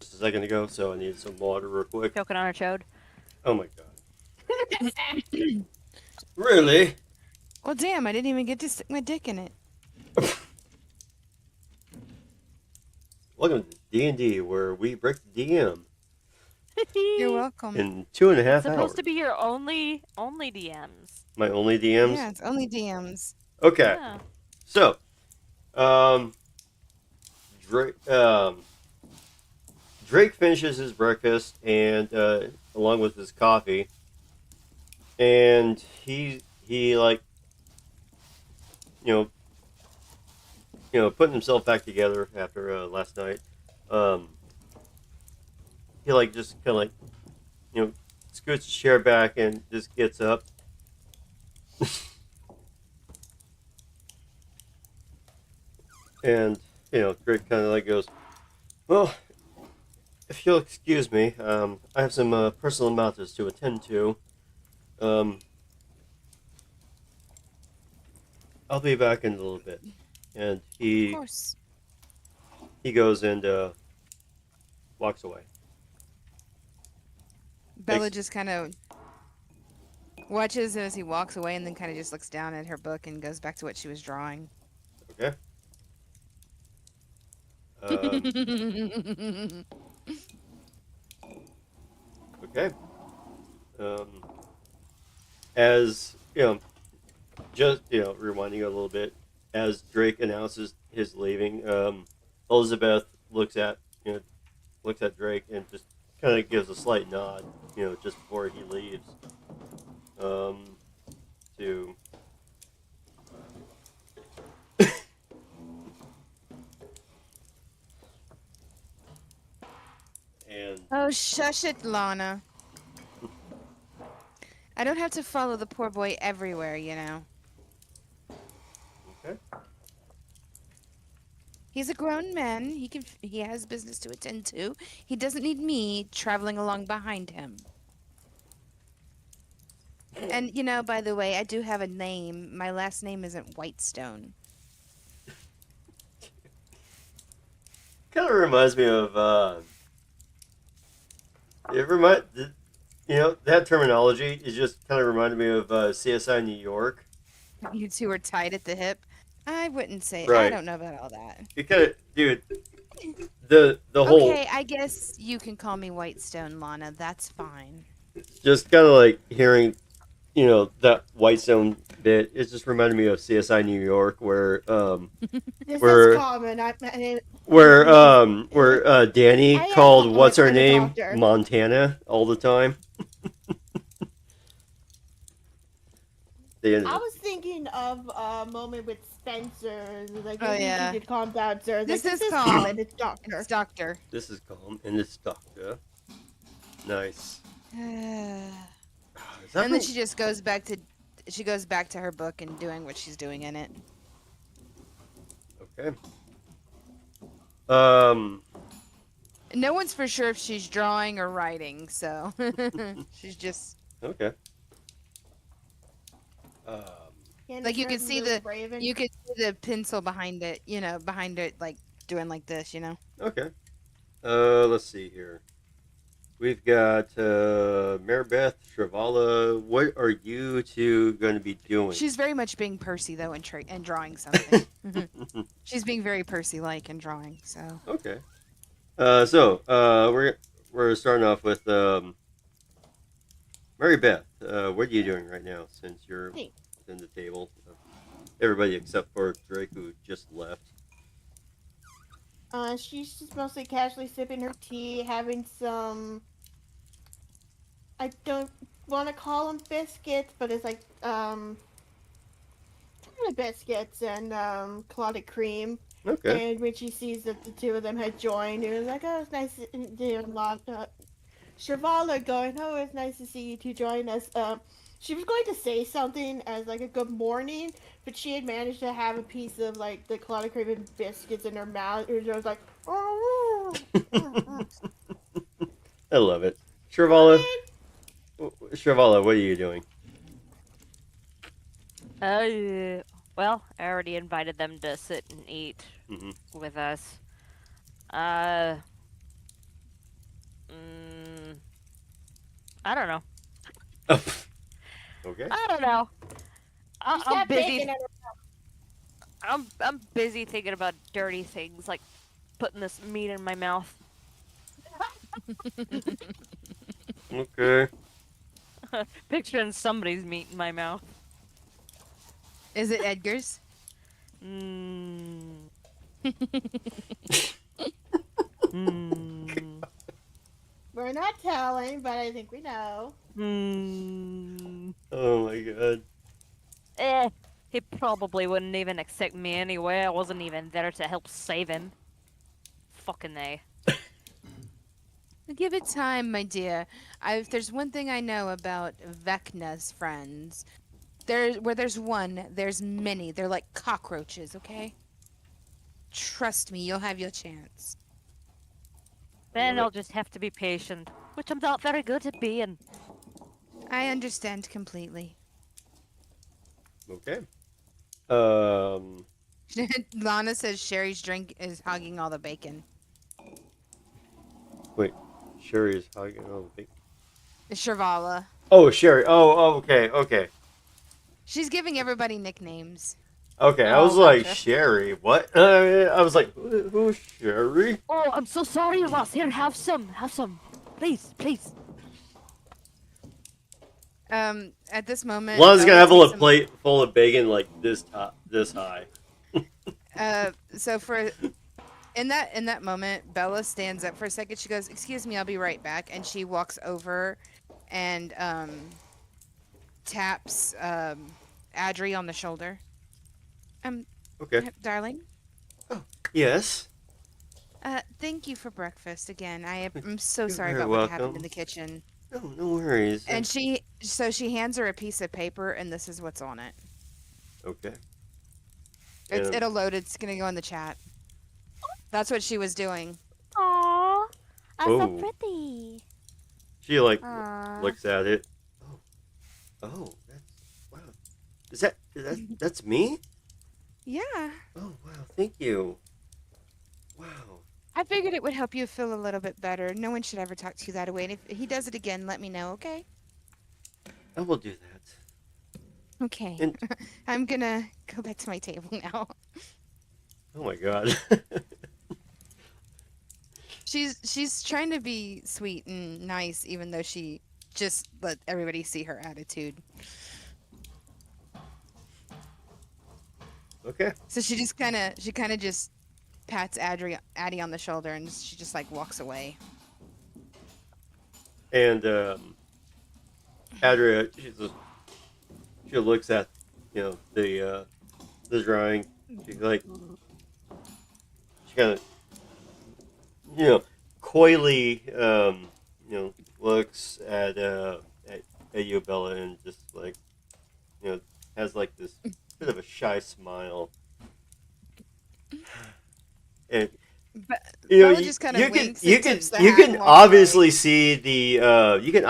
Just a second ago, so I need some water real quick. Choking on a chode. Oh my god. Really? Well, damn, I didn't even get to stick my dick in it. Welcome to D&D, where we break the DM You're welcome. in 2.5 hours. Supposed to be your only DMs. My only DMs? Yeah, it's only DMs. Okay. Yeah. So, Drake finishes his breakfast and along with his coffee, and he like putting himself back together after last night. He like just kind of like scoots his chair back and just gets up. And Drake kind of like goes, well, if you'll excuse me, I have some personal matters to attend to. I'll be back in a little bit. And Of he course. goes and walks away. Bella Thanks. just kind of watches as he walks away and then kind of just looks down at her book and goes back to what she was drawing. Okay. Okay. As just rewinding a little bit, as Drake announces his leaving, Elizabeth looks at Drake and just kind of gives a slight nod, just before he leaves. To and Oh, shush it, Lana. I don't have to follow the poor boy everywhere, you know. okay. He's a grown man. He has business to attend to. He doesn't need me traveling along behind him. And by the way, I do have a name. My last name isn't Whitestone. Kind of reminds me of that terminology is just kind of reminded me of CSI New York. You two are tied at the hip. I wouldn't say. I Right. don't know about all that. It kind of, dude. The whole Okay, I guess you can call me Whitestone, Lana. That's fine. just kind of like hearing, that Whitestone bit, it just reminded me of CSI New York, where This Where- is common. where Danny I am called common what's her for the name doctor. Montana all the time. They ended I up- was thinking of a moment with Spencer. Like, Oh, maybe yeah. you did calm down, sir. This Like, is calm. common. It's doctor. It's Doctor. This is calm and it's Doctor. Nice. And Is that then from- she just goes back to her book and doing what she's doing in it. Okay. No one's for sure if she's drawing or writing, so she's just Okay. like you could see the Raven. you could see the pencil behind it, behind it, like doing like this, Okay. Let's see here. We've got Maribeth, Travala. What are you two going to be doing? She's very much being Percy though, and drawing something. She's being very Percy-like and drawing. So Okay. We're starting off with Mary Beth. What are you doing right now? Since you're Me. within the table, everybody except for Drake, who just left. She's just mostly casually sipping her tea, having some. I don't want to call them biscuits, but it's like kind of biscuits and clotted cream. Okay. And when she sees that the two of them had joined, it was like, oh, it's nice to lot. Shavala going, oh, it's nice to see you two join us. She was going to say something as like a good morning, but she had managed to have a piece of like the clotted cream and biscuits in her mouth, and she was like, oh. I love it. Shrivala, what are you doing? Well, I already invited them to sit and eat Mhm. with us. I don't know. Okay. I don't know. She's I'm got busy. bacon in her I'm busy thinking about dirty things like putting this meat in my mouth. Okay. Picturing somebody's meat in my mouth. is it Edgar's? Mm. Mm. We're not telling, but I think we know. Mm. Oh my god. He probably wouldn't even accept me anyway. I wasn't even there to help save him. Fucking A. Give it time, my dear. If there's one thing I know about Vecna's friends, where there's one, there's many. They're like cockroaches, okay? Trust me, you'll have your chance. Then Love I'll just have to be patient, which I'm not very good at being. I understand completely. Okay. Lana says Sherry's drink is hogging all the bacon. Wait. Sherry is hugging. Oh, Shavala. oh, Sherry. Oh, okay. She's giving everybody nicknames. Okay, I Oh, was like, gotcha. Sherry, what? I was like, who's Sherry? Oh, I'm so sorry, Ross. Here, have some. Have some. Please, please. At this moment, Lana's gonna Bella have a takes little plate full of bacon like this high. So in that moment, Bella stands up for a second. She goes, "Excuse me, I'll be right back," and she walks over and taps Adri on the shoulder. Okay. Darling, Yes. thank you for breakfast again. I'm so You're sorry very about what happened welcome. in the kitchen. No worries. And she hands her a piece of paper, and this is what's on it. Okay. It'll load. It's gonna go in the chat. That's what she was doing. Aww. I'm so Oh. pretty. She like Aww. looks at it. Oh, that's wow. Is that's me? Yeah. Oh wow, thank you. Wow. I figured it would help you feel a little bit better. No one should ever talk to you that way. And if he does it again, let me know, okay? I will do that. Okay. And- I'm gonna go back to my table now. Oh my god. She's trying to be sweet and nice, even though she just let everybody see her attitude. Okay. So she kind of just pats Addie on the shoulder, and she just like walks away. And Adria, she looks at the drawing. She like she kind of you know coyly looks at you, Bella, and just like has like this bit of a shy smile. And Bella just kind of winks and tips the hat you and can walks away. obviously see you can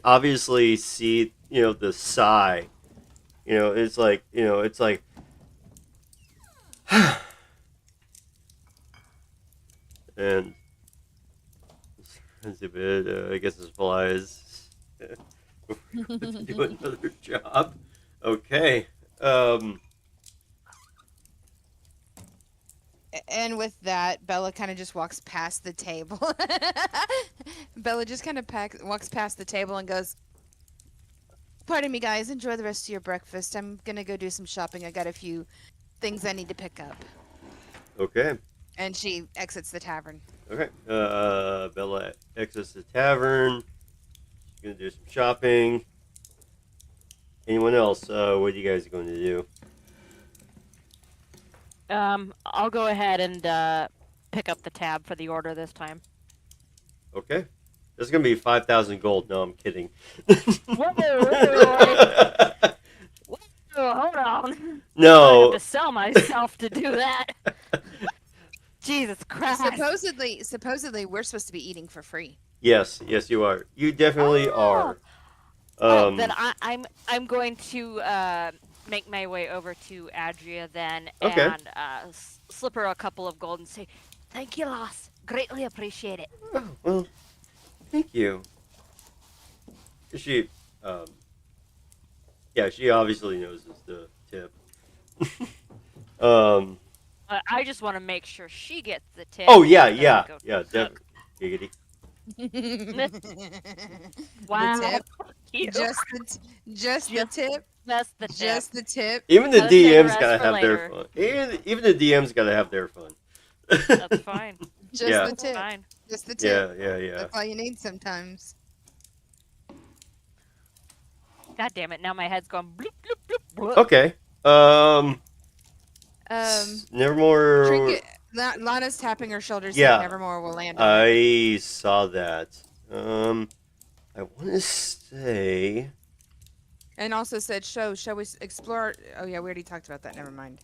obviously see the sigh. It's like and it's a bit I guess his flies before you to do another job. Okay. Um And with that, Bella kind of just walks past the table. Bella just kind of walks past the table and goes, "Pardon me, guys. Enjoy the rest of your breakfast. I'm gonna go do some shopping. I got a few things I need to pick up." okay. And she exits the tavern. Okay. Bella exits the tavern. She's gonna do some shopping. Anyone else? What are you guys going to do? I'll go ahead and pick up the tab for the order this time. Okay. This is gonna be 5,000 gold. No, I'm kidding. Whoa, hold on. I have No. to sell myself to do that. Jesus Christ. Supposedly, we're supposed to be eating for free. Yes, you are. You definitely are. Well, then I'm going to make my way over to Adria then Okay. and slip her a couple of gold and say, "Thank you, Loss. Greatly appreciate it." Oh, well, thank you. She, yeah, she obviously knows it's the tip. um. I just want to make sure she gets the tip. Oh yeah, and yeah, go yeah. to Giggity. Wow. The tip. You. Just the tip. That's the tip. Just the tip. Even the I'll save the DMs rest gotta for have their later. fun. Even the DMs gotta have their fun. That's fine. Just Yeah. the tip. Fine. Just the tip. Yeah. That's all you need sometimes. God damn it! Now my head's going bloop bloop bloop bloop. Okay. Nevermore. Trinket. Lana's tapping her shoulder. Yeah. Saying Nevermore will land on it. I saw that. I want to say. And also said, shall we explore? Oh yeah, we already talked about that. Never mind.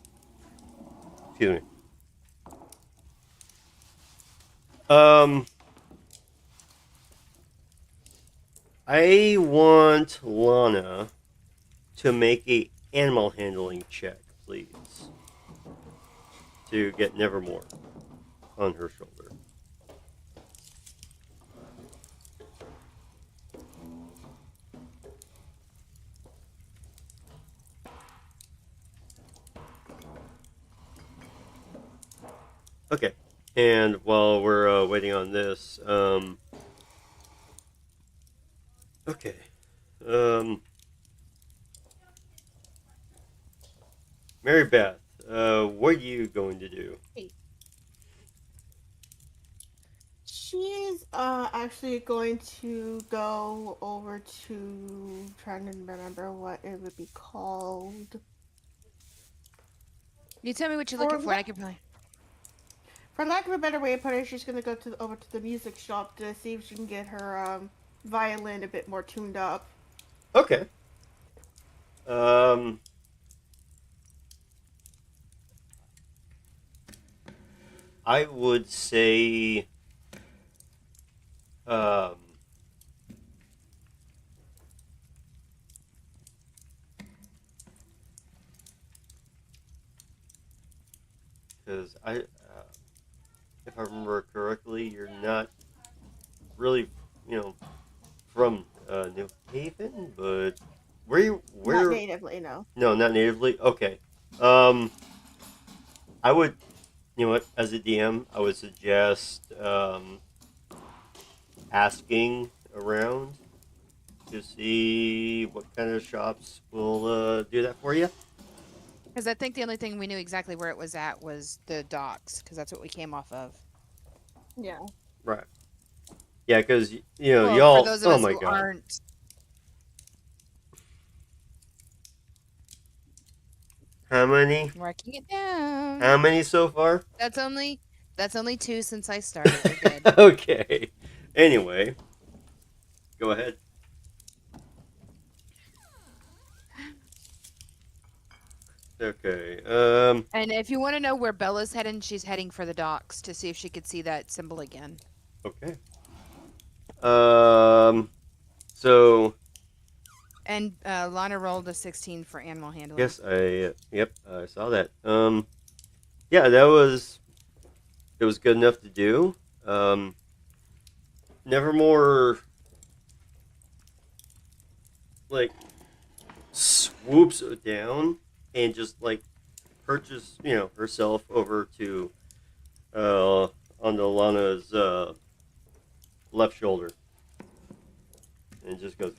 Excuse me. I want Lana to make a animal handling check, please, to get Nevermore on her shoulder. Okay, and while we're waiting on this, okay, Mary Beth, what are you going to do? She's actually going to go over to trying to remember what it would be called. You tell me what you're looking for, and I can probably. For lack of a better way of putting it, she's gonna go over to the music shop to see if she can get her violin a bit more tuned up. Okay. I would say, because if I remember correctly, you're not really, from New Haven, but where? Not natively, no. No, not natively. Okay. I would, as a DM, I would suggest asking around to see what kind of shops will do that for you. Because I think the only thing we knew exactly where it was at was the docks, because that's what we came off of. Yeah. Right. Yeah, because Well, for y'all. those of Oh us my who god. aren't How many? marking it down. How many so far? That's only 2 since I started. We're good. Okay. Anyway, go ahead. Okay. And if you want to know where Bella's heading, she's heading for the docks to see if she could see that symbol again. Okay. So And Lana rolled a 16 for animal handling. yes, I saw that. Yeah, it was good enough to do. Nevermore like swoops down and just like perches, herself over to onto Lana's left shoulder, and just goes.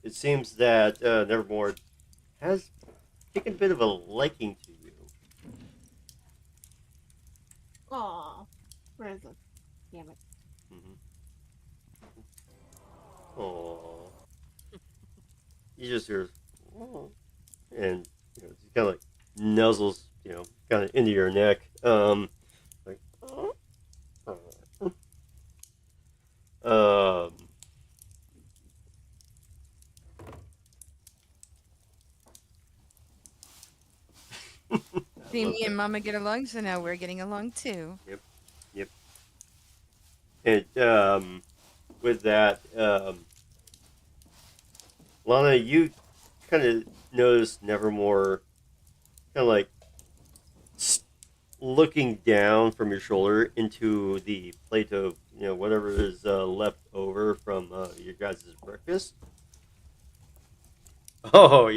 It seems that Nevermore has taken a bit of a liking to you. Aw. Where is it? Damn it. Aww. You just hear, "Aw," and it kind of like nuzzles, kind of into your neck, like, um, See, love me that. and Mama get along, so now we're getting along too. Yep. And with that, Lana, you kind of notice Nevermore kind of like looking down from your shoulder into the plate of whatever is left over from your guys' breakfast. Oh,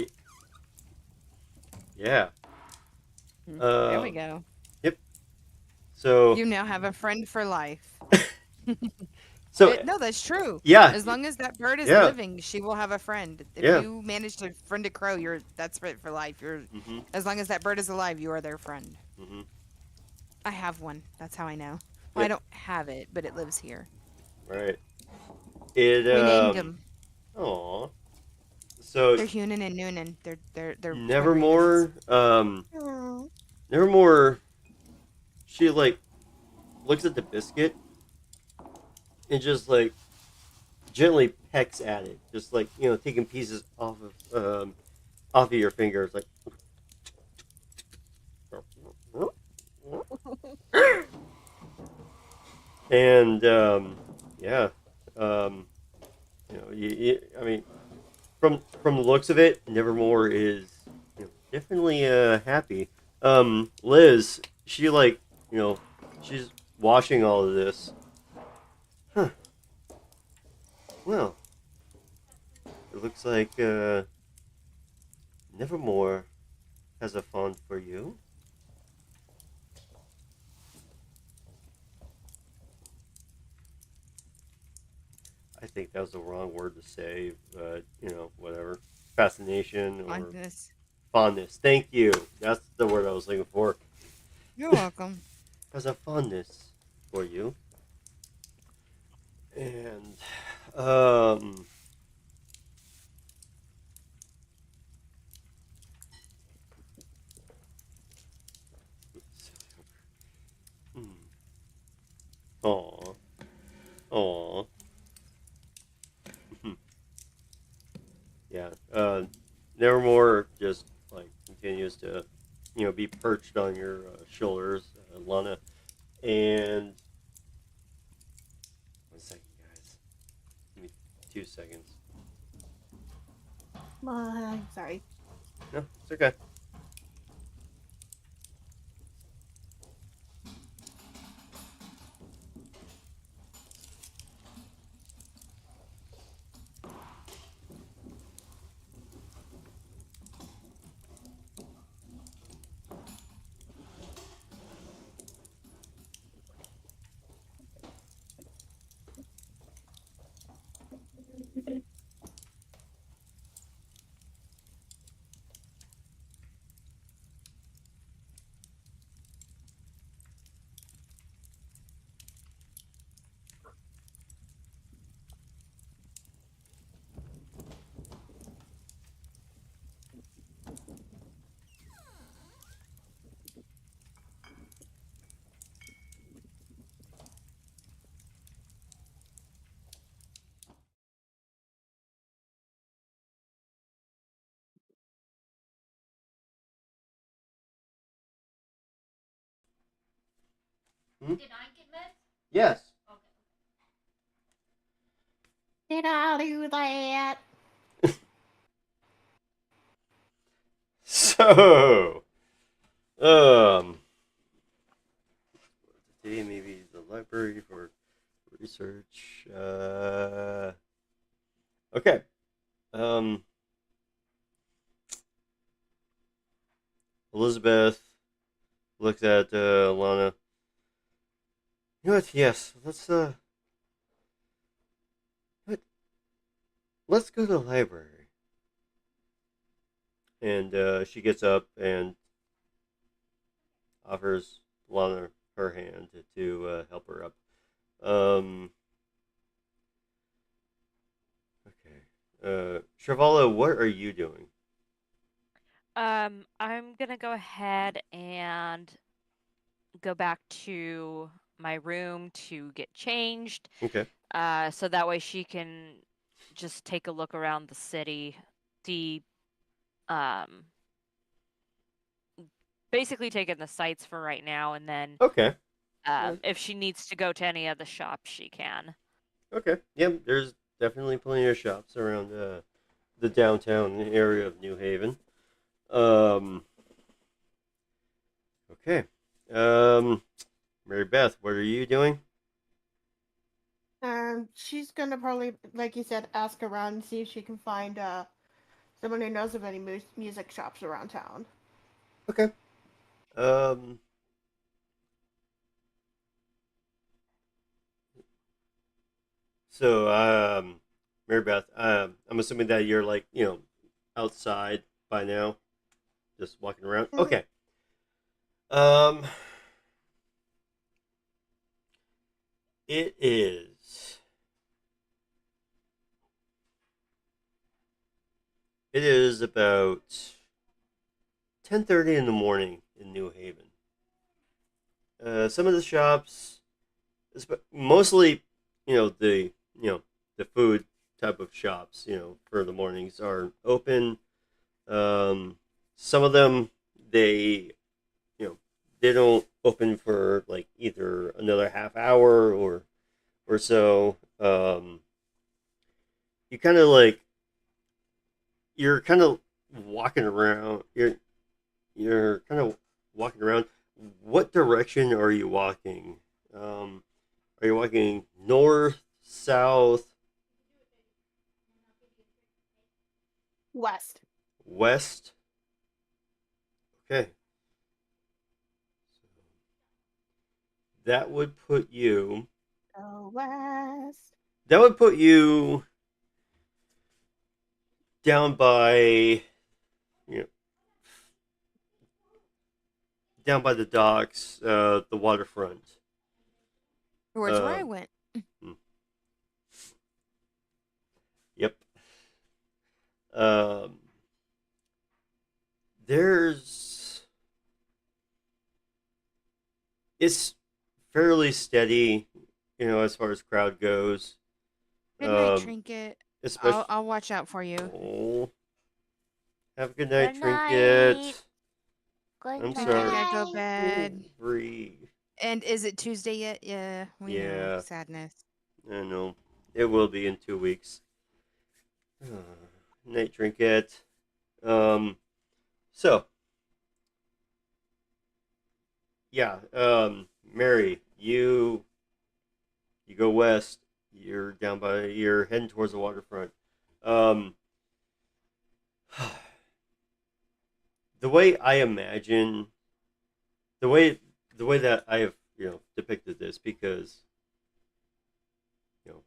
yeah. There we go. Yep. So You now have a friend for life. so No, that's true. yeah, As long as that bird is yeah. living, she will have a friend. If Yeah. you manage to friend a crow, that's it for life. Mhm. As long as that bird is alive, you are their friend. Mhm. I have one. That's how I know. Well, I Yep. don't have it, but it lives here. Right. It We named them. Aw. So They're Hunan and Noonan. They're twin Nevermore, Nevermore, she like looks at the biscuit and just like gently pecks at it, just like taking pieces off of your fingers, like. And yeah, I mean, from the looks of it, Nevermore is definitely happy. Liz, she like she's watching all of this. Huh. Well, it looks like Nevermore has a fond for you. I think that was the wrong word to say, but whatever. Fascination or Fondness. fondness. Thank you. That's the word I was looking for. You're welcome. Has a fondness for you. And aw, aw. Yeah. Nevermore just like continues to be perched on your shoulders, Lana. And 1 second, guys. Give me 2 seconds. Sorry. No, it's okay. Hmm? Yes. Did I do that? So, today maybe the library for research. Okay. Elizabeth looks at Lana. You know what? Yes, let- let's go to the library. And she gets up and offers Lana her hand to help her up. Okay. Shrivala, what are you doing? I'm gonna go ahead and go back to my room to get changed. Okay. So that way she can just take a look around the city, see, um, basically take in the sights for right now, and then Okay. Yeah. if she needs to go to any of the shops, she can. Okay. Yep. There's definitely plenty of shops around the downtown area of New Haven. Um. Okay. Mary Beth, what are you doing? She's gonna probably, like you said, ask around and see if she can find someone who knows of any music shops around town. Okay. Um. So, Mary Beth, I'm assuming that you're like, outside by now, just walking around. Mhm. Okay. Um, it is. It is about 10:30 in the morning in New Haven. Some of the shops, mostly, the food type of shops, for the mornings are open. Some of them they you know they don't open for like either another half hour or so. You kind of like you're kind of walking around. You're kind of walking around. What direction are you walking? Are you walking north, south, West. west? Okay, that would put you. Go west. That would put you down by you know down by the docks, the waterfront. Where's where I Um, went. hmm, yep. Um, there's it's fairly steady, as far as crowd goes. Good night, Um, Trinket. especially. I'll watch out for you. Oh, have a good night, Good Trinket. night. Good I'm Trinket, sorry. gotta go night. bed. Breathe. And is it Tuesday yet? Yeah, we know. Yeah, Sadness. I know. It will be in 2 weeks. Night, Trinket. Um, so yeah, Mary, you go west. You're heading towards the waterfront. Um, the way I imagine, the way the way that I have depicted this, because you know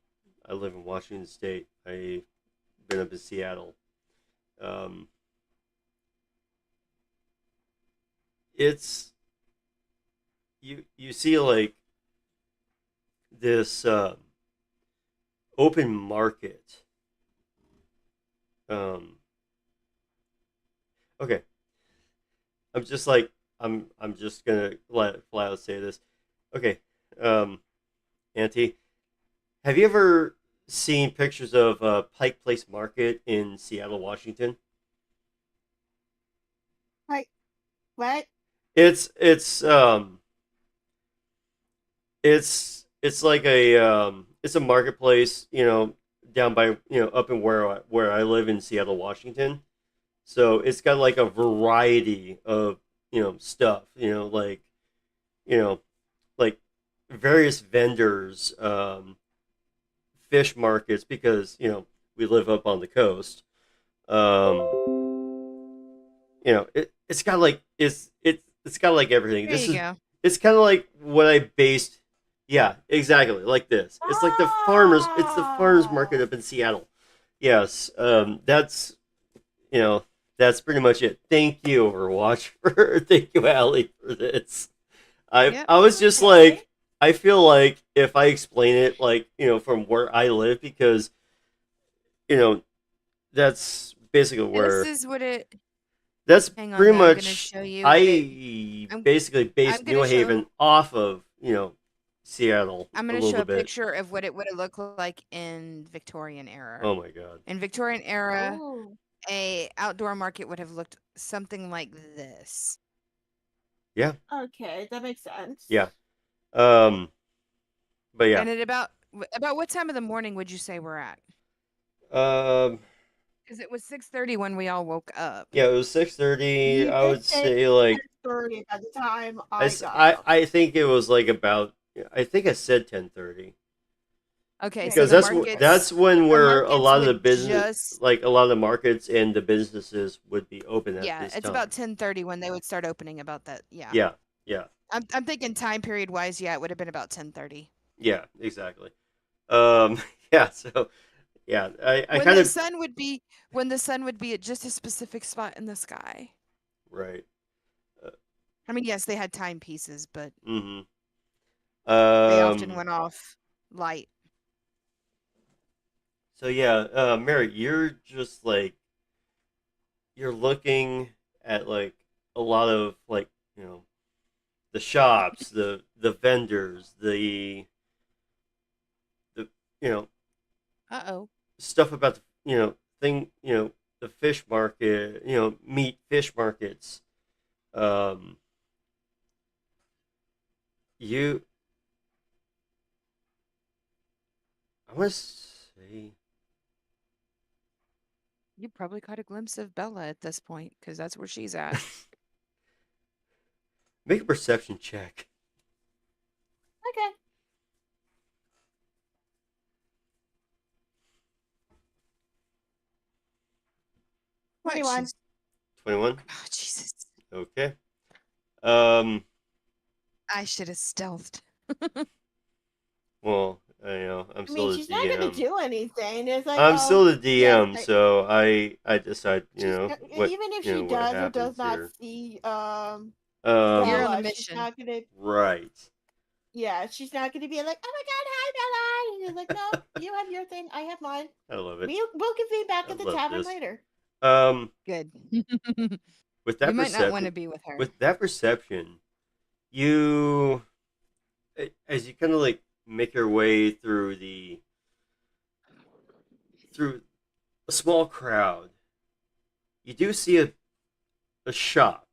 I live in Washington State. I've been up in Seattle. Um, it's you see like this open market. Um, okay, I'm just like I'm just gonna flat out say this. Okay, um, Auntie, have you ever seen pictures of Pike Place Market in Seattle, Washington? Like, what? It's it's like it's a marketplace, down by up in where I live in Seattle, Washington. So it's got like a variety of stuff, you know like various vendors, fish markets, because we live up on the coast. Um, it's got like it's got like everything. There This you is go. it's kind of like what I based. Yeah, exactly like this. It's like the farmers. It's the farmers market up in Seattle. Yes, you know that's pretty much it. Thank you, Overwatch, for thank you, Allie, for this. Yep. I was just Okay. like, I feel like if I explain it like from where I live, because you know that's basically This where is what it. that's Hang on, pretty though. I'm gonna much. show you what it. I I'm. basically I'm based New gonna show. Haven off of Seattle I'm a gonna show little a bit. picture of what it would have looked like in Victorian era. Oh my god. In Victorian era, Ooh. a outdoor market would have looked something like this. Yeah. Okay, that makes sense. Yeah. Um. But yeah. And at about what time of the morning would you say we're at? Um. Because it was 6:30 when we all woke up. Yeah. It was 6:30. You I did would say say like 30 by the time I, I s- got up. I think it was like about. I think I said 10:30. Okay, Yeah, so Because the markets- that's when the where a markets lot of the would business, just like a lot of the markets and the businesses, would be open at yeah, this it's time. about 10:30 when they would start opening. About that, yeah. Yeah. Yeah. I'm thinking time period wise, yeah, it would have been about 10:30. Yeah. Exactly. Um. Yeah. So. Yeah. I When kind the of. sun would be when the sun would be at just a specific spot in the sky. Right. I mean, yes, they had timepieces, but Mm-hmm. they often went off light. So yeah, Mary, you're just like you're looking at like a lot of like the shops, the vendors, the Uh-oh. stuff about the the fish market, meat fish markets. Um, you, I want to say, You probably caught a glimpse of Bella at this point because that's where she's at. make a perception check. Okay. What, 21. she's- 21. Oh, Jesus. Okay. Um. I should have stealthed. Well, I'm I still mean, the she's not going DM. to do anything. It's like, I'm oh, still the yes, DM, so I decide, she's what even if you know she what does or does happens not here. see You're on the Bella, she's mission. not gonna. Right. Yeah, she's not gonna be like, oh my god, hi Bella. And you're like, no, you have your thing, I have mine. I love it. We'll convene back I at the love tavern this. later. Good. With that You might not want to perception, be with her. with that perception, you, as you kind of like make your way through a small crowd, you do see a shop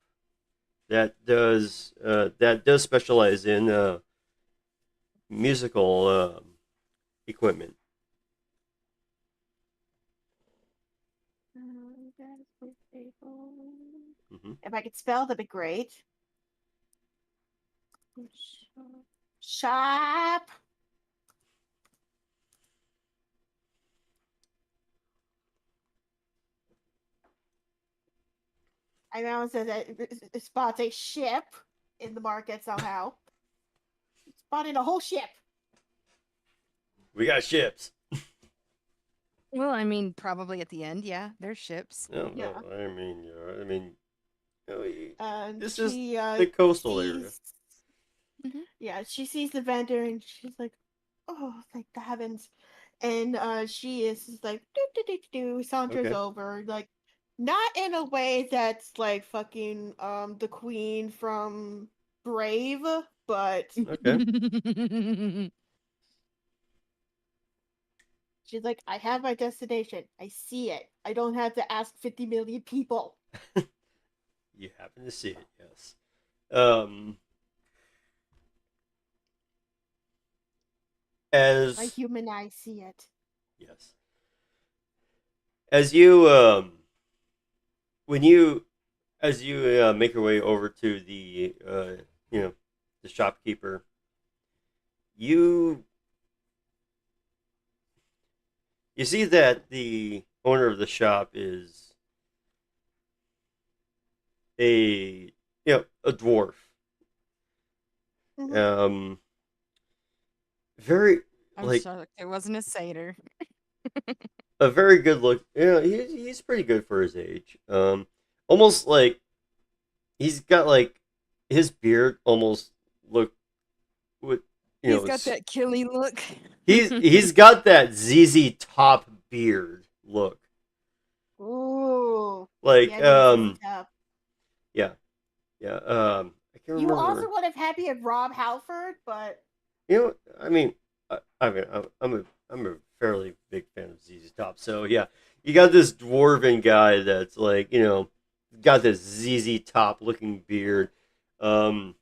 that does specialize in musical equipment. Hmm. If I could spell, that'd be great. Shop. I know it says that it spots a ship in the market somehow. Spotting a whole ship. We got ships. Well, I mean, probably at the end, yeah. There's ships. No, Yeah. no, I mean, And this is she, the coastal area. sees, Mhm. yeah, she sees the vendor and she's like, "Oh, thank the heavens!" And she is just like, "Do do do do do," saunters Okay. over, like, not in a way that's like fucking the queen from Brave, but Okay. she's like, "I have my destination. I see it. I don't have to ask 50 million people." You happen to see it, yes. Um, My as human eyes see it. yes, as you when you as you make your way over to the you know the shopkeeper, you you see that the owner of the shop is a a dwarf. Mhm. Um, very I'm like shocked it wasn't a satyr. a very good look. He's pretty good for his age. Almost like he's got like his beard almost look with He's got that killy look. he's got that ZZ Top beard look. Ooh. Like Yeah, need ZZ Top. yeah yeah I can't You also remember. would have had me at Rob Halford, but I mean I'm a fairly big fan of ZZ Top. So yeah, you got this dwarven guy that's like got this ZZ Top looking beard. Um,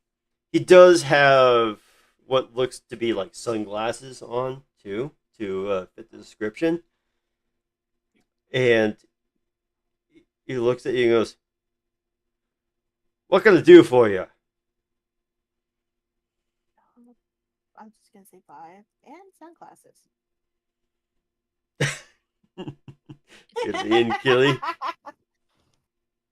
he does have what looks to be like sunglasses on too to fit the description, and he looks at you and goes, "What can I do for you?" I'm just gonna say 5 and sunglasses. Ian Killy.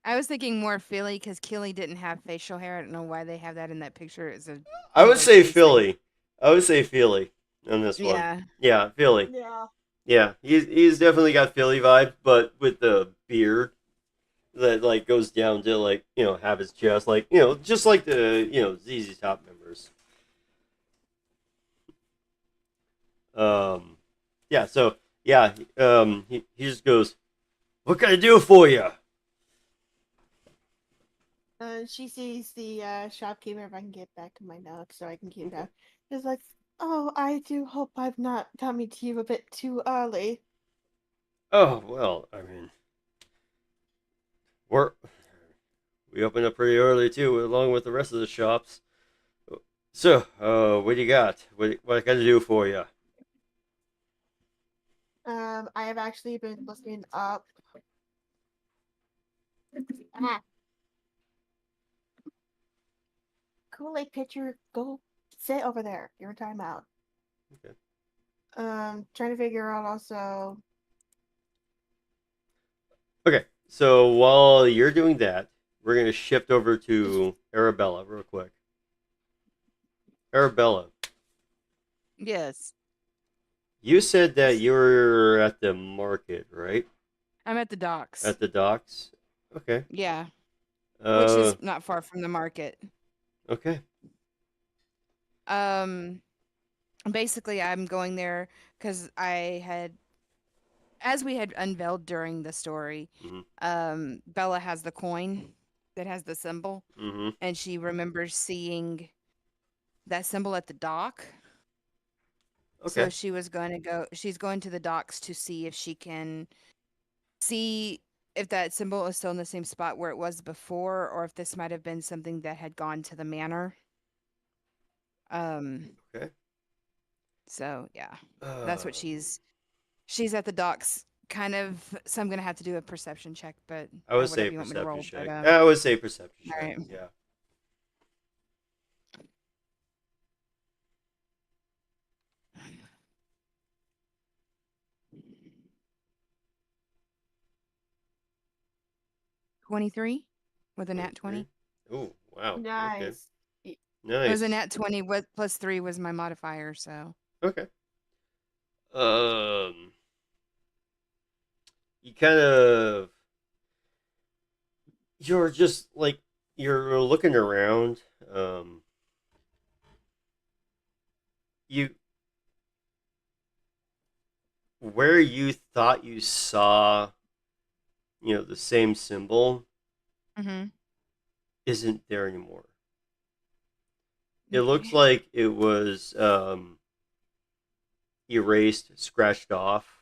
I was thinking more Philly because Killy didn't have facial hair. I don't know why they have that in that picture. It's a I would anybody's say face thing. Philly. I would say Philly on this one. Yeah. Yeah, Philly. Yeah. Yeah, he's definitely got Philly vibe, but with the beard that like goes down to like half his chest, like just like the ZZ Top members. Um, yeah. So yeah, he just goes, "What can I do for you?" She sees the shopkeeper. If I can get back to my notes so I can keep that. Is like, oh, I do hope I've not coming to you a bit too early. Oh well, I mean, we're we opened up pretty early too, along with the rest of the shops. So, what do you got? What can I do for you? I have actually been looking up. Ah, Kool-Aid pitcher, go sit over there. Your timeout. Okay. Trying to figure out also. Okay, so while you're doing that, we're gonna shift over to Arabella real quick. Arabella, Yes. you said that you were at the market, right? I'm at the docks. At the docks. Okay. Yeah. Which Uh. is not far from the market. Okay. Um, basically, I'm going there because I had, as we had unveiled during the story, Mhm. Bella has the coin that has the symbol, Mhm. and she remembers seeing that symbol at the dock. So Okay. she was going to go, she's going to the docks to see if she can see if that symbol is still in the same spot where it was before, or if this might have been something that had gone to the manor. Um, Okay. so yeah, that's what Um. she's at the docks kind of, so I'm gonna have to do a perception check, but I or would say whatever you want me to perception roll. But check. I would say perception all check. right. Yeah. 23 with a nat 23. 20. Oh wow. Okay. Nice. It was a Nice. nat 20 with plus 3 was my modifier, so Okay. Um. You kind of you're just like you're looking around. You where you thought you saw the same symbol mhm. isn't there anymore. It looks Okay. like it was erased, scratched off.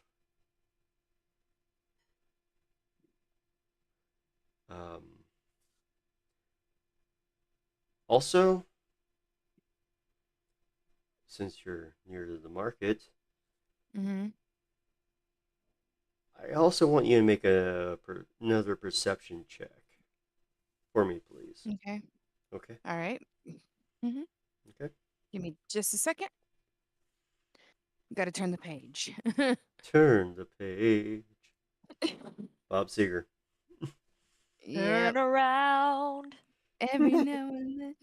Um, also, since you're near to the market, Mm-hmm. I also want you to make another perception check for me, please. Okay. Okay. All right. Mm-hmm. Okay. Give me just a second. Got to turn the page. Turn the page. Bob Seger. Yep. Turn around. Every now and then.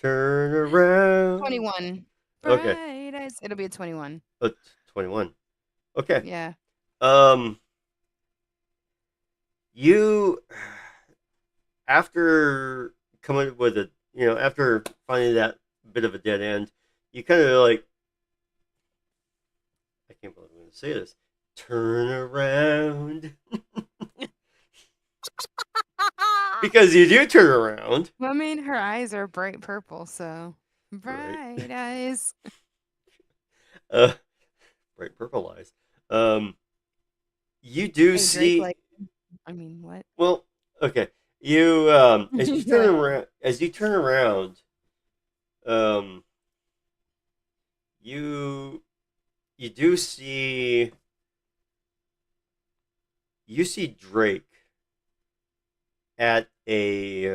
Turn around. 21. Okay. Bright eyes. It'll be a 21. 21. Okay. Yeah. You, after coming up with after finding that bit of a dead end, you kind of like, I can't believe I'm going to say this, turn around. Because you do turn around. Well, I mean, her eyes are bright purple, so Right. bright eyes. Bright purple eyes. You do Hey, see. Drake, like, I mean, what? Well, okay. You as you Go turn ahead. around, you do see Drake at a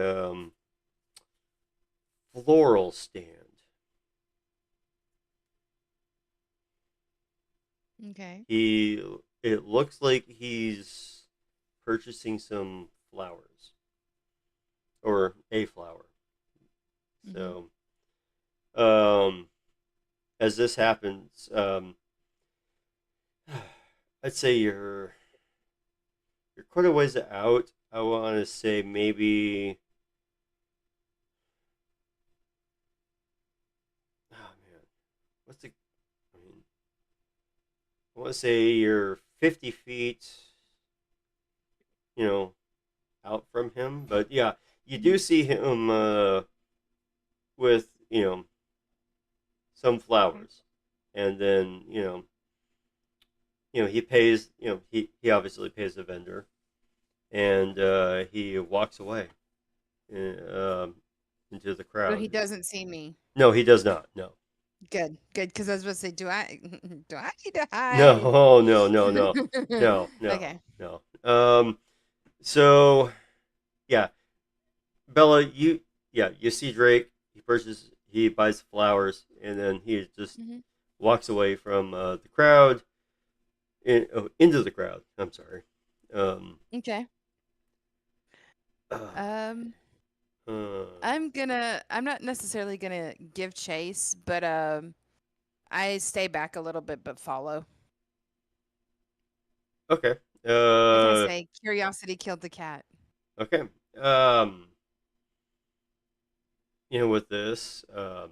floral stand. Okay. It looks like he's purchasing some flowers or a flower. So, as this happens, I'd say you're quite a ways out. I want to say maybe. Oh man, what's the? I mean, I want to say you're 50 feet. Out from him, but yeah, you do see him with some flowers, and then he pays. He obviously pays the vendor, and he walks away into the crowd. So he doesn't see me. No, he does not. No. Good, good. Because I was about to say, do I need to hide? No, no, no, no, no, no, Okay. no. So, yeah, Bella, you see Drake. He buys flowers, and then he just walks away from the crowd, into the crowd. I'm sorry. Okay. Uh, I'm not necessarily gonna give chase, but I stay back a little bit, but follow. Okay. Like I say, curiosity killed the cat. Okay. With this, Well,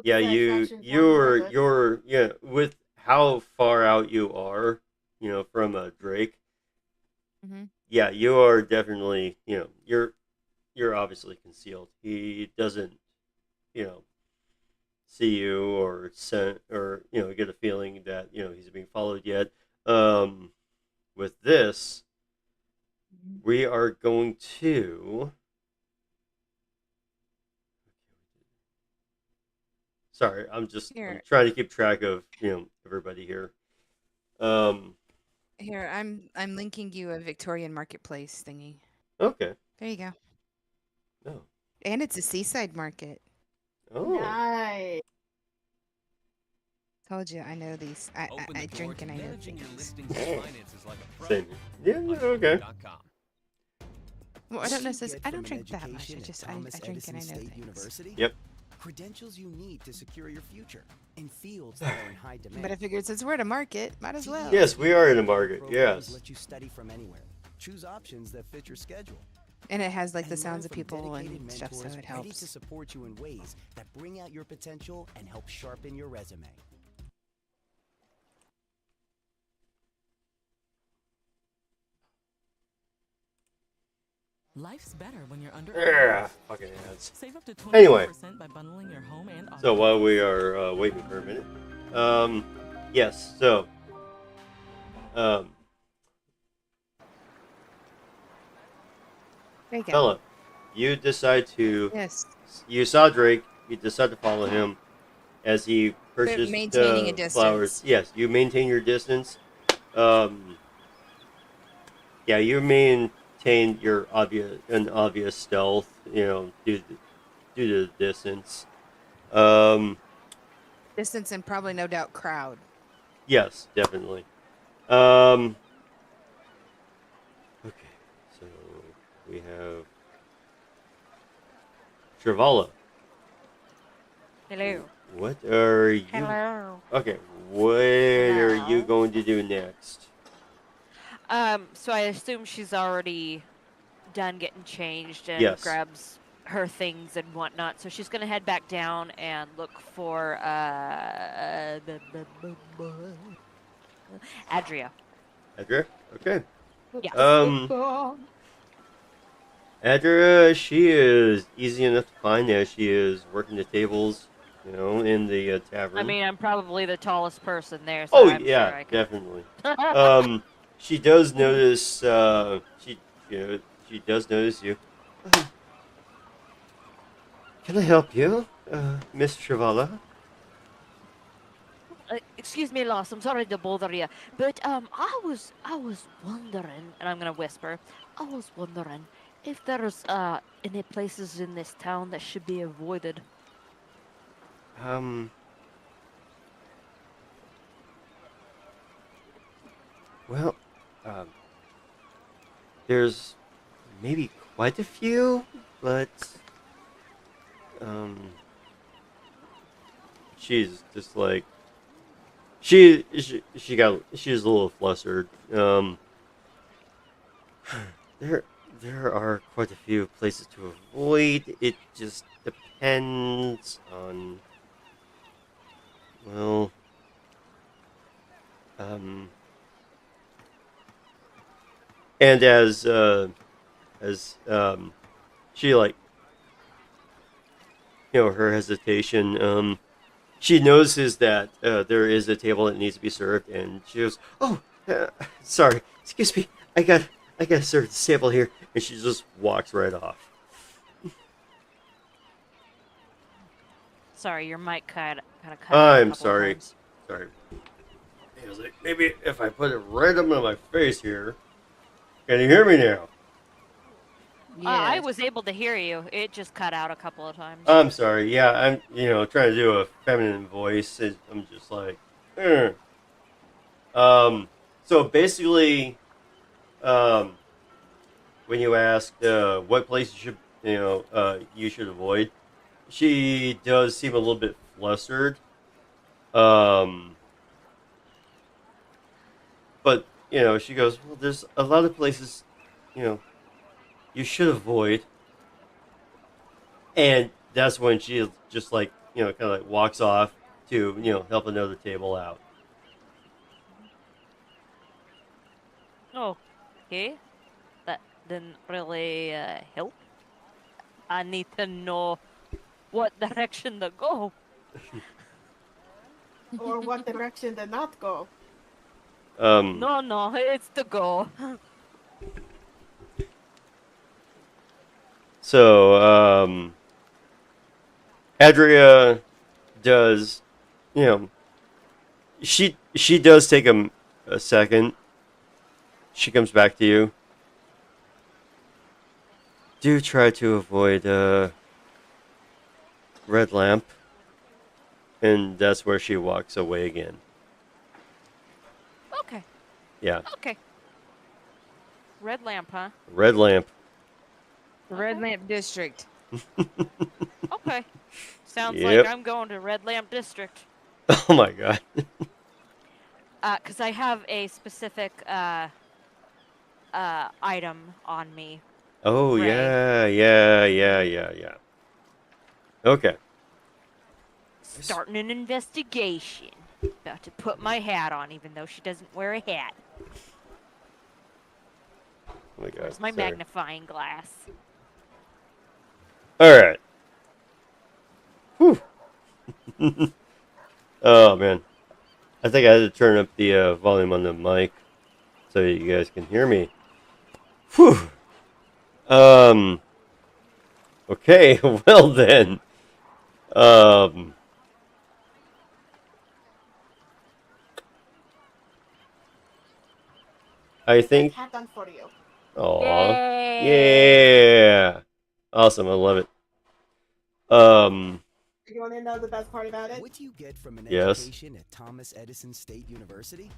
yeah, satisfaction's one more, but- you're with how far out you are, from Drake. Yeah, you are definitely, you're obviously concealed. He doesn't, see you or get a feeling that he's being followed yet. With this, we are going to. Sorry, I'm trying to keep track of everybody here. Here, I'm linking you a Victorian marketplace thingy. Okay. There you go. Oh. And it's a seaside market. Oh. Nice. Told you, I know these. I drink and I know things. Same. Yeah. Okay. Well, I don't necessarily. I don't drink that much. I drink and I know things. Yep. Credentials you need to secure your future in fields that are in high demand. But I figured since we're at a market, might as well. Yes, we are in a market. Yes. Let you study from anywhere. Choose options that fit your schedule. And it has like the sounds of people and stuff, so it Ready to helps. support you in ways that bring out your potential and help sharpen your resume. Life's better when you're under. Yeah, fucking ads. Save up to 20% Anyway, by bundling your home and auto. so while we are waiting for a minute, yes, so, There you go. Bella, you decide to. Yes. You saw Drake. you decide to follow him as he purchased maintaining a flowers. distance. Yes, you maintain your distance. Yeah, you maintain your obvious stealth. Due to the distance. Distance and probably no doubt crowd. Yes, definitely. Okay, so we have Travala. Hello. What are you? Hello. Okay, what are you Hello. going to do next? So I assume she's already done getting changed and Yes. grabs her things and whatnot. So she's gonna head back down and look for Adria. Adria? Okay. Yes. Adria, she is easy enough to find as she is working the tables, in the tavern. I mean, I'm probably the tallest person there, so Oh I'm yeah, sure I can. definitely. She does notice. She does notice you. Can I help you, Miss Travala? Excuse me, Loss. I'm sorry to bother you, but I was wondering, and I'm gonna whisper. I was wondering if there's any places in this town that should be avoided. Well, there's maybe quite a few, but she's just like she's a little flustered. There are quite a few places to avoid. It just depends on, well, and as she her hesitation, she notices that there is a table that needs to be served, and she goes, "Oh, sorry, excuse me, I got to serve this table here," and she just walks right off. Sorry, your mic kind of cut out a I'm couple sorry. times. Sorry. I was like, maybe if I put it right up in my face here, can you hear me now? I was able to hear you. It just cut out a couple of times. I'm sorry. Yeah, I'm trying to do a feminine voice. I'm just like, eh. So basically, when you asked what place you should avoid, she does seem a little bit flustered. But she goes, well, there's a lot of places, you should avoid, and that's when she just like kind of like walks off to help another table out. Oh, okay. That didn't really help. I need to know what direction to go. Or what direction to not go. No, it's to go. So, Adria does, she does take a second. She comes back to you. Do try to avoid red lamp, and that's where she walks away again. Okay. Yeah. Okay. Red lamp, huh? Red lamp. Red Lamp District. Okay. Sounds Yep. like I'm going to Red Lamp District. Oh my god. Because I have a specific item on me. Oh Ray. yeah. Okay. Starting an investigation. About to put my hat on, even though she doesn't wear a hat. Oh my god. Where's my sorry. magnifying glass? All right. Whew. Oh man, I think I had to turn up the volume on the mic so you guys can hear me. Whew. Okay. Well then. Um, I think. Hat done for you. Aw. Yay! Yeah. Awesome. I love it. Um. You want to know the best part about it? What do you get from an Yes. education at Thomas Edison State University?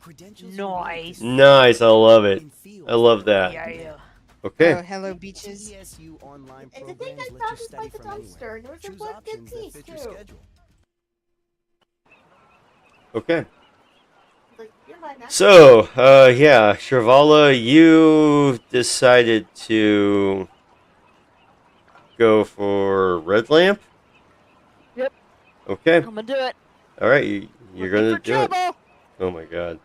Credentials Nice. Nice. I love it. I love that. Yeah. Okay. Oh, hello beaches. TSU online And the thing programs I let found you was study by the from anywhere. dumpster, and there was a Choose one good options that piece fit your too. schedule. Okay. Like, you're mine now. So, yeah, Shrivala, you decided to go for Red Lamp? Yep. Okay. I'm gonna do it. All right, you're Looking gonna for do it. trouble. Oh my god.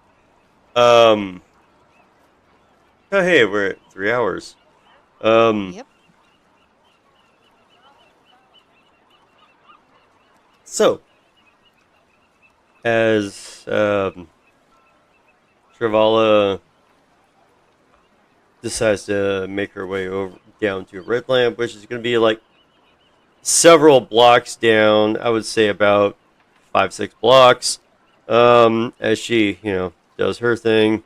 Oh hey, we're at 3 hours. Yep. So, as Shrivala decides to make her way over down to Red Lamp, which is going to be like several blocks down. I would say about 5-6 blocks. As she, does her thing.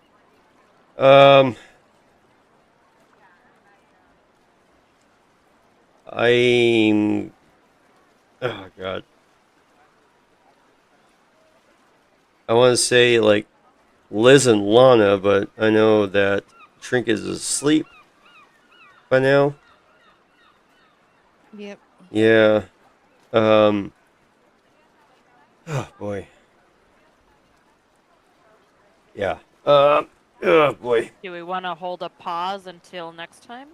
I'm. Oh god. I want to say like Liz and Lana, but I know that Trink is asleep by now. Yep. Yeah. Oh boy. Yeah. Oh boy. Do we want to hold a pause until next time?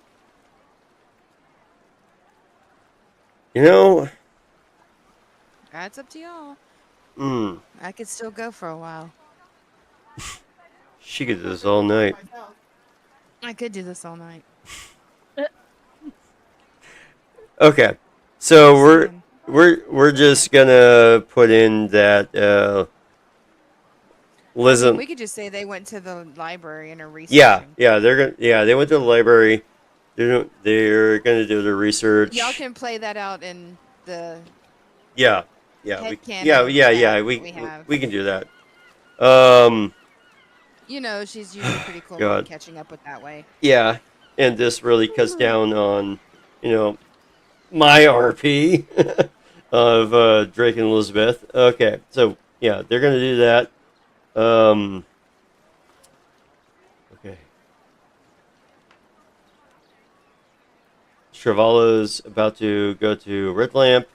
You know. That's up to y'all. Hmm. I could still go for a while. She could do this all night. Myself. I could do this all night. Okay. So Saying. we're just gonna put in that Liz and We could just say they went to the library and are yeah, researching. they went to the library. They're gonna do the research. Y'all can play that out in the Yeah, headcanon yeah. we have. We can do that. You know, she's usually pretty cool God. about catching up with that way. Yeah, and this really cuts down on my RP of Drake and Elizabeth. Okay, so yeah, they're gonna do that. Okay. Shrivala's about to go to Red Lamp.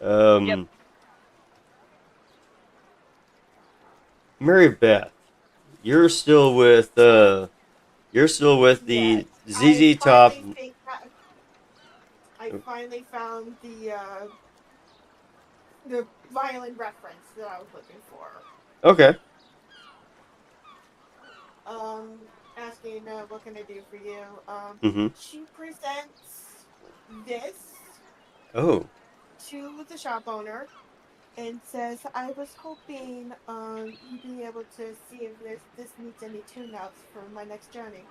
Yep. Mary Beth, you're still with the Yes, ZZ Top. I finally found the violin reference that I was looking for. Okay. Asking what can I do for you? Mm-hmm. She presents this Oh. to the shop owner and says, "I was hoping you'd be able to see if this needs any tune-ups for my next journey."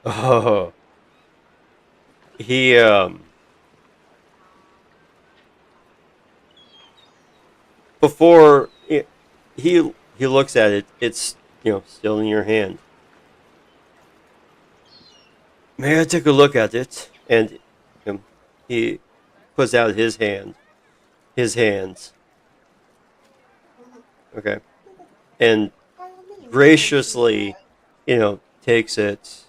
Oh. He before he looks at it. It's still in your hand. May I take a look at it? And he puts out his hand. His hands. Okay. And By all means, graciously, takes it.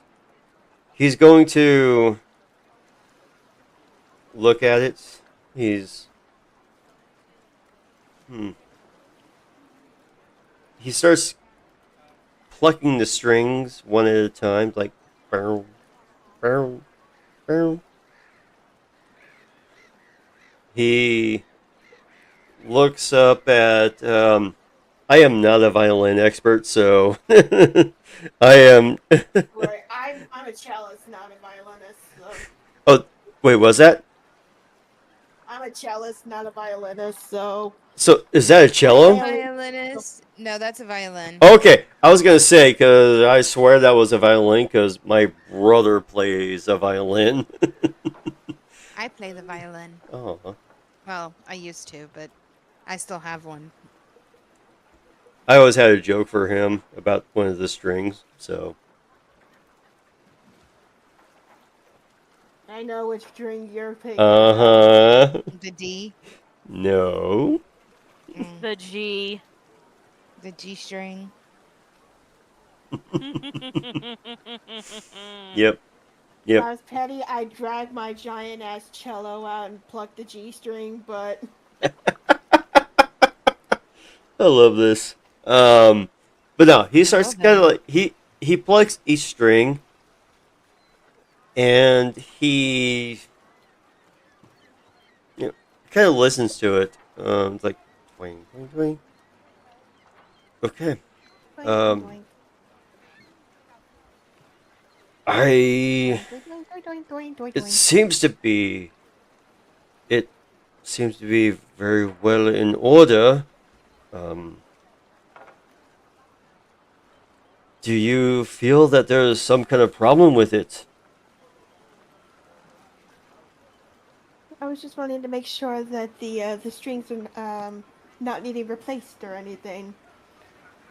He's going to look at it. He starts plucking the strings one at a time, like bow, bow, bow. He looks up at. I am not a violin expert, so I am. Right, I'm a cellist, not a violinist. So. Oh, wait, was that? I'm a cellist, not a violinist. So. So is that a cello? Violinist? No, that's a violin. Okay, I was gonna say because I swear that was a violin because my brother plays a violin. I play the violin. Oh, Well, I used to, but I still have one. I always had a joke for him about one of the strings, so I know which string you're thinking of. uh-huh. The D, No. The G. the G string. Yep. If Yep. I was petty, I'd drag my giant ass cello out and pluck the G string, but I love this. But no, he starts Well kind of then. like he plucks each string and he kind of listens to it. It's like twing twing twing. Okay. doink, doink, Um, doink. I Doink, doink, doink, doink, doink, doink, it doink. seems to be very well in order. Um, do you feel that there's some kind of problem with it? I was just wanting to make sure that the strings are not needing replaced or anything.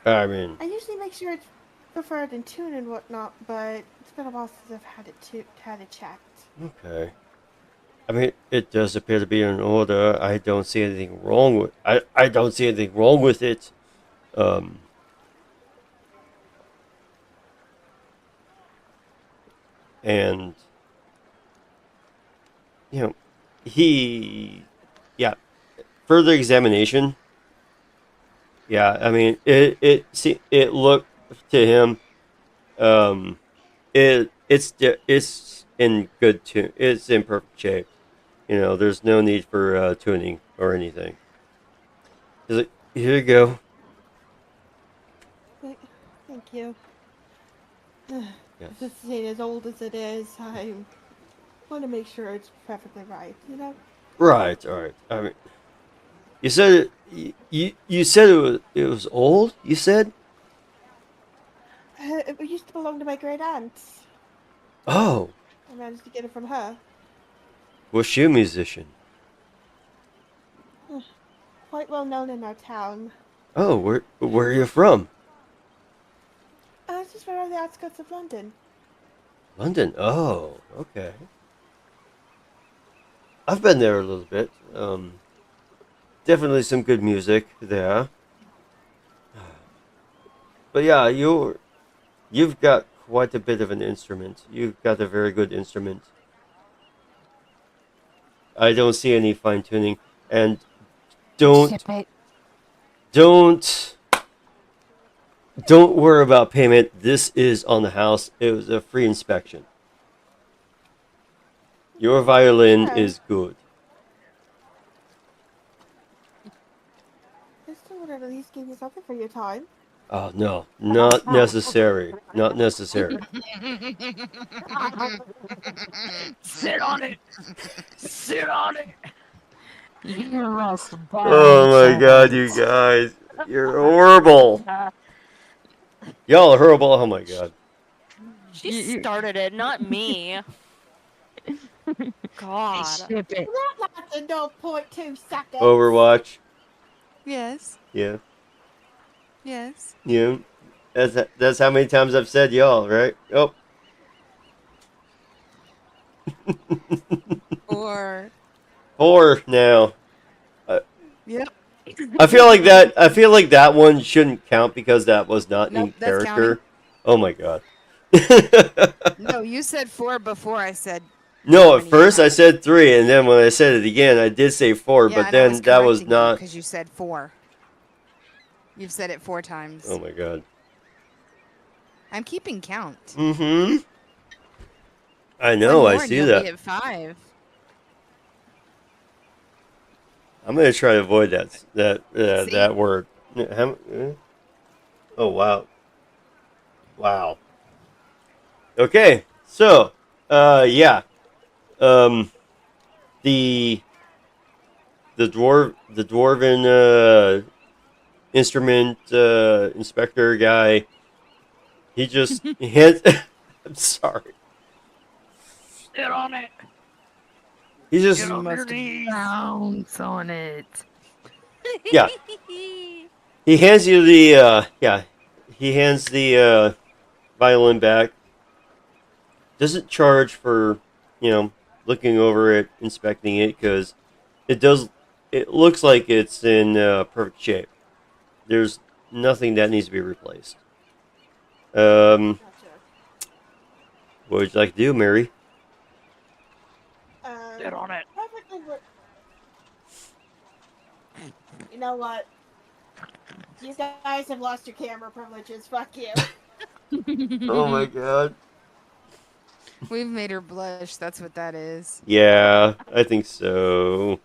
I mean, I usually make sure it's preferred in tune and whatnot, but it's been a while since I've had it checked. okay. I mean, it does appear to be in order. I don't see anything wrong with. I don't see anything wrong with it. Um, and you know, he, yeah, further examination. Yeah, I mean, it looked to him. Um, it's in good tune. It's in perfect shape. There's no need for tuning or anything. He's like, here you go. Thank you. Yes. This ain't as old as it is. I want to make sure it's perfectly right, you know? Right. All right. I mean, you said you said it was old. You said. It used to belong to my great aunt. Oh, I managed to get it from her. was she a musician? Quite well known in our town. Oh, where are you from? It's just right on the outskirts of London. London. Oh, okay. I've been there a little bit. Definitely some good music there. But yeah, you've got quite a bit of an instrument. You've got a very good instrument. I don't see any fine tuning, and don't Ship it. don't don't worry about payment. This is on the house. It was a free inspection. Your violin Okay. is good. I still would at least give you something for your time. Oh no, not necessary. Not necessary. Sit on it. Sit on it. You must Oh my god, you guys. You're horrible. Y'all are horrible. Oh my god. She started it, not me. God. Ship it. That's a no point 2 seconds. Overwatch. Yes. Yeah. Yes. Yeah. That's how many times I've said y'all, right? Oh. Or. 4 now. Yep. I feel like that one shouldn't count because that was not Nope, in that's character. counting. Oh my god. No, you said 4 before I said. No, how at many first I times. said 3, and then when I said it again, I did say 4, Yeah, but and I was then that was correcting you not. because you said 4. You've said it 4 times. Oh my god. I'm keeping count. Mm-hmm. I One know, I more and see you'll that. be at 5. I'm gonna try to avoid that See? that word. Oh wow, wow. Okay, so yeah, um, the the dwarven instrument inspector guy. He just he has. I'm sorry. Sit on it. He just You must bounce on it. yeah. He hands you the yeah. He hands the violin back. Doesn't charge for looking over it, inspecting it because it does. It looks like it's in perfect shape. There's nothing that needs to be replaced. Gotcha. What would you like to do, Mary? Get on it. Perfectly. You know what? You guys have lost your camera privileges. Fuck you. Oh my god. We've made her blush. That's what that is. Yeah, I think so.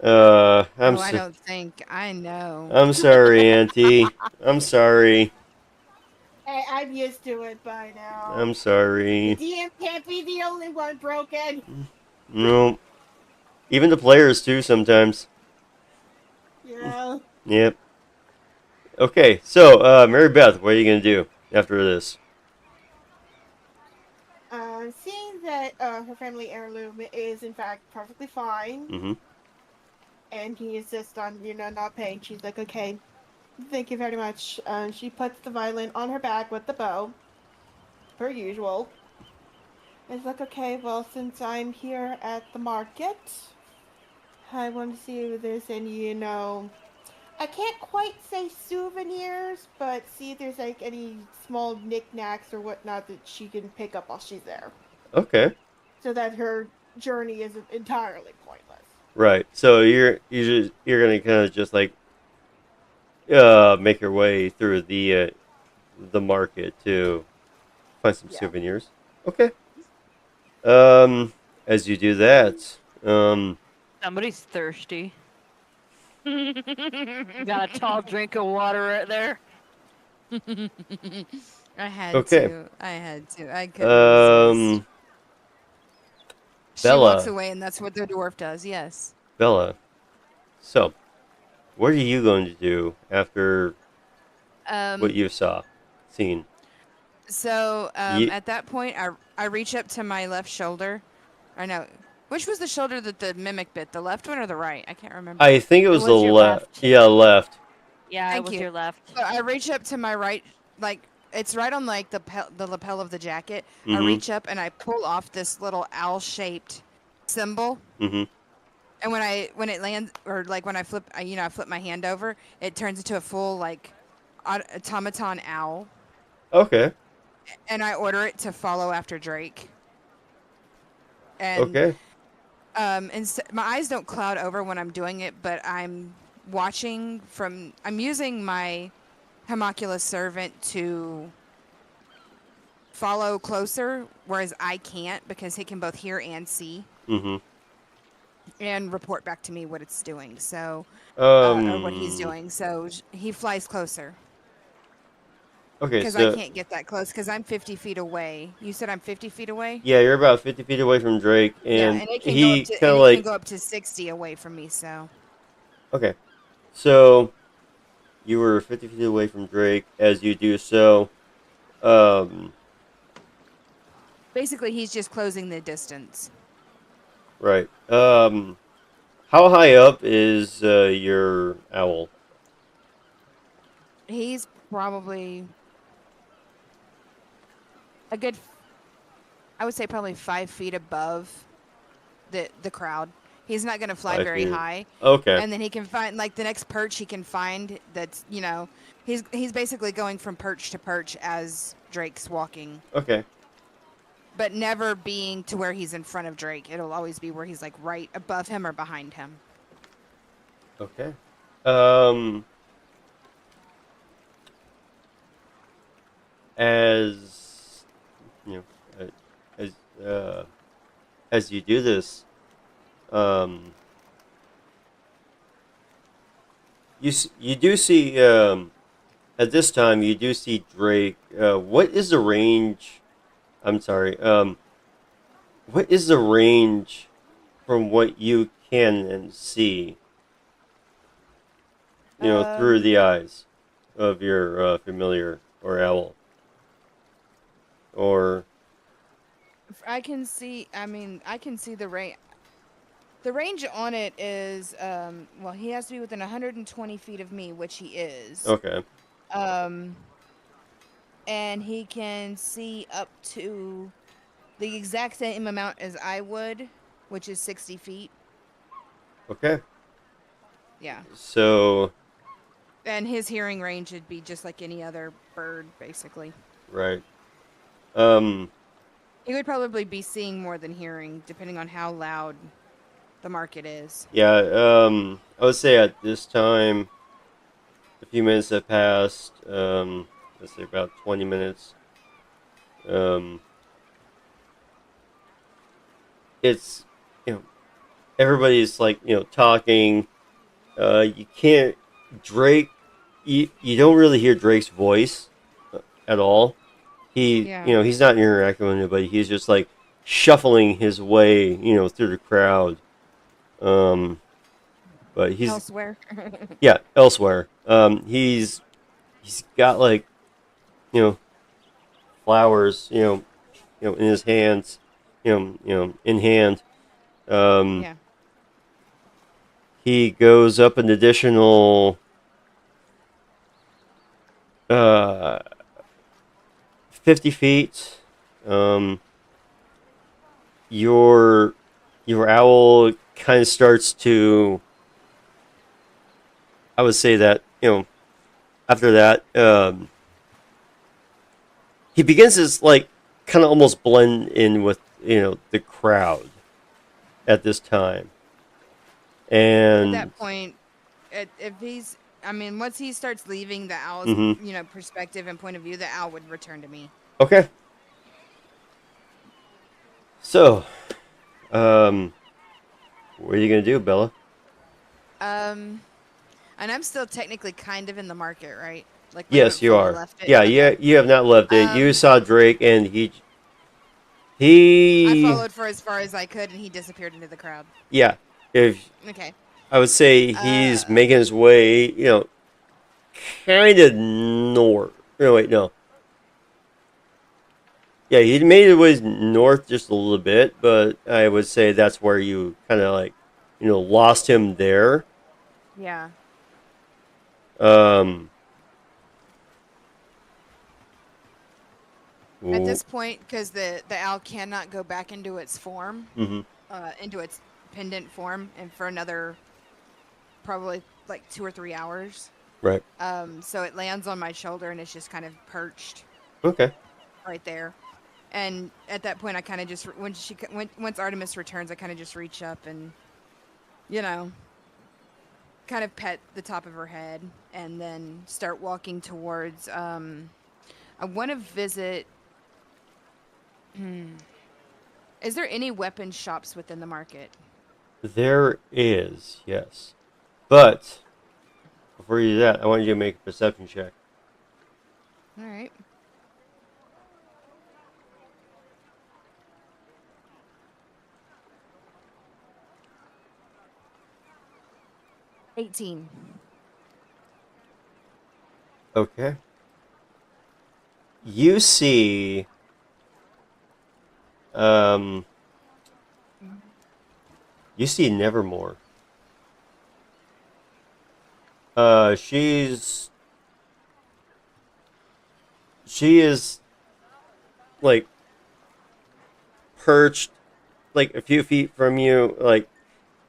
Oh, I don't think. I know. I'm sorry, Auntie. I'm sorry. Hey, I'm used to it by now. I'm The sorry. DM can't be the only one broken. No. Even the players too sometimes. Yeah. Yep. Okay, so Mary Beth, what are you gonna do after this? Seeing that her family heirloom is in fact perfectly fine, Mm-hmm. and he insists on not paying, she's like, okay, thank you very much. She puts the violin on her back with the bow, per usual. It's like, okay, well, since I'm here at the market, I want to see if there's any, I can't quite say souvenirs, but see if there's like any small knickknacks or whatnot that she can pick up while she's there, Okay. so that her journey isn't entirely pointless. Right. So you're gonna kind of just like make your way through the market to find some Yeah. souvenirs. Okay. As you do that, Somebody's thirsty. Got a tall drink of water right there. I had Okay. to. I had to. I couldn't resist. She walks Bella, away, and that's what the dwarf does. Yes. Bella. So, what are you going to do after what Um. you seen? So You, at that point, I reach up to my left shoulder. I know. Which was the shoulder that the mimic bit? The left one or the right? I can't remember. I think it was the was your left. left. Yeah, left. Yeah, it Thank was you. your left. So I reach up to my right, like it's right on like the lapel of the jacket. I Mm-hmm. reach up and I pull off this little owl-shaped symbol. Mm-hmm. And when it lands, or like when I flip, I flip my hand over, it turns into a full like automaton owl, Okay. and I order it to follow after Drake. And Okay. my eyes don't cloud over when I'm doing it, but I'm watching from. I'm using my homunculus servant to follow closer, whereas I can't because he can both hear and see Mm-hmm. and report back to me what it's doing. So, or what he's Um. doing. So he flies closer Okay. because I So can't get that close because I'm 50 feet away. You said I'm 50 feet away. yeah, you're about 50 feet away from Drake, Yeah, and and it can go up he to kind and of it can like go up to 60 away from me. So okay. So you were 50 feet away from Drake as you do so. Um. basically, he's just closing the distance. Right. How high up is your owl? He's probably a good, I would say probably 5 feet above the crowd. He's not gonna fly 5 very feet. high. Okay. And then he can find like the next perch he can find that's he's basically going from perch to perch as Drake's walking. Okay. But never being to where he's in front of Drake. It'll always be where he's like right above him or behind him. Okay. Um. As you know, as as you do this, um, you do see at this time you do see Drake. What is the range? I'm sorry. What is the range from what you can and see? Through the eyes of your familiar or owl, or I can see. I mean, I can see the range. The range on it is, well, he has to be within 120 feet of me, which he is. Okay. Um, and he can see up to the exact same amount as I would, which is 60 feet. Okay. Yeah. So, And his hearing range would be just like any other bird, basically. right. Um, He would probably be seeing more than hearing, depending on how loud the market is. yeah, I would say at this time, a few minutes have passed. Let's say about 20 minutes. Um, it's, you know, everybody's like, talking. You can't, Drake, you don't really hear Drake's voice at all. Yeah. He's not interacting with anybody. He's just like shuffling his way, through the crowd. But he's, Elsewhere. yeah, elsewhere. He's got like, you know, flowers, in his hands, in hand. Um, Yeah. he goes up an additional uh 50 feet. Um, your your owl kind of starts to, I would say that, after that, he begins to like kind of almost blend in with, the crowd at this time. At And that point, if he's, I mean, once he starts leaving the owl's, mhm. perspective and point of view, the owl would return to me. Okay. So, um, what are you gonna do, Bella? And I'm still technically kind of in the market, right? Like we Yes, haven't you fully are. left it. Yeah, Okay. you have not left it. You Um, saw Drake, and I he, followed for as far as I could, and he disappeared into the crowd. yeah. If Okay. I would say Uh, he's making his way, kind of north. No, wait, no. Yeah, he made his way north just a little bit, but I would say that's where you kind of like, lost him there. yeah. Um, At this point, because the owl cannot go back into its form, mm-hmm. into its pendant form, and for another probably like 2 or 3 hours. Right. So it lands on my shoulder and it's just kind of perched Okay. right there. And at that point, I kind of just once Artemis returns, I kind of just reach up and, you know, kind of pet the top of her head, and then start walking towards. I want to visit. Is there any weapon shops within the market? There is, yes. But before you do that, I want you to make a perception check. All right. $18. Okay. You see, um, you see Nevermore. She is like perched like a few feet from you, like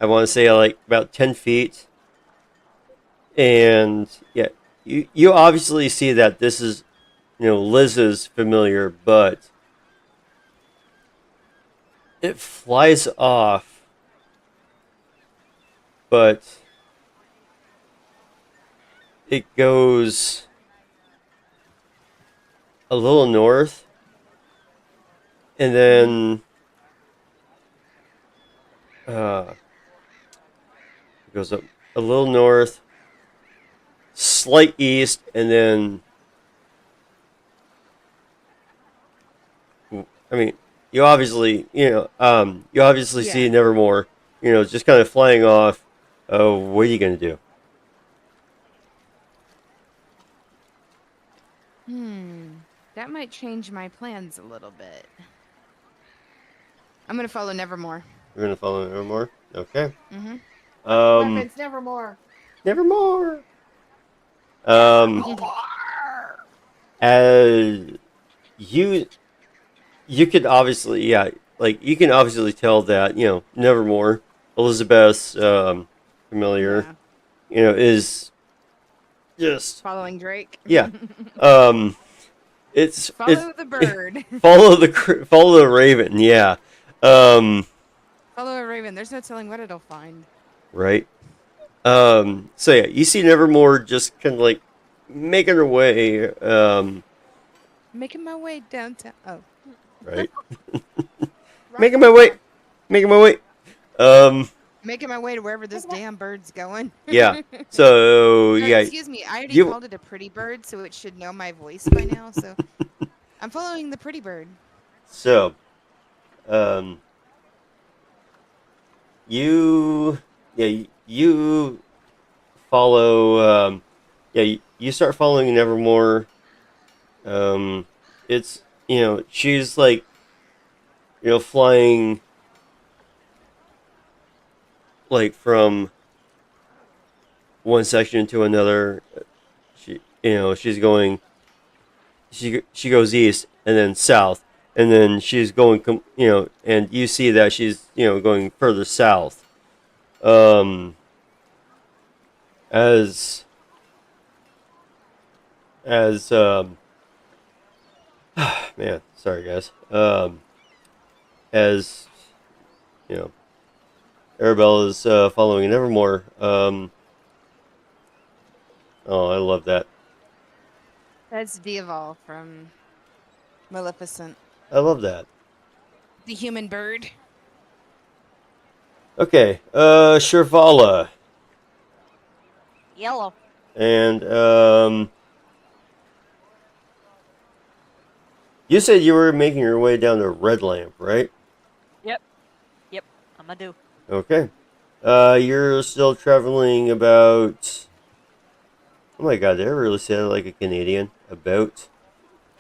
I want to say like about 10 feet. And yeah, you obviously see that this is, Liz's familiar, but it flies off, but it goes a little north, and then it goes up a little north, slight east, and then I mean, you obviously see Yeah. Nevermore, just kind of flying off. Oh, what are you gonna do? That might change my plans a little bit. I'm gonna follow Nevermore. We're gonna follow Nevermore. Okay. Mm-hmm. Weapons, nevermore. Nevermore. As you could obviously, yeah, like you can obviously tell that Nevermore, Elizabeth's familiar, Yeah. is just Following Drake. yeah. Um, it's Follow the bird. follow the raven. Yeah. Um, Follow a raven. There's no telling what it'll find. right. So yeah, you see Nevermore just kind of like making her way. Making my way downtown. Oh, Right. Right Making my now. way. Making my way. Um, making my way to wherever this damn bird's going. yeah. So yeah, Excuse me. I already you called it a pretty bird, so it should know my voice by now. So I'm following the pretty bird. so um you you follow you start following Nevermore. It's she's like flying like from one section to another. She's going she goes east and then south, and then she's going and you see that she's going further south. um as as man, sorry guys. As you know Arabella's following Nevermore. Oh, I love that. That's Diaval from Maleficent, I love that. the human bird. Okay, Shervala. Yellow. And you said you were making your way down to Red Lamp, right? Yep. Yep. I'ma do. Okay. You're still traveling about. Oh my god, did I really say that like a Canadian? About.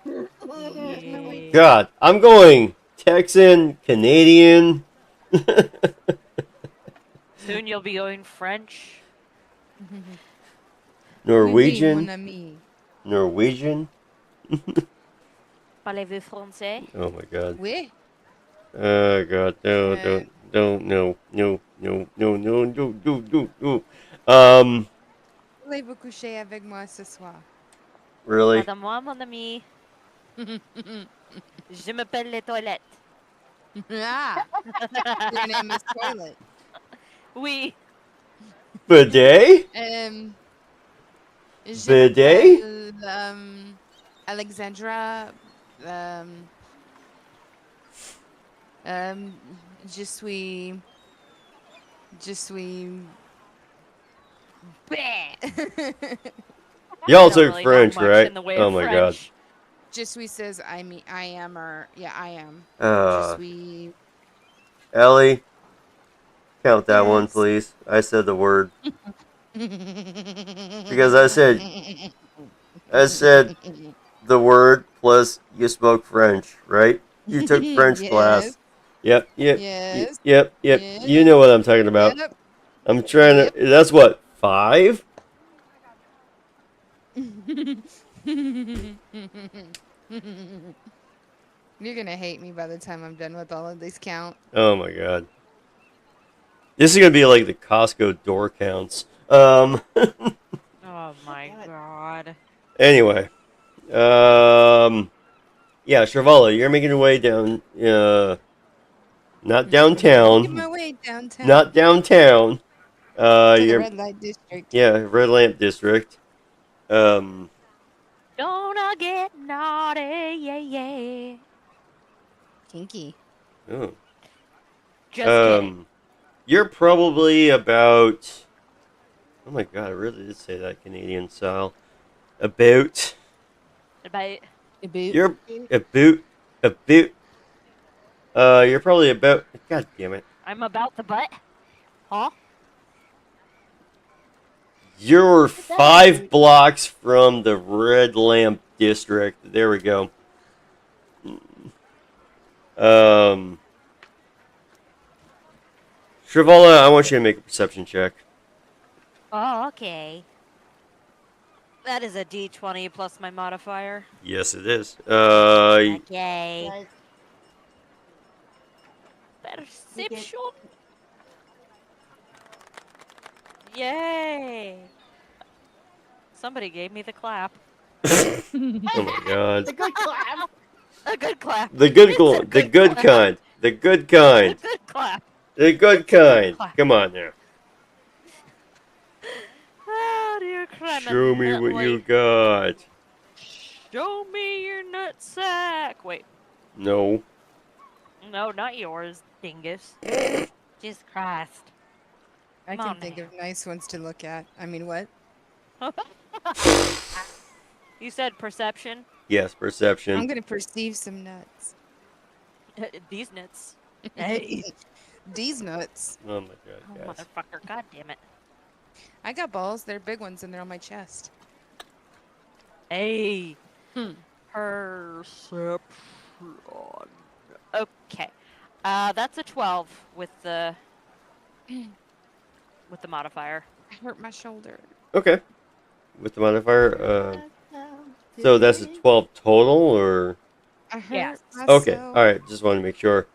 Yeah. God, I'm going Texan, Canadian. Soon you'll be going French. Oui, Norwegian. mon ami. Norwegian. Parlez-vous français? Oh my god. Oui. Oh god, no, Uh, don't, no. Voulez-vous coucher avec moi ce soir? Really? Madame moi, mon ami. Je m'appelle les toilettes. Ah, your name is Toilet. Oui. Bidet? Je Bidet? m'appelle Alexandra. Je suis. Bleh. Y'all I don't took really know French, much right? in the way Oh of my god. French. Je suis says I mean I am or yeah I am. Je suis. Ellie, count that one, Yes. please. I said the word. Because I said the word plus you spoke French, right? You took French class. Yep. Yes. Yep. Yes. You know what I'm talking about. Yep. I'm trying Yep. to. That's what, 5? You're gonna hate me by the time I'm done with all of these count. Oh my god. This is gonna be like the Costco door counts. Oh my god. Anyway. Yeah, Shervala, you're making your way down. Not downtown. Making my way downtown. Not downtown. To the You're red light district. yeah, Red Lamp District. Gonna get naughty, yeah. Kinky. Oh. Just kidding. You're probably about. Oh my god, I really did say that Canadian style. About. About You're about. You're probably about. God damn it. I'm about the butt. Huh? You're 5 blocks from the Red Lamp District. There we go. Shrivola, I want you to make a perception check. Oh, okay. That is a D20 plus my modifier. Yes, it is. Okay. Guys, Perception. Yay! Somebody gave me the clap. Oh my god. the good clap. A good clap. The good, It's a the good clap. kind. The good A kind. good clap. The good It's a good kind. clap. Come on now. Oh, dear Christ. Show me what you got. Show me your nutsack. Wait. No. No, not yours, dingus. Jesus Christ. I Come can on think now. of nice ones to look at. I mean, what? You said perception? Yes, perception. I'm gonna perceive some nuts. These nuts. Hey. These nuts. Oh my Oh, god, guys. motherfucker. God damn it. I got balls. They're big ones, and they're on my chest. Hey. Hmm. Perception. Okay. That's a 12 with the modifier. I hurt my shoulder. Okay. With the modifier, so that's a 12 total, or? I hurt Yes. myself. Okay, alright, just want to make sure.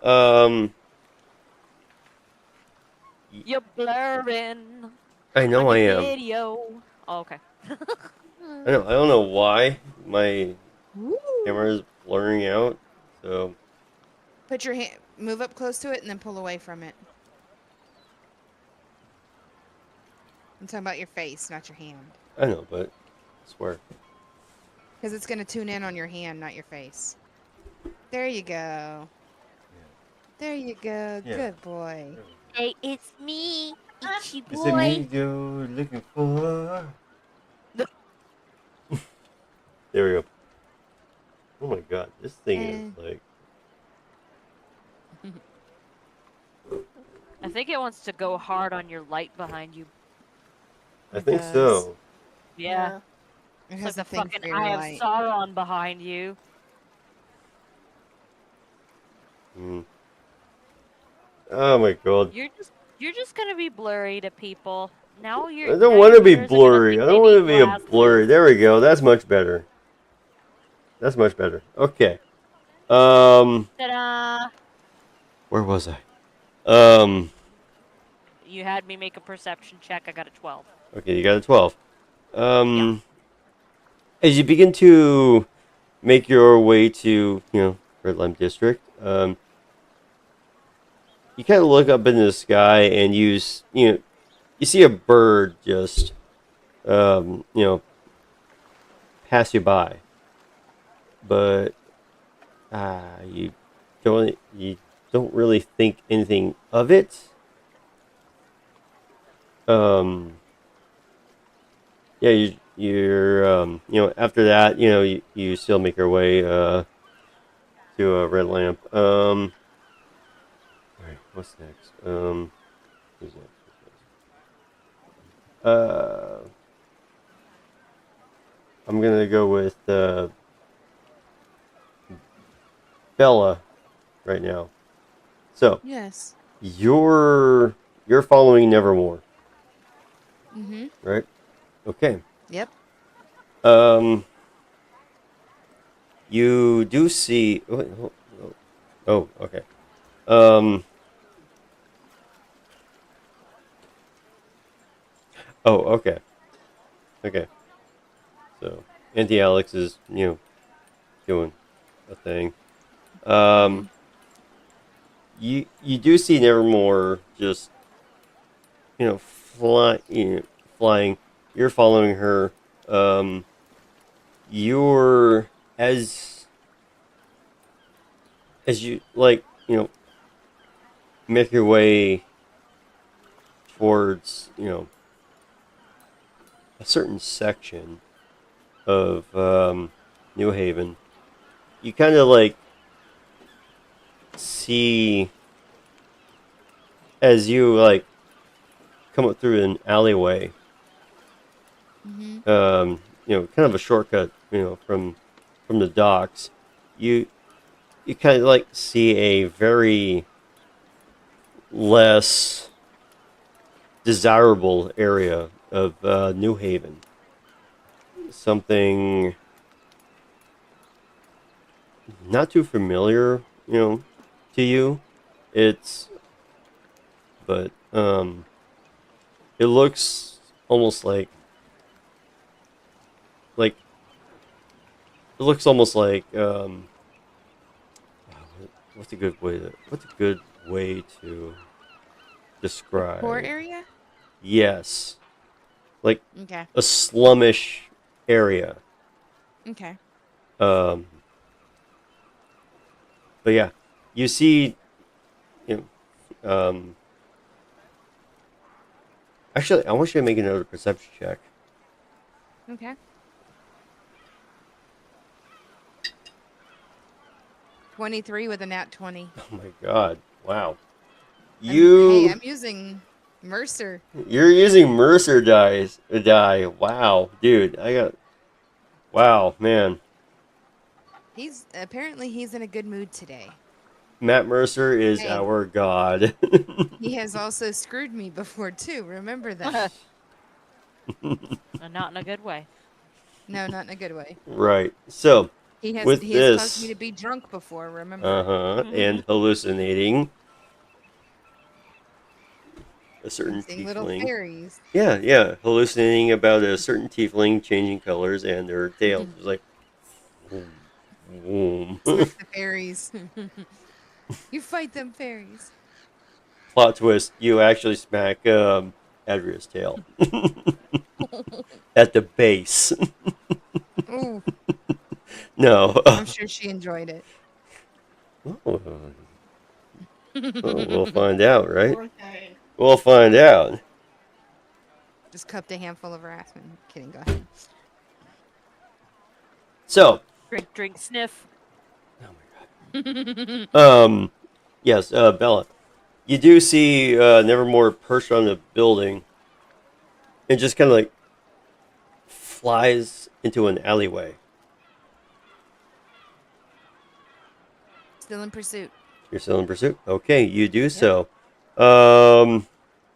Um, You're blurring. I know on I your am. Video. Oh, okay. I don't know why my Woo. camera is blurring out, so. Put your hand, move up close to it, and then pull away from it. I'm talking about your face, not your hand. I know, but I swear. Because it's going to tune in on your hand, not your face. There you go. There you go. Yeah. Good boy. Hey, it's me. Itchy boy. Is it me you're looking for? No. There we go. Oh my god, this thing is like. I think it wants to go hard on your light behind you. I think does. so. Yeah. It It's has like a the thing for fucking your Eye light. of Sauron behind you. Mm. Oh my god. You're just gonna be blurry to people. Now you're. I don't now want to your be ears are gonna blurry. think I they don't want to need be a glasses. blurry. There we go. That's much better. That's much better. Okay. Ta-da! Where was I? You had me make a perception check. I got a 12. Okay, you got a 12. As you begin to make your way to, Red Lime District, you kind of look up into the sky and you see a bird just, pass you by. But you don't really think anything of it. Yeah, you're after that, you still make your way to a red lamp. All right, what's next? Who's next? I'm gonna go with Bella right now. So Yes. you're following Nevermore, Mm-hmm. right? Okay. Yep. You do see. Oh, okay. Oh, okay. Okay. So, Auntie Alex is, doing a thing. You do see Nevermore just, flying. You're following her. You're as you make your way towards a certain section of New Haven, you kind of see as you come up through an alleyway. Mm-hmm. Kind of a shortcut, from the docks. You kind of see a very less desirable area of New Haven. Something not too familiar, to you. It's, but it looks almost like it looks almost like what's a good way to describe? Poor area? Yes, like Okay. a slumish area. Okay. But yeah, you see, actually, I want you to make another perception check. Okay. 23 with a nat 20. Oh my god! Wow, Hey, I'm using Mercer. you're using Mercer die. Wow, dude, wow, man. He's in a good mood today. Matt Mercer is Hey. our god. He has also screwed me before too. Remember that. Not in a good way. No, not in a good way. Right. So, He has with caused me this, to be drunk before, remember? and hallucinating a certain Seeing little tiefling. fairies. Yeah, hallucinating about a certain tiefling changing colors and their tails. It was like, boom, boom. Smack the fairies. You fight them fairies. Plot twist: you actually smack Adria's tail at the base. Ooh, No. I'm sure she enjoyed it. Oh. Well, we'll find out, right? Poor thing. We'll find out. Just cupped a handful of harassment. Kidding, go ahead. So, Drink, sniff. yes, Bella, you do see Nevermore perched on the building and just kind of like flies into an alleyway. Still in pursuit. You're still in pursuit? Okay, you do so. Um,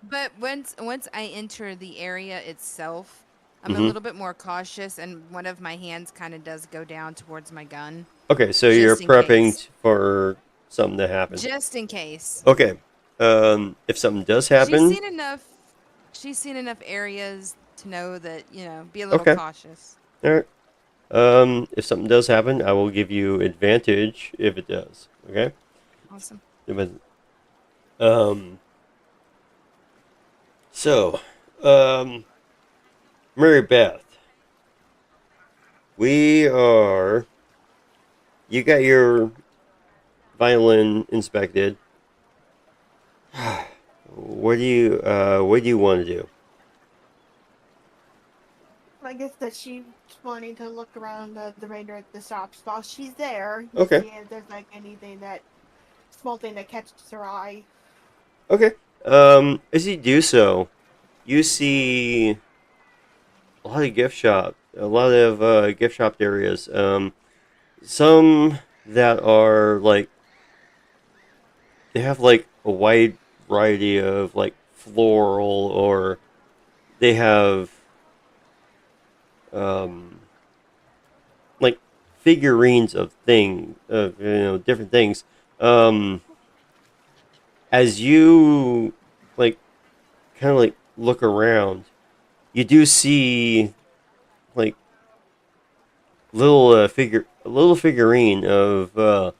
But once I enter the area itself, I'm a Mhm. little bit more cautious, and one of my hands kind of does go down towards my gun, okay, so Just you're in prepping case. for something to happen. just in case. Okay, if something does happen, She's seen enough areas to know that be a little Okay. cautious. all right. If something does happen, I will give you advantage if it does. Okay. Awesome. But, so, Mary Beth, you got your violin inspected. What do you want to do? I guess that she's wanting to look around the remainder of the shops while she's there. Okay. See if there's like anything small thing that catches her eye. Okay. As you do so, you see a lot of gift shop areas. Some that are like they have like a wide variety of like floral, or they have like figurines of different things. As you like kind of like look around, you do see like a little figurine of the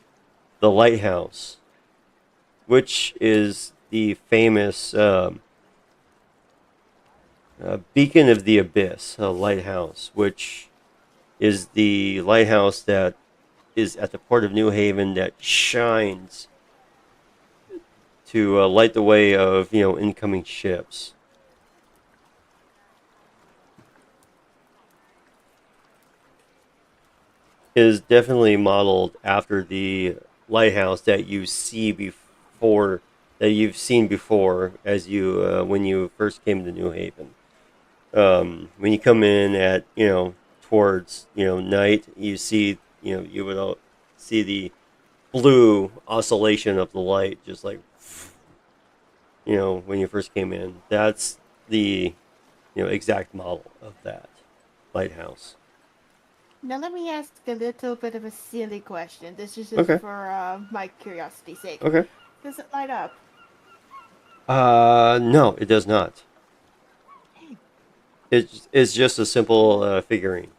lighthouse, which is the famous Beacon of the Abyss lighthouse, which is the lighthouse that is at the port of New Haven that shines to light the way of incoming ships. It is definitely modeled after the lighthouse that you've seen before as you when you first came to New Haven. When you come in at towards night, you see you would see the blue oscillation of the light, just like when you first came in, that's the exact model of that lighthouse. Now let me ask a little bit of a silly question. This is just Okay. for my curiosity's sake. Okay. Does it light up? No, it does not. It's just a simple figurine.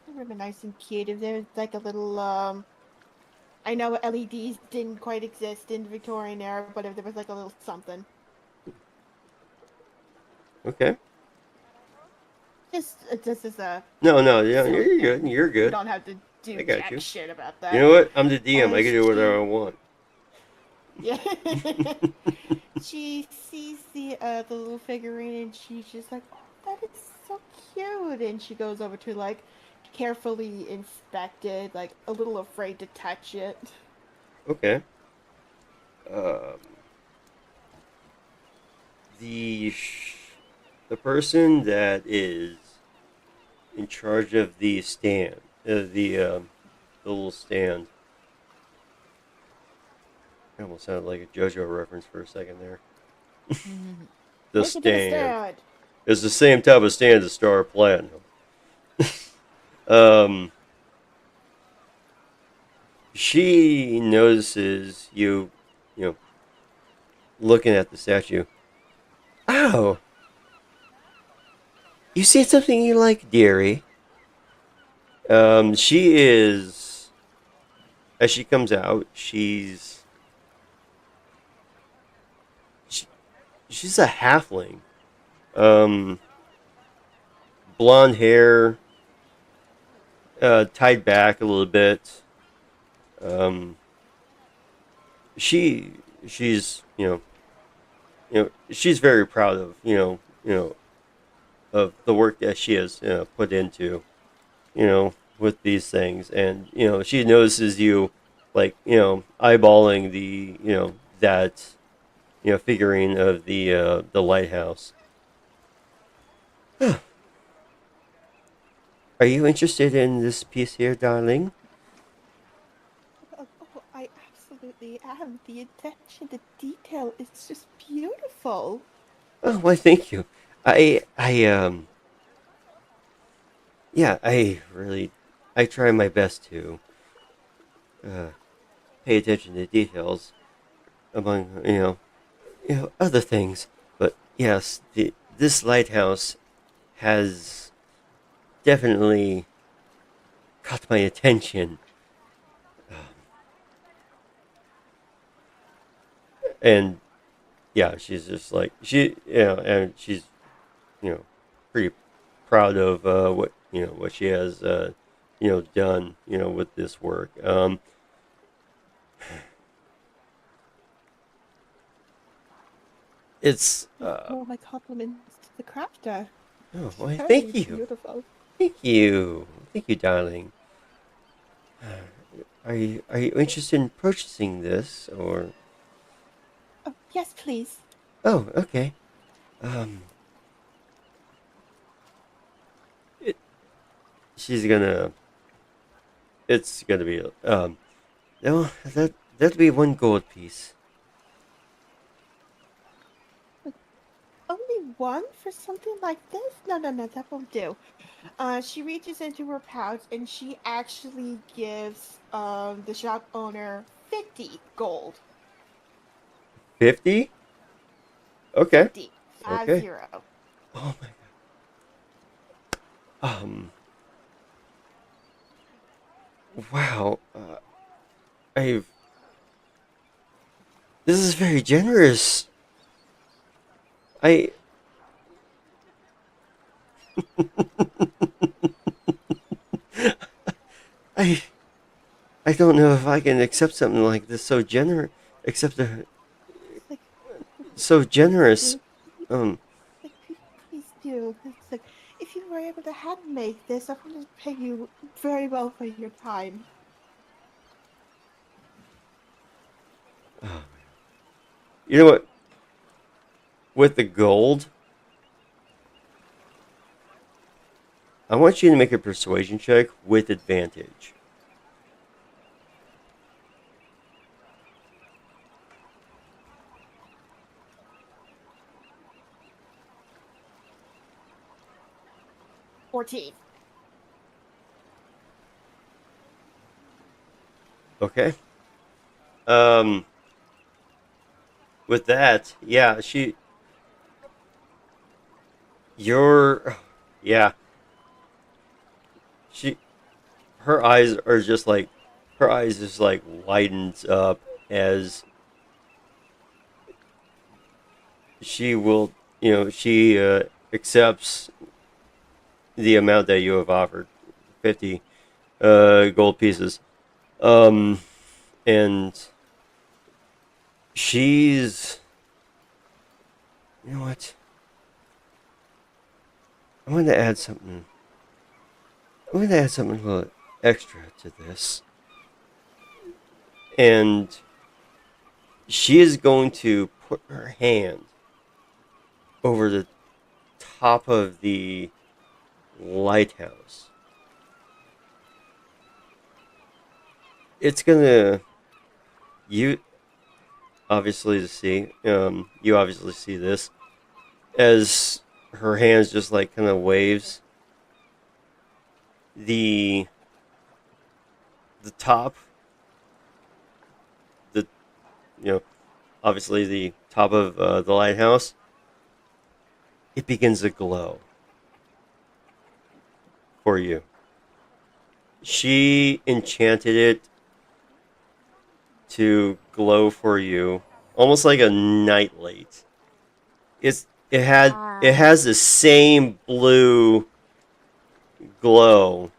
Really nice and cute. If there's like a little I know LEDs didn't quite exist in the Victorian era, but if there was like a little something. Okay. Just this is a No, yeah, silly you're thing. good. You're You good. don't have to do I got jack you. shit about You that. know what? I'm the DM. I can do whatever I She want. yeah. She sees the little figurine and she's just like, oh, that is so cute. And she goes over to like carefully inspect it, like a little afraid to touch it. Okay. Um, the person that is in charge of the stand, the little stand. It almost sounded like a JoJo reference for a second there. The Look at the stand. stand. It's the same type of stand as Star Platinum. um, she notices you looking at the statue. Oh, you see something you like, dearie? She is, as she comes out, she's a halfling. Um, Blonde hair, tied back a little bit. Um, she she's she's very proud of of the work that she has put into with these things, and she notices you like eyeballing the that figurine of the lighthouse. Are you interested in this piece here, darling? Oh, I absolutely am. The attention to detail is just beautiful. Oh, why, thank you. I yeah, I try my best to uh, pay attention to details among other things. But yes, this lighthouse has definitely caught my attention. And yeah, she's just like and she's pretty proud of what she has done with this work. It's All my compliments to the crafter. oh, why, Very thank you. beautiful. Thank you, darling. Are you interested in purchasing this, or? Oh, yes, please. Oh, okay. Um, it, she's gonna. It's gonna be no, that'd be one gold piece. Only one for something like this? No, that won't do. She reaches into her pouch and she actually gives the shop owner 50 gold. 50? Okay. 50. Okay. 50. Oh my god. Wow. I've. This is very generous. I. I. I don't know if I can accept something like this so generous. Accept a Like, so generous. like, please do. It's like, if you were able to hand make this, I want to pay you very well for your time. Oh, you know what? With the gold, I want you to make a persuasion check with advantage. 14. Okay. Um. With that, yeah, you're, yeah, she, her eyes are just like, her eyes just like widens up as she will, she accepts the amount that you have offered, 50 gold pieces. Um, and she's, you know what? I'm going to add something. I'm going to add something a little extra to this. And she is going to put her hand over the top of the lighthouse. It's gonna, you obviously see, you obviously see this as her hands just like kind of waves. The top, the you know, obviously the top of the lighthouse, it begins to glow for you. She enchanted it to glow for you, almost like a nightlight. It has the same blue glow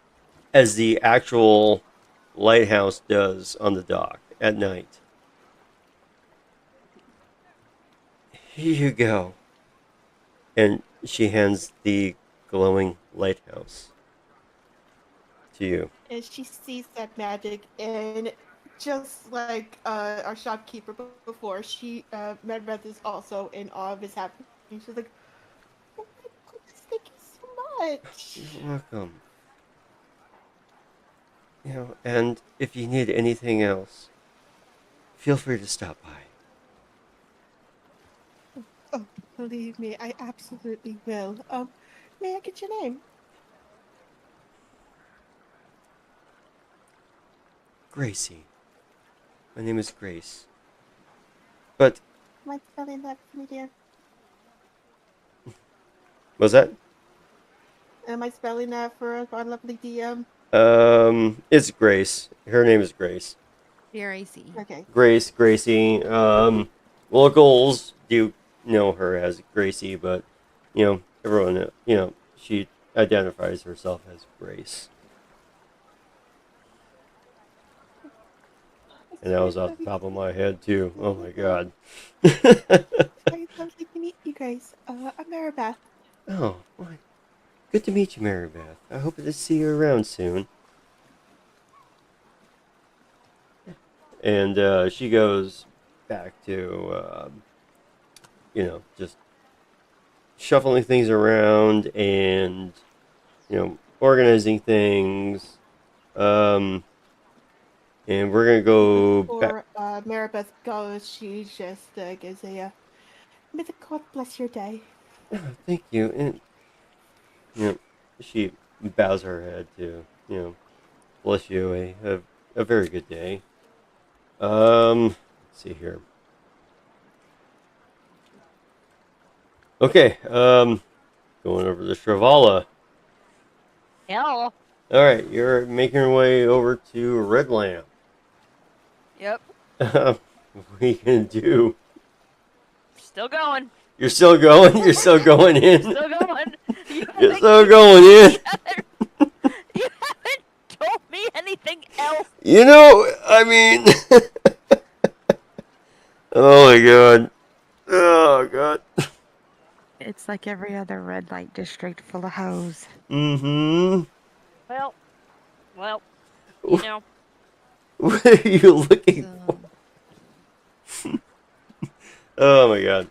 as the actual lighthouse does on the dock at night. Here you go. And she hands the glowing lighthouse to you. And she sees that magic, and just like our shopkeeper before, she Medbeth is also in awe of his happening. She's like, "Oh my goodness, thank you so much." You're welcome. And if you need anything else, feel free to stop by. Oh, believe me, I absolutely will. May I get your name? Gracie. My name is Grace. But, Am I spelling that for me, dear? was that? Am I spelling that for our lovely DM? It's Grace. Her name is Grace. BRAC. Okay. Gracie. Locals do know her as Gracie, but everyone, she identifies herself as Grace. And that was off the top of my head too. Oh my god. It's lovely to meet you guys. I'm Maribeth. Oh, well, good to meet you, Mary Beth. I hope to see you around soon. And she goes back to, just shuffling things around and, organizing things. And we're gonna go back. Before Maribeth goes, she just gives a, may the God bless your day. Oh, thank you. And she bows her head to, bless you. A very good day. Let's see here. Okay. Going over to Shrivala. Hello. All right, you're making your way over to Red Lamp. Yep. What are you gonna do? Still going. You're still going. You're still going in. Still going. You're still going in. You haven't told me anything else. I mean, oh my god, oh god. It's like every other red light district full of hoes. Mm-hmm. Well, you know. What are you looking for? Oh my god.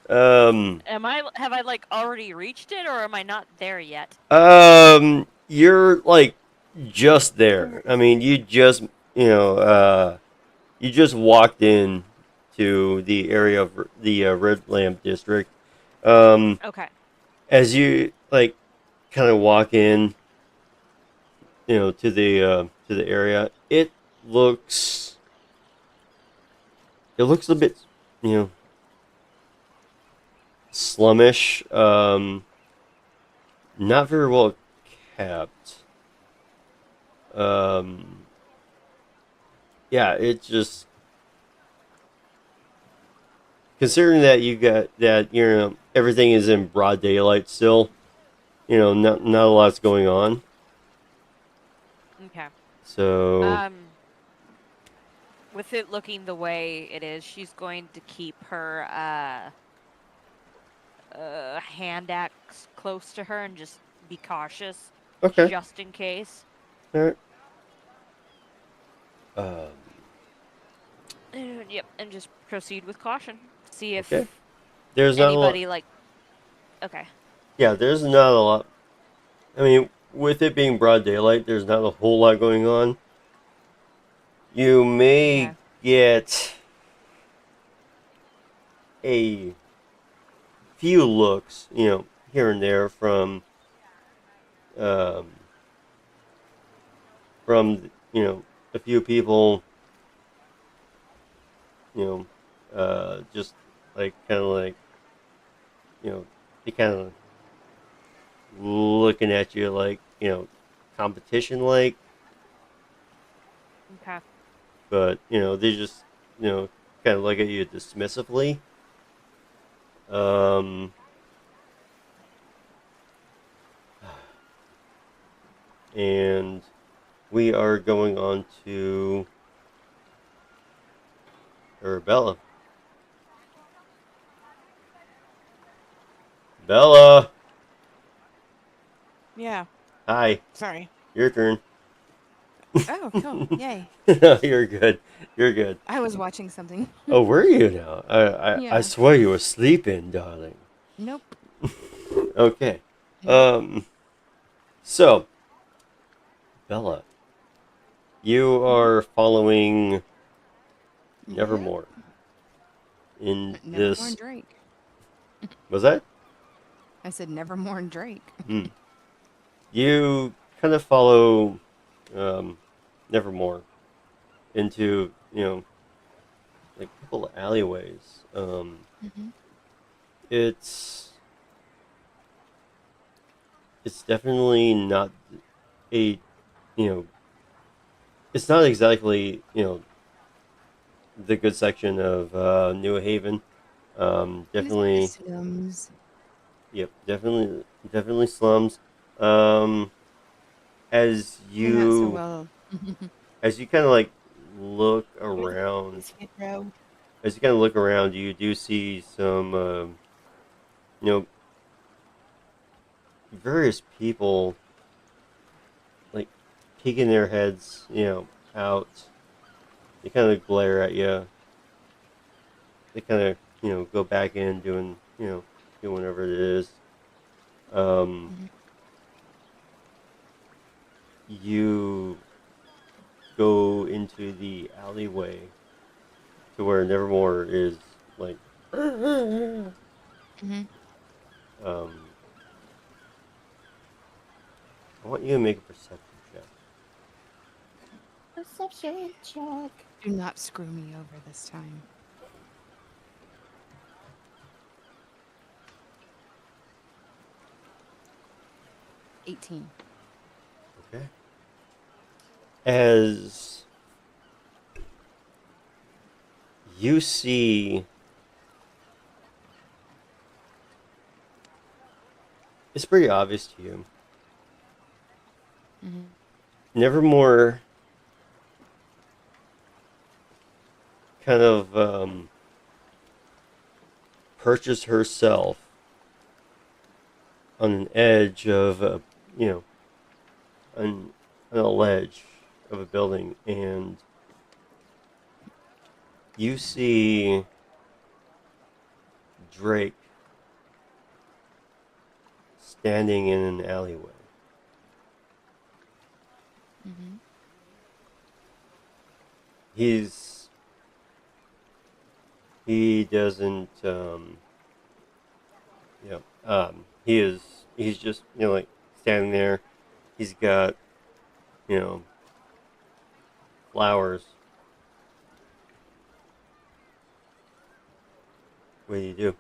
Have I like already reached it, or am I not there yet? You're like just there. I mean, you just walked in to the area of the Red Lamp district. Okay. As you kind of walk in, to the area. Looks it looks a bit, you know, slummish. Not very well kept. Yeah, it just considering that you got that, everything is in broad daylight still. Not a lot's going on. Okay. So With it looking the way it is, she's going to keep her hand axe close to her and just be cautious, okay, just in case. all right. Yep, and just proceed with caution. See if Okay. There's not a lot. anybody like. Okay. Yeah, there's not a lot. I mean, with it being broad daylight, there's not a whole lot going on. You may Okay. get a few looks, here and there um, from a few people, just like kind of like, they kind of looking at you like, competition like, Okay. but they just kind of look at you dismissively. And we are going on to Arabella. Bella, Yeah. hi, Sorry. your turn. Oh, cool. Yay. No, you're good. You're good. I was watching something. Oh, were you now? I Yeah. swear you were sleeping, darling. Nope. Okay. Yeah. So, Bella, you are following Nevermore in Nevermore this. and Drake. Was that? I said Nevermore and Drake. You kind of follow Nevermore into, like a couple of alleyways. Mm-hmm. It's definitely not a, you know, it's not exactly, the good section of New Haven. Definitely, Slums. yep, definitely slums. Um, as They're not so you well. kind of like look Where's the around, Skid Row? you do see some, you know, various people like peeking their heads, out. They kind of glare at you. They kind of, go back in doing, doing whatever it is. Mhm. You go into the alleyway to where Nevermore is like, Mhm. um, I want you to make a perception check. Perception check. Do not screw me over this time. 18. Okay. As you see, it's pretty obvious to you. Mhm. Nevermore kind of perches herself on an edge of a, you know, on a ledge of a building, and you see Drake standing in an alleyway. Mhm. He doesn't he's just like standing there. He's got, flowers. What do you do?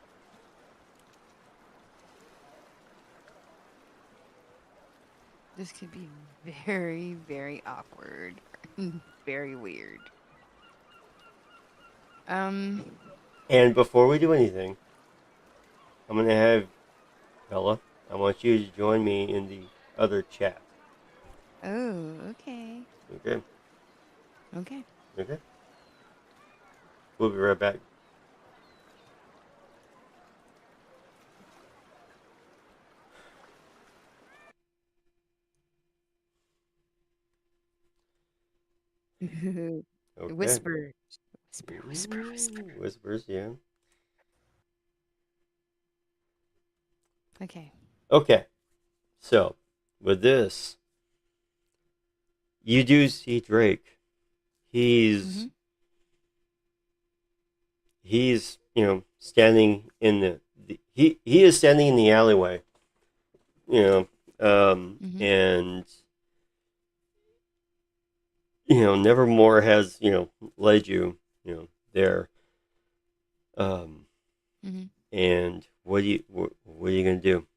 This could be very, very awkward. Very weird. And before we do anything, I'm gonna have Bella. I want you to join me in the other chat. Oh, okay. Okay. Okay. Okay. We'll be right back. Okay. Whisper. Whisper, whisper, whisper. Whispers, yeah. Okay. Okay. So, with this, you do see Drake. He's standing in he is standing in the alleyway. And Nevermore has, led you, there. And what are you gonna do?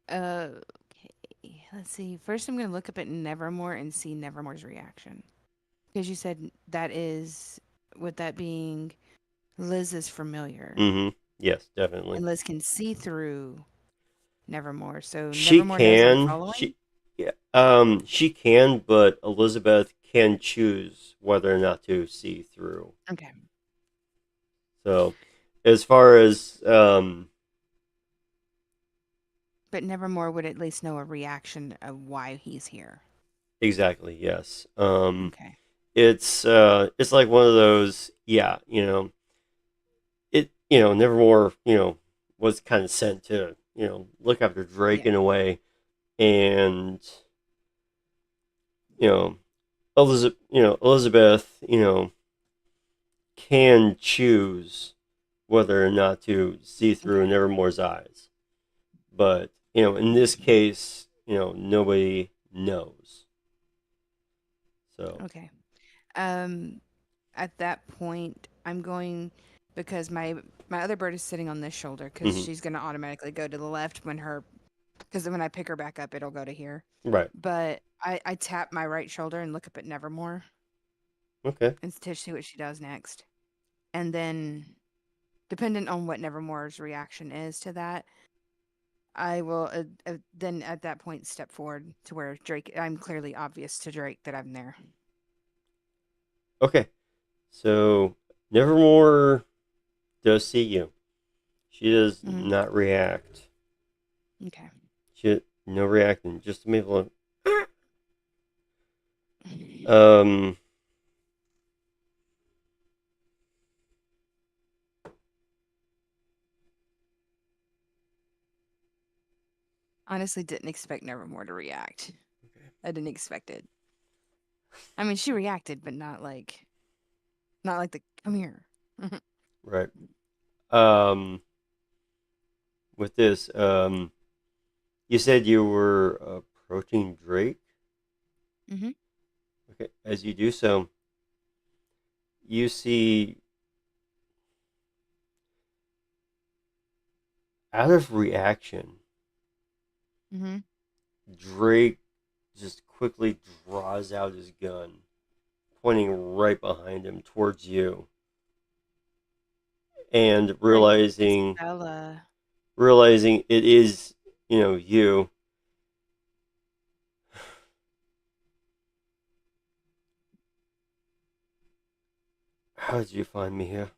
Okay. Let's see. First, I'm going to look up at Nevermore and see Nevermore's reaction. Because you said that is, with that being, Liz is familiar. Mm-hmm. Yes, definitely. And Liz can see through Nevermore. So She Nevermore knows I'm can. following? She can, but Elizabeth can choose whether or not to see through. Okay. So, as far as But Nevermore would at least know a reaction of why he's here. exactly, yes. Okay. It's like one of those, Nevermore, was kind of sent to, look after Drake in a way, and Elizabeth, can choose whether or not to see through Nevermore's eyes. But, in this case, nobody knows. So. Okay. At that point, I'm going, because my other bird is sitting on this shoulder, because she's going to automatically go to the left because when I pick her back up, it'll go to here. Right. But I tap my right shoulder and look up at Nevermore. Okay. And to see what she does next. And then, dependent on what Nevermore's reaction is to that, I will then at that point step forward to where I'm clearly obvious to Drake that I'm there. Okay. So, Nevermore does see you. She does not react. Okay. No reacting. Just to make a Honestly, didn't expect Nevermore to react. Okay. I didn't expect it. I mean, she reacted, but not like the come here. Right. With this, you said you were approaching Drake. Mm-hmm. Okay. As you do so, you see, out of reaction, Drake just quickly draws out his gun, pointing right behind him towards you. And realizing it is, you. How did you find me here?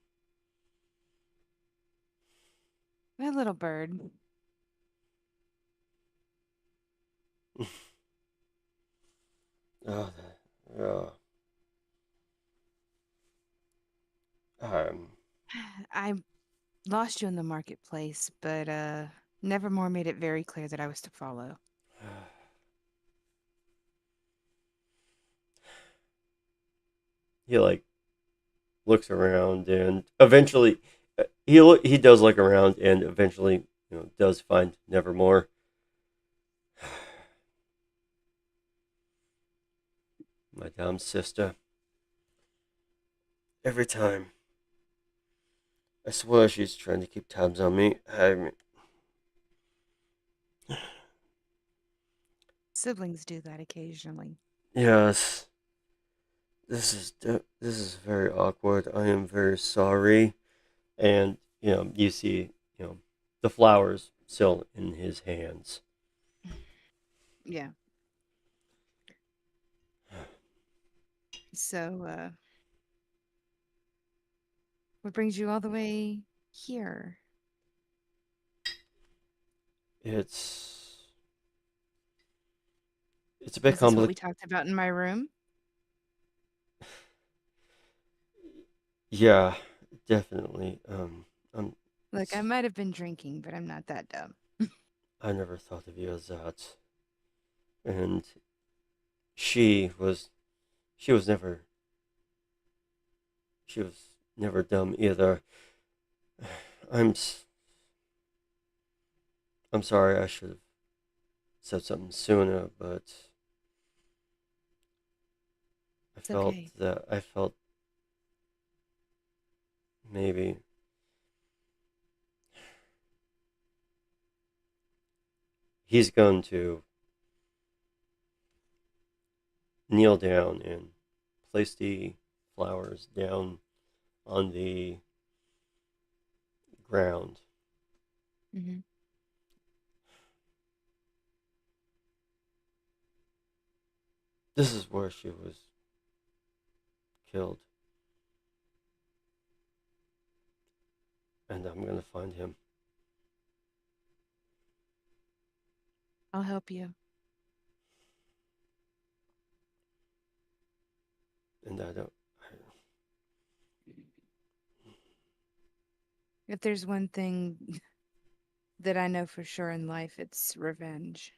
That little bird. I lost you in the marketplace, but Nevermore made it very clear that I was to follow. He looks around, and eventually he does look around, and eventually does find Nevermore. My damn sister. Every time. I swear she's trying to keep tabs on me. Siblings do that occasionally. Yes. This is very awkward. I am very sorry. And you see, the flowers still in his hands. Yeah. So, what brings you all the way here? It's a bit Was this what we complicated. talked about in my room? Yeah, definitely. Look, I might have been drinking, but I'm not that dumb. I never thought of you as that. And she was she was never she was never dumb either. I'm s- I'm sorry. I should have said something sooner, but It's okay. I felt maybe he's going to kneel down and place the flowers down on the ground. Mm-hmm. This is where she was killed. And I'm gonna find him. I'll help you. And I don't. If there's one thing that I know for sure in life, it's revenge.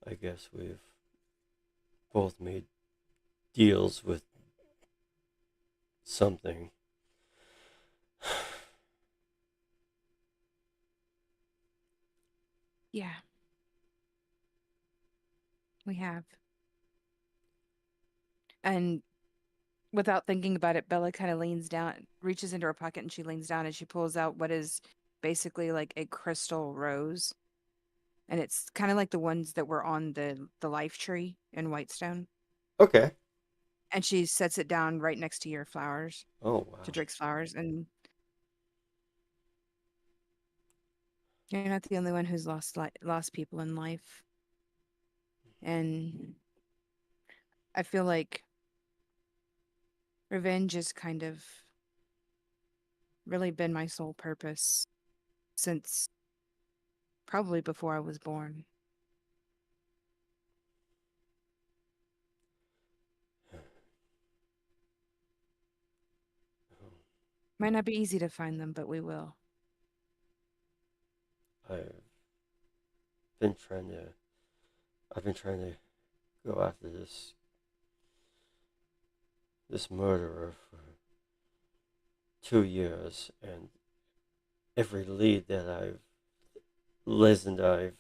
I guess we've both made deals with something. Yeah, we have. And without thinking about it, Bella kind of leans down, reaches into her pocket, and she leans down and she pulls out what is basically like a crystal rose. And it's kind of like the ones that were on the life tree in Whitestone. Okay. And she sets it down right next to your flowers, Oh wow. to Drake's flowers. And you're not the only one who's lost people in life. And I feel like revenge has kind of really been my sole purpose since probably before I was born. Might not be easy to find them, but we will. I've been trying to. I've been trying to go after this murderer for 2 years, and every lead that I've listened, I've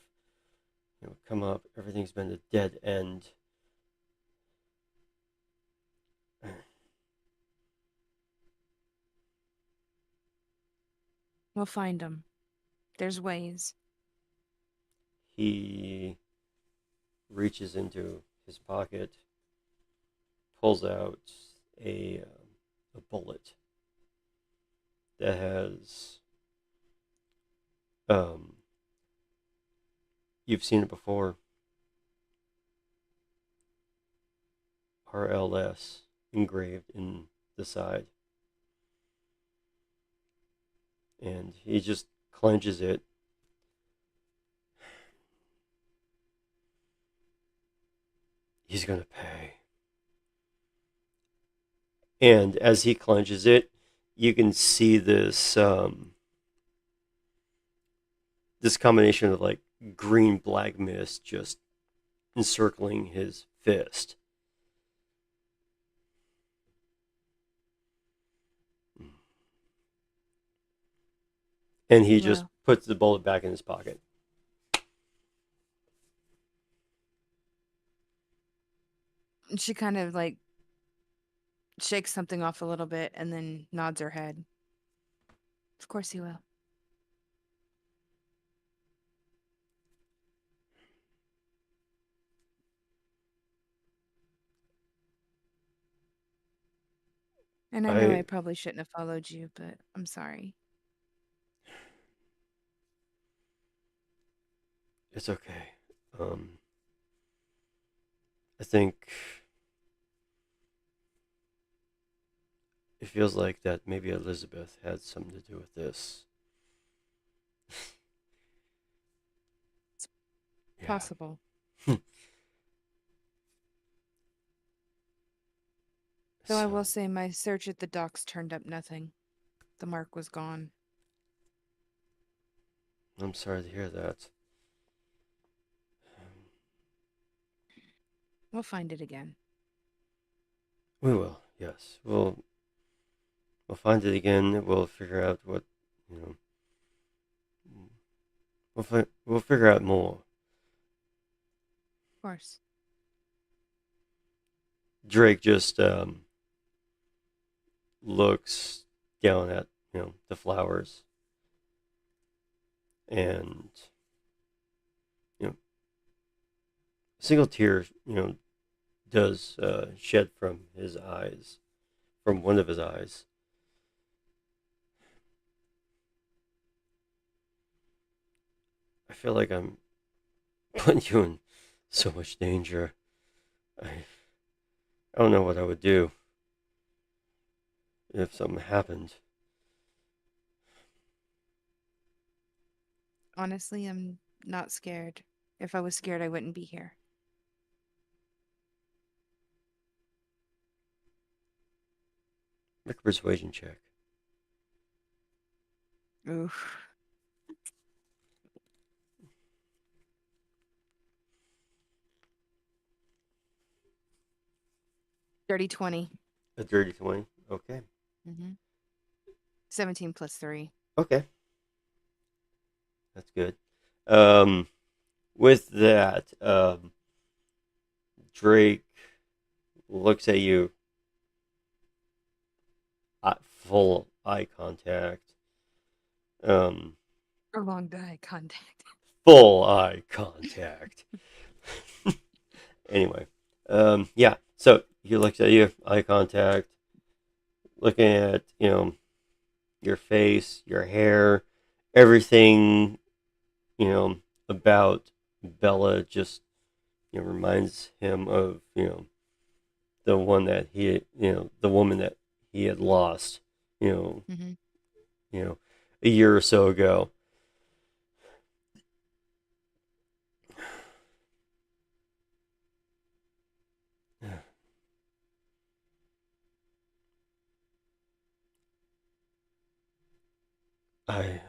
come up. Everything's been a dead end. We'll find them. There's ways. He reaches into his pocket, pulls out a bullet that has you've seen it before, RLS engraved in the side, and he just clenches it. He's gonna pay. And as he clenches it, you can see this combination of like green black mist just encircling his fist. And he just Well. puts the bullet back in his pocket. She kind of like shakes something off a little bit and then nods her head. Of course he will. And I know I probably shouldn't have followed you, but I'm sorry. It's okay. I think it feels like that maybe Elizabeth had something to do with this. Yeah. Possible. Though I will say my search at the docks turned up nothing. The mark was gone. I'm sorry to hear that. We'll find it again. We will, yes. We'll find it again. We'll figure out what, you know. We'll figure out more. Of course. Drake just looks down at the flowers, and a single tear does shed from his eyes, from one of his eyes. I feel like I'm putting you in so much danger. I don't know what I would do if something happened. Honestly, I'm not scared. If I was scared, I wouldn't be here. Make a persuasion check. Oof. Dirty 20. A dirty 20. Okay. 17 plus 3. Okay. That's good. With that, Drake looks at you, full eye contact. Prolonged eye contact. Full eye contact. Anyway, yeah. So he looks at you, eye contact, looking at your face, your hair, everything, about Bella just reminds him of the one that the woman that he had lost a year or so ago. I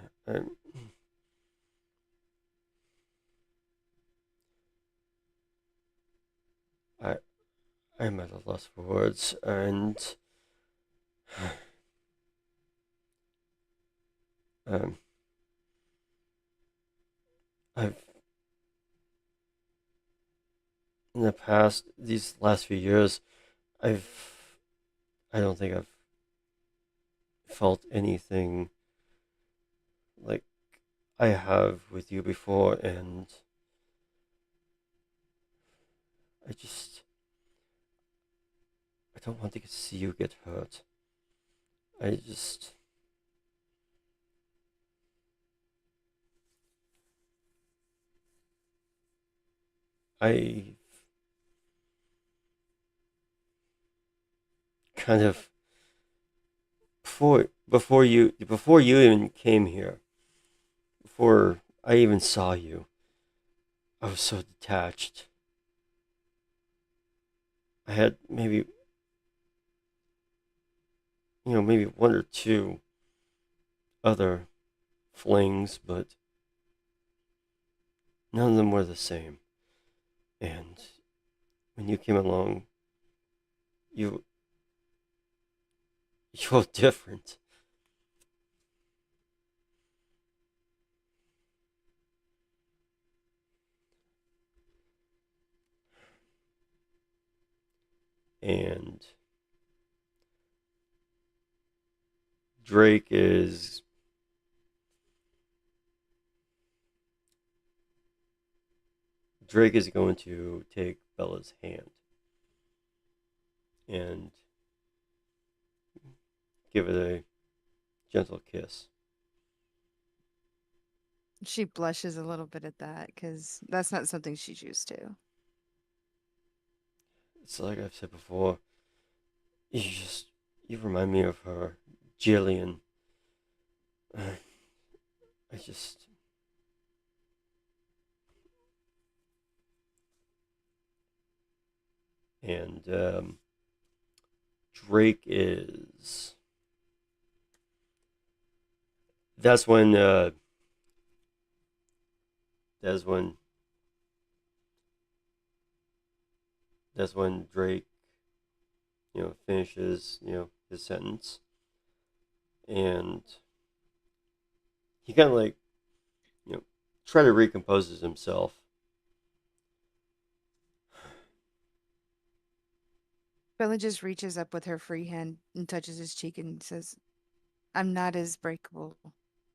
I'm at a loss for words, and I've in the past these last few years, I don't think I've felt anything like I have with you before, and I don't want to see you get hurt. I kind of before you even came here, before I even saw you, I was so detached. I had maybe one or two other flings, but none of them were the same. And when you came along, you you're different. And Drake is going to take Bella's hand and give it a gentle kiss. She blushes a little bit at that because that's not something she's used to. It's like I've said before, you remind me of her, Jillian. I just and Drake is. That's when. That's when. That's when Drake, finishes, his sentence, and he kind of like, try to recomposes himself. Bella just reaches up with her free hand and touches his cheek and says, I'm not as breakable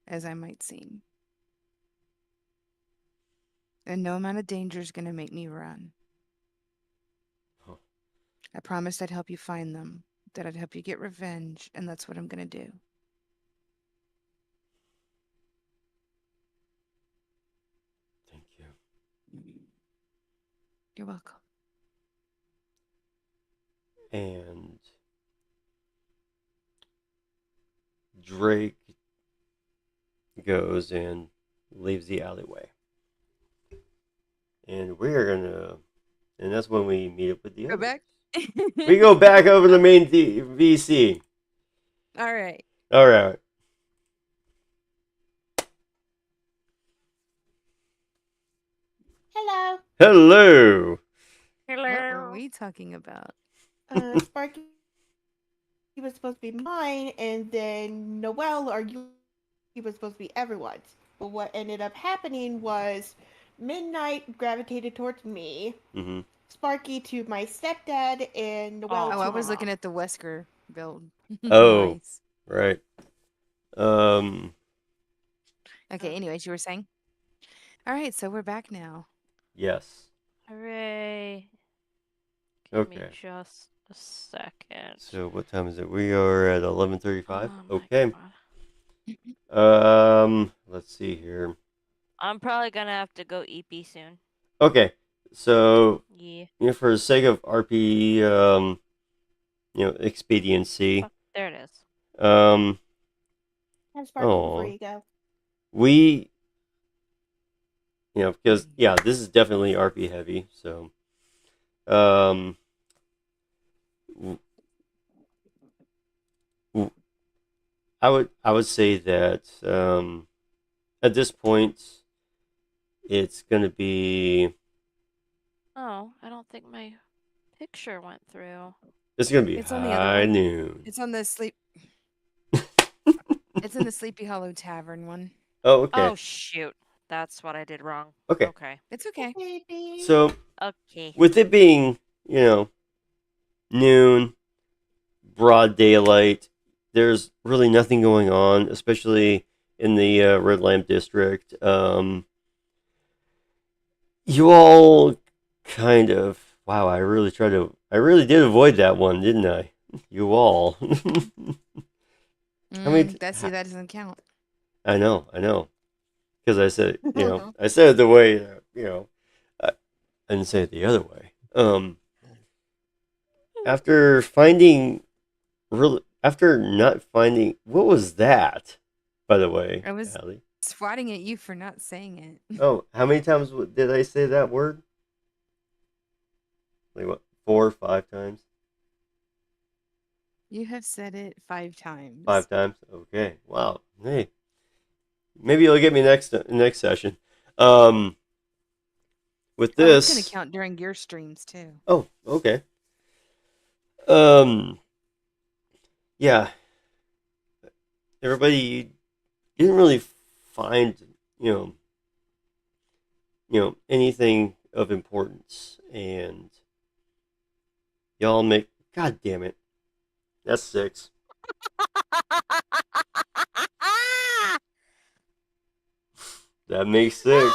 as I might seem. And no amount of danger is going to make me run. Huh. I promised I'd help you find them, that I'd help you get revenge, and that's what I'm going to do. Thank you. You're welcome. And Drake goes and leaves the alleyway. And and that's when we meet up with the Go others. back? We go back over the main VC. All right. All right. Hello. Hello. What were we talking about? Sparky was supposed to be mine, and then Noelle argued he was supposed to be everyone's. But what ended up happening was Midnight gravitated towards me, Mm-hmm. Sparky to my stepdad, and Noelle Oh, to I my was looking mom. at the Wesker build. Oh. Nice. Right. Okay, anyways, you were saying? All right, so we're back now. Yes. Hooray. Give me Okay. just a second. So what time is it? We are at 11:35. Oh my Okay. God. Let's see here. I'm probably gonna have to go EP soon. Okay. So, Yeah. for the sake of RP expediency, There it is. Have Sparky before you go. we because this is definitely RP heavy, so w- w- I would say that at this point it's gonna be Oh, I don't think my picture went through. it's gonna be It's on the other high one. noon. It's on the sleep. It's in the Sleepy Hollow Tavern one. Oh, okay. Oh shoot. That's what I did wrong. Okay. Okay. It's okay. So Okay. with it being noon, broad daylight, there's really nothing going on, especially in the Red Lamp District. You all kind of wow. I really did avoid that one, didn't I? You all. That doesn't count. I know, because I said I said it the way I didn't say it the other way. After not finding, what was that? By the way, I was Allie. swatting at you for not saying it. Oh, how many times did I say that word? Like what, 4 or 5 times? You have said it 5 times. 5 times. Okay. Wow. Hey, maybe you'll get me next session. With with Oh, it's gonna this, count during your streams too. oh, okay. Yeah, everybody didn't really find, you anything of importance, and y'all make. God damn it, that's 6. That makes 6.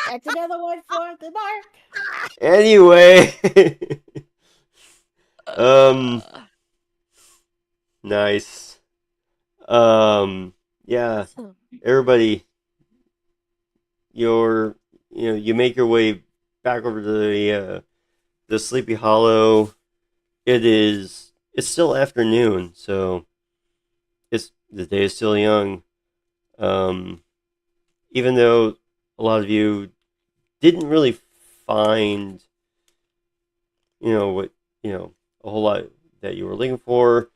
That's another one for the mark. Anyway, nice. Yeah, everybody, you make your way back over to the Sleepy Hollow. It's still afternoon, so the day is still young. Even though a lot of you didn't really find, what, a whole lot that you were looking for.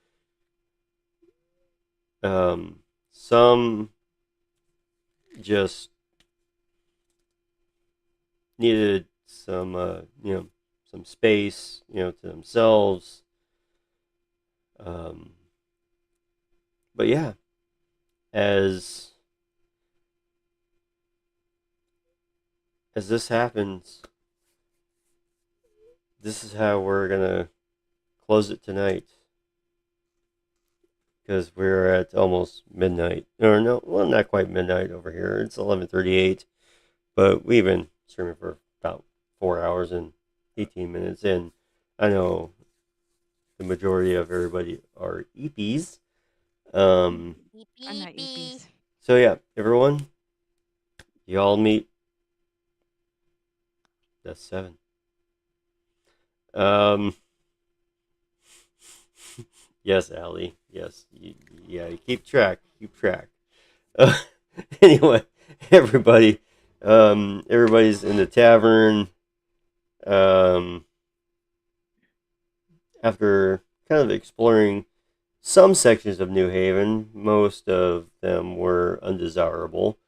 Some just needed some, some space, to themselves. But yeah, as this happens, this is how we're gonna close it tonight, because we're at almost midnight. Or no, well, not quite midnight over here. It's 11:38, but we've been streaming for about 4 hours and 18 minutes, and I know the majority of everybody are EPs. I'm not EPs. So yeah, everyone, y'all meet. That's 7. Yes, Allie. Yes. Yeah, you keep track. Anyway, everybody. Everybody's in the tavern. After kind of exploring some sections of New Haven, most of them were undesirable.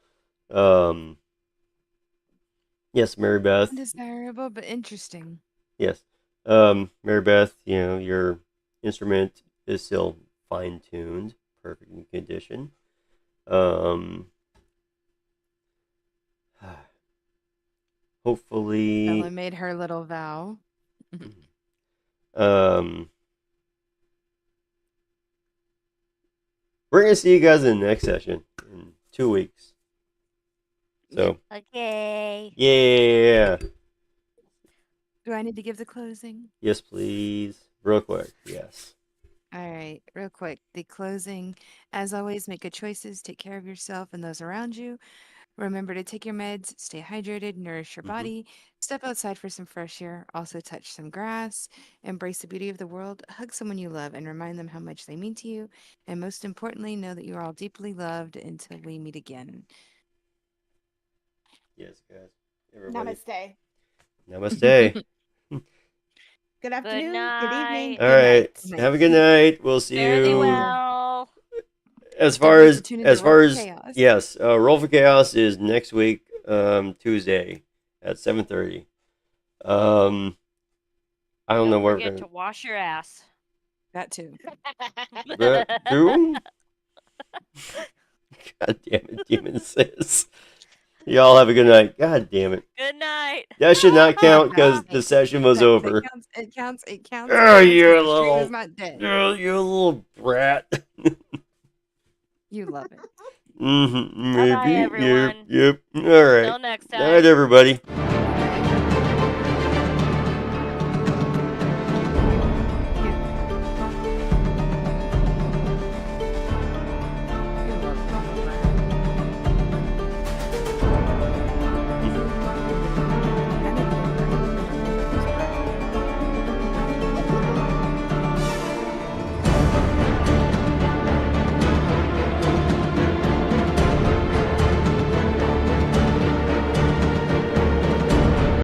Yes, Mary Beth. Undesirable but interesting. Yes. Mary Beth, your instrument is still fine tuned, perfect in condition. Hopefully. Bella made her little vow. We're gonna see you guys in the next session in 2 weeks. So. Okay. Yeah. Do I need to give the closing? Yes, please. Real quick. Yes. All right, real quick. The closing. As always, make good choices. Take care of yourself and those around you. Remember to take your meds, stay hydrated, nourish your body, step outside for some fresh air, also touch some grass, embrace the beauty of the world, hug someone you love, and remind them how much they mean to you. And most importantly, know that you are all deeply loved until we meet again. Yes, guys. Everybody. Namaste. Namaste. Good afternoon. Good evening. All good right. night. Have a good night. We'll see Fare thee you. well. As Don't far forget as to tune into Roll for Chaos. yes, Roll for Chaos is next week, Tuesday at 7:30. I don't know where we're Forget gonna. to wash your ass. That too. That too? God damn it, Demon Sis. Y'all have a good night. God damn it. Good night. That should not count because the session was over. It counts. Oh, you 'cause the stream little, is not dead. you little brat. You love it. Mm-hmm. Bye-bye, Maybe. everyone. Yep. All right. Till next time. Night, everybody.